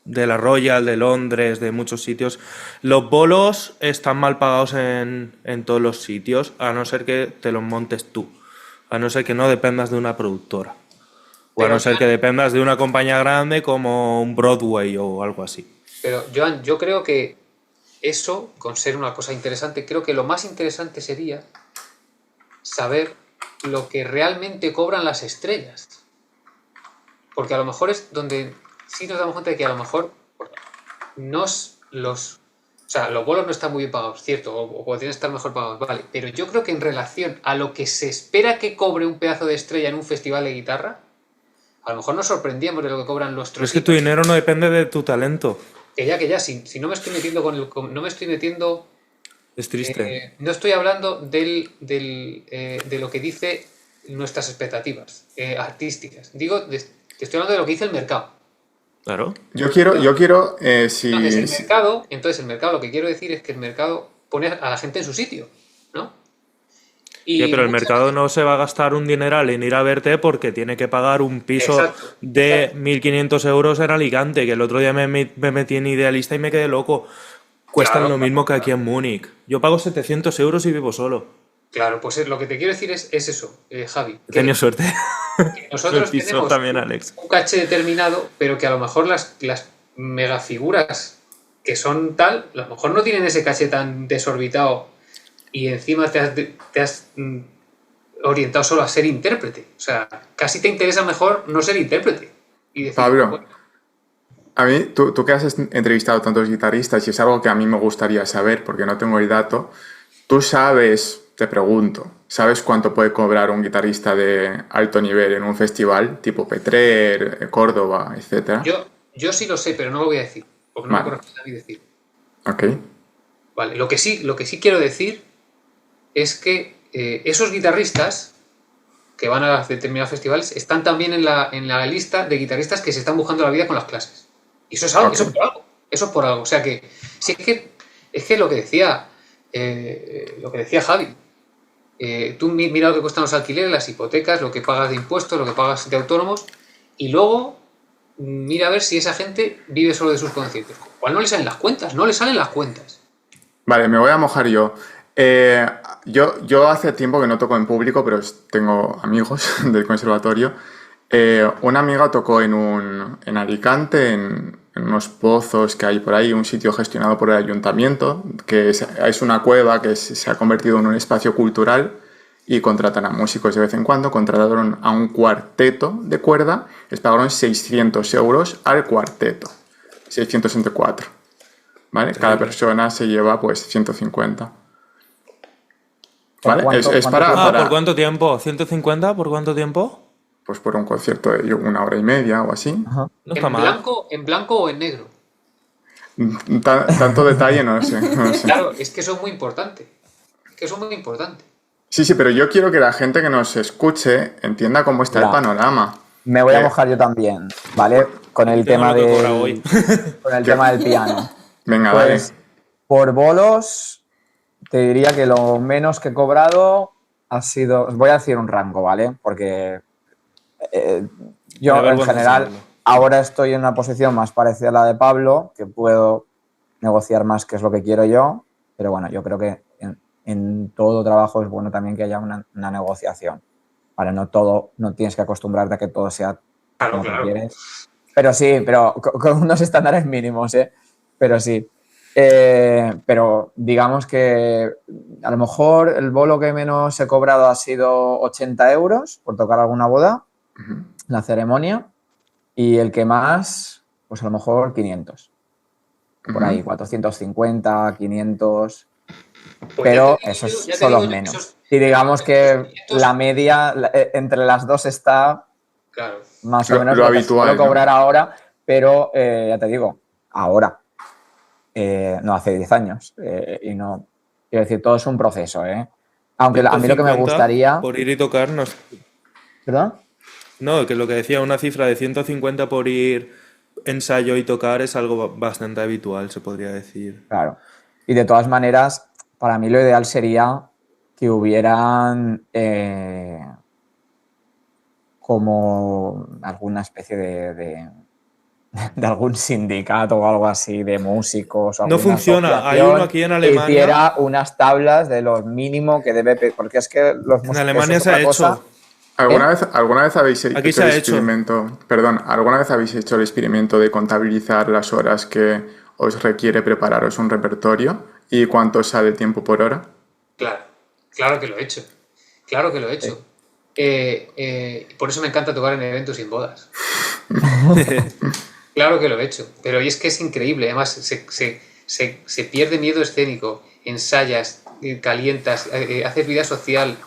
de la Royal, de Londres, de muchos sitios. Los bolos están mal pagados en todos los sitios, a no ser que te los montes tú. A no ser que no dependas de una productora. O a no ser que dependas de una compañía grande como un Broadway o algo así. Pero, Joan, yo creo que eso, con ser una cosa interesante, creo que lo más interesante sería saber lo que realmente cobran las estrellas. Porque a lo mejor es donde sí nos damos cuenta de que a lo mejor los bolos no están muy bien pagados, cierto, o podrían estar mejor pagados, vale. Pero yo creo que en relación a lo que se espera que cobre un pedazo de estrella en un festival de guitarra, a lo mejor nos sorprendíamos de lo que cobran los Pero es que tu dinero no depende de tu talento. Que ya, si no me estoy metiendo no me estoy metiendo. Es triste. No estoy hablando de lo que dice nuestras expectativas artísticas. Te estoy hablando de lo que dice el mercado. Claro. Yo quiero Entonces el mercado, lo que quiero decir es que el mercado pone a la gente en su sitio, ¿no? Pero el mercado no se va a gastar un dineral en ir a verte porque tiene que pagar un piso de 1.500 euros en Alicante, que el otro día me metí en Idealista y me quedé loco. Cuestan lo mismo que aquí en Múnich. Yo pago 700 euros y vivo solo. Claro, pues lo que te quiero decir es eso, Javi. He tenido suerte. Que nosotros tenemos también, Alex. un caché determinado, pero que a lo mejor las megafiguras que son tal, a lo mejor no tienen ese caché tan desorbitado y encima te has orientado solo a ser intérprete. O sea, casi te interesa mejor no ser intérprete. Y decir, Pablo, bueno, a mí, tú que has entrevistado a tantos guitarristas y es algo que a mí me gustaría saber porque no tengo el dato, tú sabes, te pregunto, ¿sabes cuánto puede cobrar un guitarrista de alto nivel en un festival tipo Petrer, Córdoba, etcétera? Yo sí lo sé, pero no lo voy a decir, porque no me corresponde a mí decir. Ok. Vale, lo que sí quiero decir es que esos guitarristas que van a determinados festivales están también en la lista de guitarristas que se están buscando la vida con las clases. Y eso es algo, eso es por algo. O sea que, sí, es que lo que decía Javi, tú mira lo que cuestan los alquileres, las hipotecas, lo que pagas de impuestos, lo que pagas de autónomos, y luego mira a ver si esa gente vive solo de sus conciertos. ¿Cuál no le salen las cuentas? No le salen las cuentas. Vale, me voy a mojar yo. Yo hace tiempo que no toco en público, pero tengo amigos del conservatorio. Una amiga tocó en Alicante, en unos pozos que hay por ahí, un sitio gestionado por el ayuntamiento, que es una cueva que se ha convertido en un espacio cultural y contratan a músicos de vez en cuando. Contrataron a un cuarteto de cuerda, les pagaron 600 euros al cuarteto, 600 entre 4. ¿Vale? Cada persona se lleva pues 150. ¿Vale? Es para... ¿Por cuánto tiempo? ¿150 por cuánto tiempo? Pues por un concierto de 1 hora y media o así. Ajá. No está mal. ¿En blanco o en negro? Tanto detalle no sé. Claro, es que eso es muy importante. Sí, pero yo quiero que la gente que nos escuche entienda cómo está el panorama. Me voy a mojar yo también, ¿vale? Con el tema con el tema del piano. Venga, Pues, dale. por bolos, te diría que lo menos que he cobrado ha sido... Os voy a decir un rango, ¿vale? Porque yo, en general, ahora estoy en una posición más parecida a la de Pablo, que puedo negociar más, que es lo que quiero yo, pero bueno, yo creo que en todo trabajo es bueno también que haya una negociación. Para no todo, no tienes que acostumbrarte a que todo sea Claro, como tú claro. quieres. Pero sí, pero con unos estándares mínimos, ¿eh? Pero sí. Pero digamos que a lo mejor el bolo que menos he cobrado ha sido 80 euros por tocar alguna boda, Ujú. la ceremonia, y el que más, pues a lo mejor 500. Por ahí, Ujú. 450, 500, Pues pero esos ya te son digo los yo que menos. Y digamos que la media entre las dos está Claro. más o menos Lo lo que suelo habitual, ¿no? cobrar ahora, pero ya te digo, ahora, no hace 10 años. Y no, quiero decir, todo es un proceso, ¿eh? Aunque a mí lo que me 150 gustaría... por ir y tocar, no, ¿Perdón? no, que lo que decía, una cifra de 150 por ir ensayo y tocar es algo bastante habitual, se podría decir. Claro. Y de todas maneras, para mí lo ideal sería que hubieran como alguna especie de algún sindicato o algo así de músicos o No alguna funciona, hay uno asociación aquí en que Alemania. hiciera unas tablas de lo mínimo que debe porque es que los En músicos, eso Alemania es se ha otra cosa. hecho. ¿Alguna vez habéis Aquí hecho se el ha hecho. experimento, perdón, alguna vez habéis hecho el experimento de contabilizar las horas que os requiere prepararos un repertorio y cuánto sale tiempo por hora? Claro, claro que lo he hecho. Claro que lo he hecho. Por eso me encanta tocar en eventos y en bodas. Claro que lo he hecho. Pero y es que es increíble. Además, se pierde miedo escénico. Ensayas, calientas, haces vida social.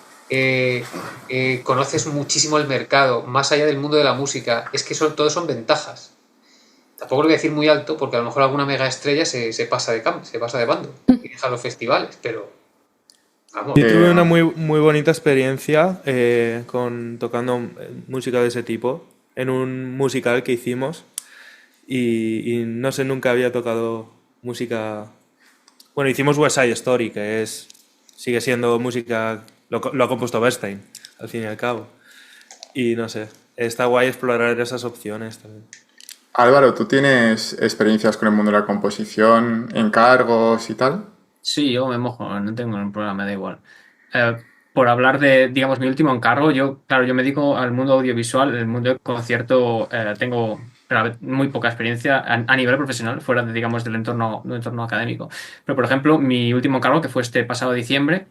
Conoces muchísimo el mercado, más allá del mundo de la música. Es que todos son ventajas. Tampoco lo voy a decir muy alto, porque a lo mejor alguna mega estrella se pasa de bando y deja los festivales, pero vamos. Yo tuve una muy bonita experiencia tocando música de ese tipo en un musical que hicimos y no sé, nunca había tocado música... Bueno, hicimos West Side Story, sigue siendo música... Lo ha compuesto Bernstein, al fin y al cabo. Y no sé, está guay explorar esas opciones también. Álvaro, ¿tú tienes experiencias con el mundo de la composición, encargos y tal? Sí, yo me mojo, no tengo ningún problema, me da igual. Por hablar de, digamos, mi último encargo, claro, yo me dedico al mundo audiovisual, el mundo del concierto, tengo muy poca experiencia a nivel profesional, fuera de, digamos, del entorno académico. Pero, por ejemplo, mi último encargo, que fue este pasado diciembre,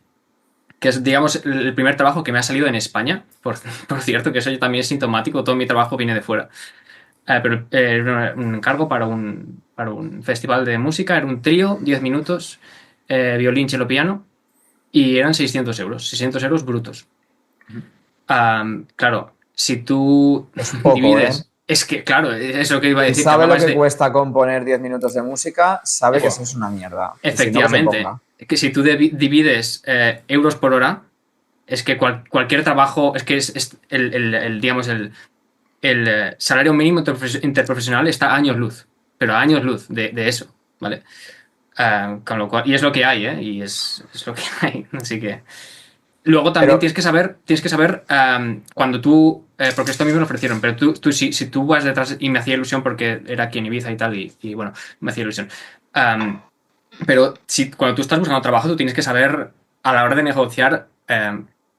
que es, digamos, el primer trabajo que me ha salido en España, por cierto, que eso también es sintomático, todo mi trabajo viene de fuera. Pero era un encargo para un festival de música, era un trío, 10 minutos, violín, cello, piano, y eran 600 euros brutos. Claro, si tú Es poco, ¿eh? divides, es que, claro, es lo que iba a Quien decir, que sabe lo hablabas que de, cuesta componer 10 minutos de música, sabe que Buah. eso es una mierda. Y si no, que se Efectivamente, ponga. que si tú divides euros por hora, es que cualquier trabajo, es que es digamos, el salario mínimo interprofesional está a años luz, pero a años luz de eso, ¿vale? Con lo cual, y es lo que hay, ¿eh? Y es lo que hay, así que... Luego también Pero tienes que saber cuando tú, porque esto a mí me lo ofrecieron, pero si tú vas detrás, y me hacía ilusión porque era aquí en Ibiza y tal, y bueno, me hacía ilusión. Pero cuando tú estás buscando trabajo, tú tienes que saber a la hora de negociar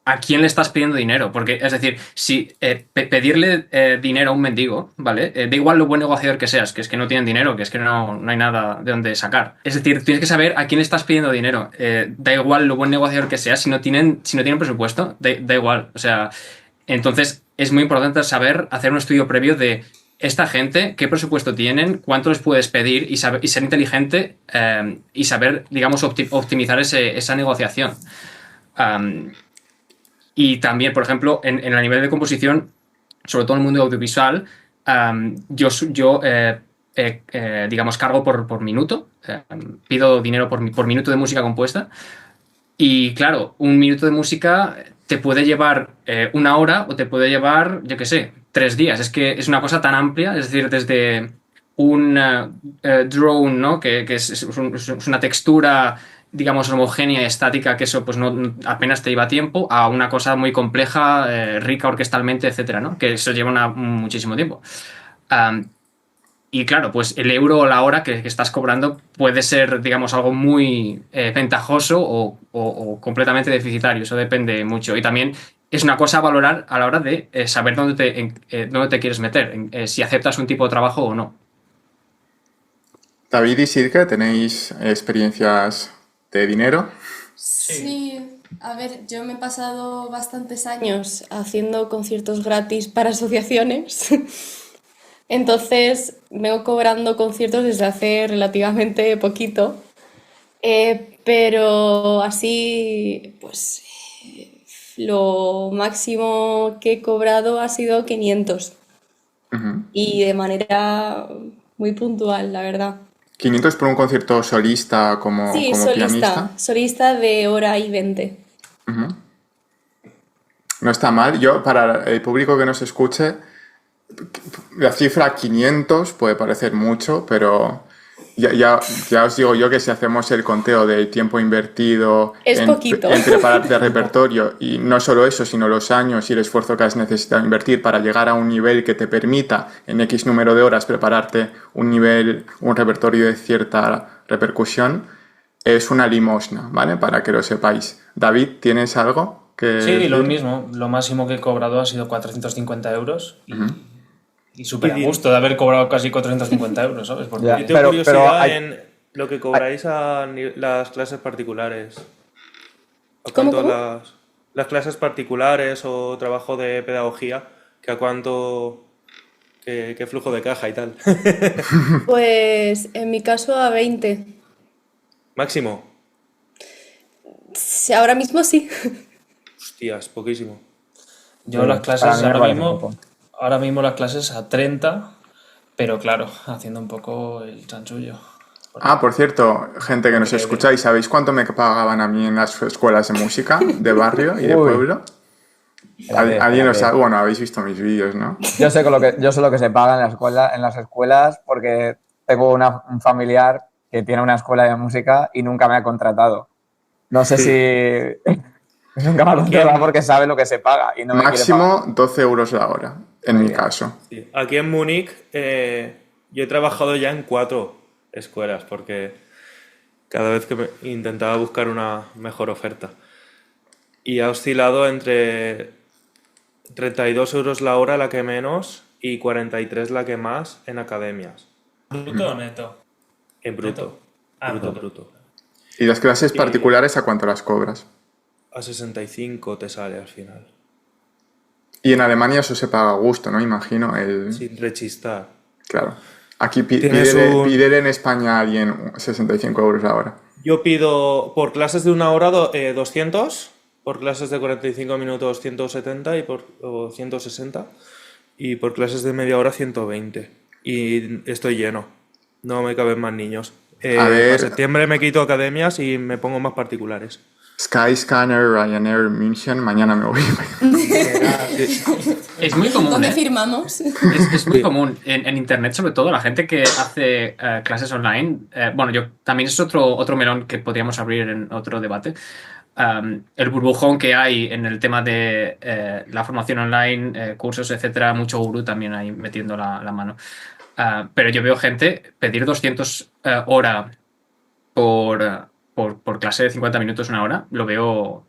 a quién le estás pidiendo dinero. Porque, es decir, si pedirle dinero a un mendigo, ¿vale? Da igual lo buen negociador que seas, que es que no tienen dinero, que es que no hay nada de dónde sacar. Es decir, tienes que saber a quién le estás pidiendo dinero. Da igual lo buen negociador que seas, si no tienen presupuesto, da igual. O sea, entonces es muy importante saber hacer un estudio previo de esta gente, qué presupuesto tienen, cuánto les puedes pedir y ser inteligente y saber, digamos, optimizar esa negociación. Y también, por ejemplo, en el nivel de composición, sobre todo en el mundo audiovisual, yo digamos, cargo por minuto, pido dinero por minuto de música compuesta. Y claro, un minuto de música te puede llevar una hora o te puede llevar, yo qué sé, 3 días. Es que es una cosa tan amplia, es decir, desde un drone, ¿no? Que es una textura, digamos, homogénea y estática, que eso pues apenas te lleva tiempo, a una cosa muy compleja, rica orquestalmente, etcétera, ¿no? Que eso lleva muchísimo tiempo. Um, y claro, pues el euro o la hora que estás cobrando puede ser, digamos, algo muy ventajoso o completamente deficitario. Eso depende mucho. Y también es una cosa a valorar a la hora de saber dónde te quieres meter, si aceptas un tipo de trabajo o no. David y Silke, ¿tenéis experiencias de dinero? Sí, a ver, yo me he pasado bastantes años haciendo conciertos gratis para asociaciones. Entonces, vengo cobrando conciertos desde hace relativamente poquito. Pero así, pues lo máximo que he cobrado ha sido 500 Ujú. y de manera muy puntual, la verdad. 500 por un concierto solista como, Sí, como pianista. solista de hora y 20. Ujú. No está mal. Yo, para el público que nos escuche, la cifra 500 puede parecer mucho, pero ya os digo yo que si hacemos el conteo del tiempo invertido Es poquito. en prepararte repertorio, y no solo eso, sino los años y el esfuerzo que has necesitado invertir para llegar a un nivel que te permita en X número de horas prepararte un repertorio de cierta repercusión, es una limosna, ¿vale? Para que lo sepáis. David, ¿tienes algo que Sí, lo decir? mismo. Lo máximo que he cobrado ha sido 450 euros y súper a Y gusto de haber cobrado casi 450 euros, ¿sabes? Porque Ya. yo tengo Pero curiosidad hay- en lo que cobráis a las clases particulares. ¿A ¿Cómo, cuánto cómo? las clases particulares o trabajo de pedagogía? ¿Que a cuánto, qué flujo de caja y tal? Pues en mi caso a 20. Máximo. Sí, ahora mismo sí. Hostias, poquísimo. yo Sí, las para clases mí me parece poco. ahora mismo las clases a 30, pero claro, haciendo un poco el chanchullo. Ah, por cierto, gente que nos escucháis, ¿sabéis cuánto me pagaban a mí en las escuelas de música de barrio y de Uy. pueblo? Espérate, ¿Alguien lo espérate. sabe? Bueno, habéis visto mis vídeos, ¿no? Yo sé lo que se paga en las escuelas porque tengo un familiar que tiene una escuela de música y nunca me ha contratado. No sé si nunca me ha contratado porque sabe lo que se paga y no me quiere pagar. Máximo 12 euros la hora, en mi caso. Sí. Aquí en Múnich yo he trabajado ya en 4 escuelas porque cada vez que intentaba buscar una mejor oferta. Y ha oscilado entre 32 euros la hora la que menos y 43 la que más en academias. ¿Bruto o neto? En bruto. Neto. Ah, Bruto, bruto. bruto. ¿Y las clases particulares a cuánto las cobras? A 65 te sale al final. Y en Alemania eso se paga a gusto, ¿no? Imagino. Sin rechistar. Claro. Aquí Tienes pídele en España a alguien 65 euros la hora. Yo pido por clases de una hora 200, por clases de 45 minutos 170 o 160 y por clases de media hora 120. Y estoy lleno, no me caben más niños. A ver. Para septiembre me quito academias y me pongo más particulares. Skyscanner, Ryanair, München, mañana me voy. Es muy común, ¿Dónde ¿eh? firmamos? Es muy común en internet, sobre todo, la gente que hace clases online. Bueno, yo también es otro melón que podríamos abrir en otro debate. El burbujón que hay en el tema de la formación online, cursos, etcétera, mucho gurú también ahí metiendo la mano. Pero yo veo gente pedir 200 hora por clase de 50 minutos, una hora. Lo veo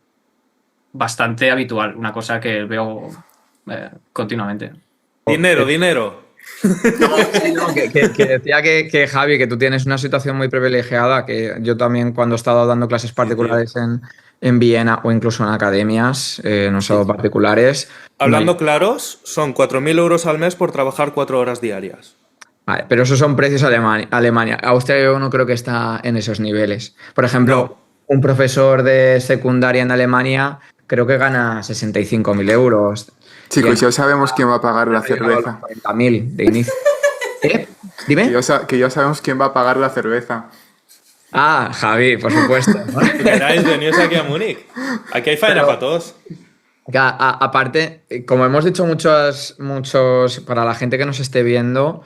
bastante habitual, una cosa que veo continuamente. Dinero, dinero. Sí, no, que decía que Javi, que tú tienes una situación muy privilegiada, que yo también cuando he estado dando clases particulares en Viena o incluso en academias, no solo particulares. Hablando claros, son 4.000 euros al mes por trabajar 4 horas diarias. Vale, pero esos son precios Alemania. Austria yo no creo que está en esos niveles. Por ejemplo, un profesor de secundaria en Alemania creo que gana 65.000 euros. Chicos, ya sabemos quién va a pagar la cerveza. 40.000 de inicio. Dime. Que ya sabemos quién va a pagar la cerveza. Ah, Javi, por supuesto. Si queráis, venís aquí a Múnich. Aquí hay faena para todos. Aparte, como hemos dicho muchos, para la gente que nos esté viendo,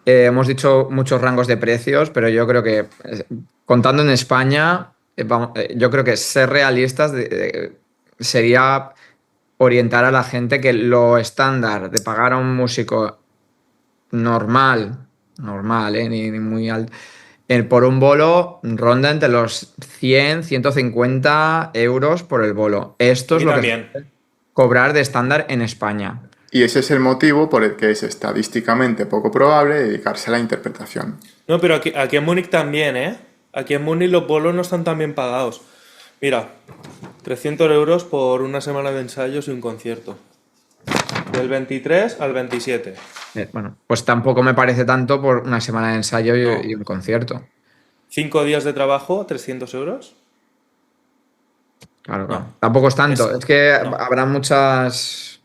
hemos dicho muchos rangos de precios, pero yo creo que, contando en España, yo creo que ser realistas sería orientar a la gente que lo estándar de pagar a un músico normal, ni muy alto, por un bolo ronda entre los 100, 150 euros por el bolo. Esto es Y lo también. cobrar de estándar en España. Y ese es el motivo por el que es estadísticamente poco probable dedicarse a la interpretación. No, pero aquí en Múnich también, ¿eh? Aquí en Múnich los bolos no están tan bien pagados. Mira, 300 euros por una semana de ensayos y un concierto. Del 23 al 27. Bueno, pues tampoco me parece tanto por una semana de ensayo No. y un concierto. 5 días de trabajo, 300 euros. Claro, claro. No. Tampoco es tanto. Es- Es que no. habrá muchas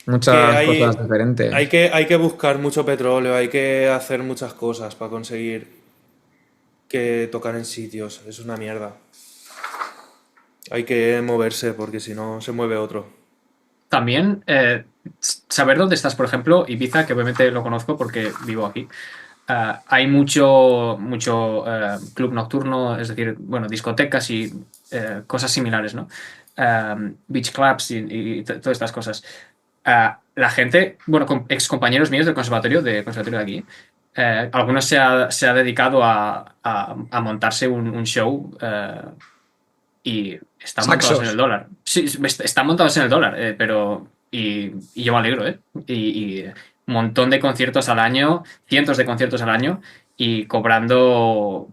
Que hay, cosas diferentes. hay que buscar mucho petróleo, hay que hacer muchas cosas para conseguir que tocar en sitios. Es una mierda. Hay que moverse porque si no se mueve otro. También saber dónde estás, por ejemplo, Ibiza, que obviamente lo conozco porque vivo aquí. Hay mucho club nocturno, es decir, bueno, discotecas y cosas similares, ¿no? Beach clubs y todas estas cosas. La gente, bueno, ex compañeros míos del conservatorio de aquí, algunos se ha dedicado a montarse un show y están montados Saxos. en el dólar. Sí, están montados en el dólar, pero. Y yo me alegro, ¿eh? Y un montón de conciertos al año, cientos de conciertos al año y cobrando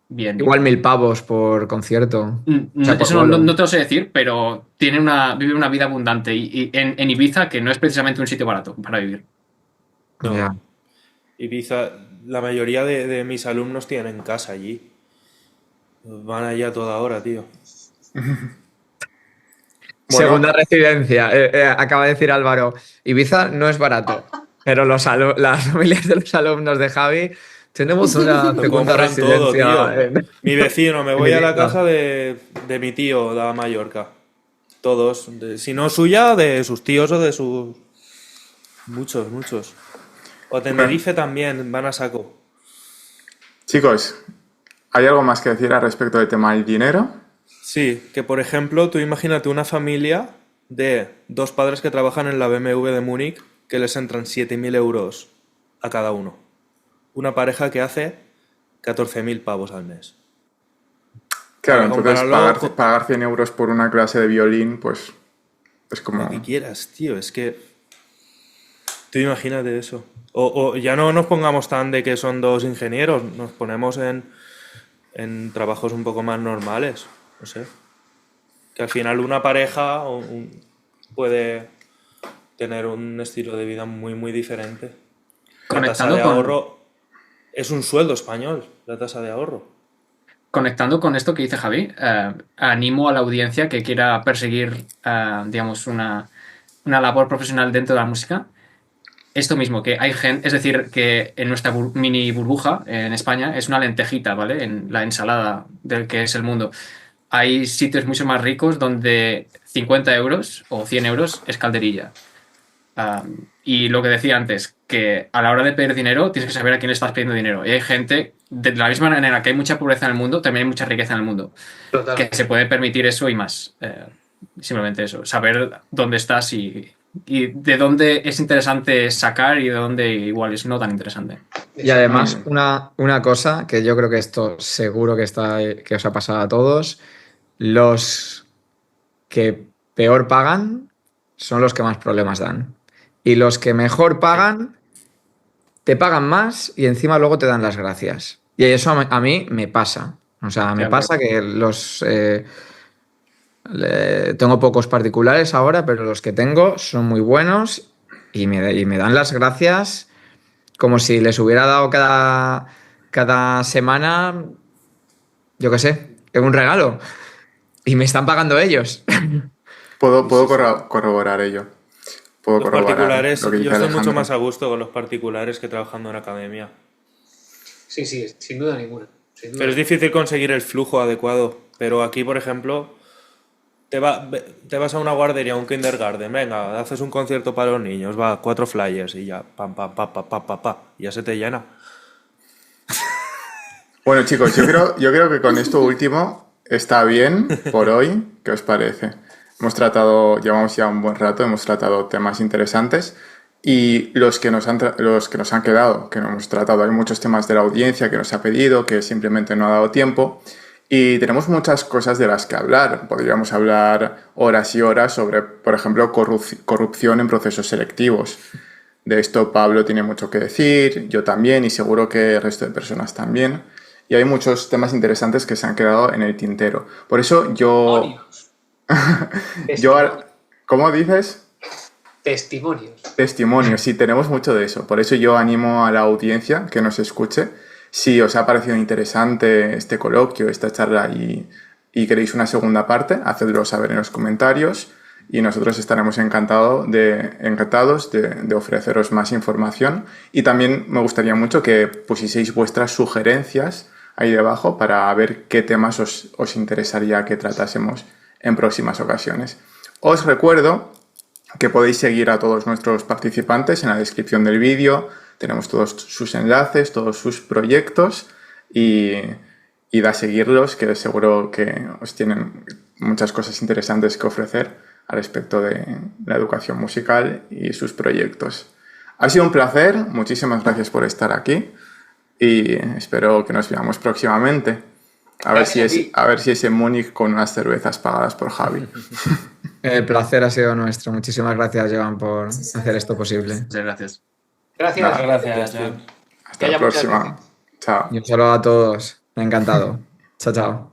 bien. Igual 1.000 pavos por concierto. O sea, por Eso bolo. no te lo sé decir, pero vive una vida abundante. Y en Ibiza, que no es precisamente un sitio barato para vivir. No. Ya. Ibiza, la mayoría de mis alumnos tienen casa allí. Van allá a toda hora, tío. Segunda residencia. Acaba de decir Álvaro. Ibiza no es barato, pero las familias de los alumnos de Javi tenemos una Lo segunda compran todo, residencia. tío. Mi vecino, me voy a la Ibiza. casa de mi tío, de Mallorca. Todos. Si no suya, de sus tíos o de sus... Muchos, muchos. O a Tenerife también, van a saco. Chicos, ¿hay algo más que decir al respecto del tema del dinero? Sí, que por ejemplo, tú imagínate una familia de 2 padres que trabajan en la BMW de Múnich que les entran 7.000 euros a cada uno. Una pareja que hace 14.000 pavos al mes. Claro, Para entonces compararlo pagar 100 euros por una clase de violín, pues es como... Lo que quieras, tío, es que... Tú imagínate eso. O ya no nos pongamos tan de que son 2 ingenieros, nos ponemos en trabajos un poco más normales, no sé. Que al final una pareja puede tener un estilo de vida muy, muy diferente. La tasa Conectando de con- ahorro es un sueldo español, la tasa de ahorro. Conectando con esto que dice Javi, animo a la audiencia que quiera perseguir, digamos, una labor profesional dentro de la música. Esto mismo, que hay gente, es decir, que en nuestra mini burbuja en España es una lentejita, ¿vale? En la ensalada del que es el mundo. Hay sitios mucho más ricos donde 50 euros o 100 euros es calderilla. Y lo que decía antes, que a la hora de pedir dinero tienes que saber a quién le estás pidiendo dinero. Y hay gente, de la misma manera que hay mucha pobreza en el mundo, también hay mucha riqueza en el mundo, que Totalmente. se puede permitir eso y más. Simplemente eso, saber dónde estás y de dónde es interesante sacar y de dónde igual es no tan interesante. Y además, una cosa que yo creo que esto seguro que os ha pasado a todos, los que peor pagan son los que más problemas dan. Y los que mejor pagan, te pagan más y encima luego te dan las gracias. Y eso a mí me pasa. O sea, me pasa que tengo pocos particulares ahora, pero los que tengo son muy buenos y me dan las gracias como si les hubiera dado cada semana, yo qué sé, un regalo. Y me están pagando ellos. Puedo corroborar ello. Puedo Los corroborar particulares, lo que yo dice estoy mucho Alejandro. más a gusto con los particulares que trabajando en academia. Sí, sí, sin duda ninguna. Sin duda. Pero es difícil conseguir el flujo adecuado. Pero aquí, por ejemplo, te vas a una guardería, a un kindergarten, venga, haces un concierto para los niños, va, 4 flyers y ya, pam, pam, pam, pam, pam, pam, pam, y ya se te llena. Bueno, chicos, yo creo que con esto último está bien por hoy. ¿Qué os parece? Llevamos ya un buen rato, hemos tratado temas interesantes y los que nos han quedado, que no hemos tratado, hay muchos temas de la audiencia que nos ha pedido, que simplemente no ha dado tiempo Y tenemos muchas cosas de las que hablar. Podríamos hablar horas y horas sobre, por ejemplo, corrupción en procesos selectivos. De esto Pablo tiene mucho que decir, yo también y seguro que el resto de personas también. Y hay muchos temas interesantes que se han quedado en el tintero. Por eso yo... ¿Cómo dices? Testimonios. Testimonios, sí, tenemos mucho de eso. Por eso yo animo a la audiencia que nos escuche. Si os ha parecido interesante este coloquio, esta charla y queréis una segunda parte, hacedlo saber en los comentarios y nosotros estaremos encantados de ofreceros más información. Y también me gustaría mucho que pusieseis vuestras sugerencias ahí debajo para ver qué temas os interesaría que tratásemos en próximas ocasiones. Os recuerdo que podéis seguir a todos nuestros participantes en la descripción del vídeo. Tenemos todos sus enlaces, todos sus proyectos y a seguirlos, que seguro que os tienen muchas cosas interesantes que ofrecer al respecto de la educación musical y sus proyectos. Ha sido un placer, muchísimas gracias por estar aquí y espero que nos veamos próximamente. A ver si es en Múnich con unas cervezas pagadas por Javi. El placer ha sido nuestro. Muchísimas gracias, Joan, por hacer esto posible. Muchas gracias. Gracias. Gracias, Joan. Hasta la próxima. Chao. Y un saludo a todos. Me ha encantado. Chao, chao.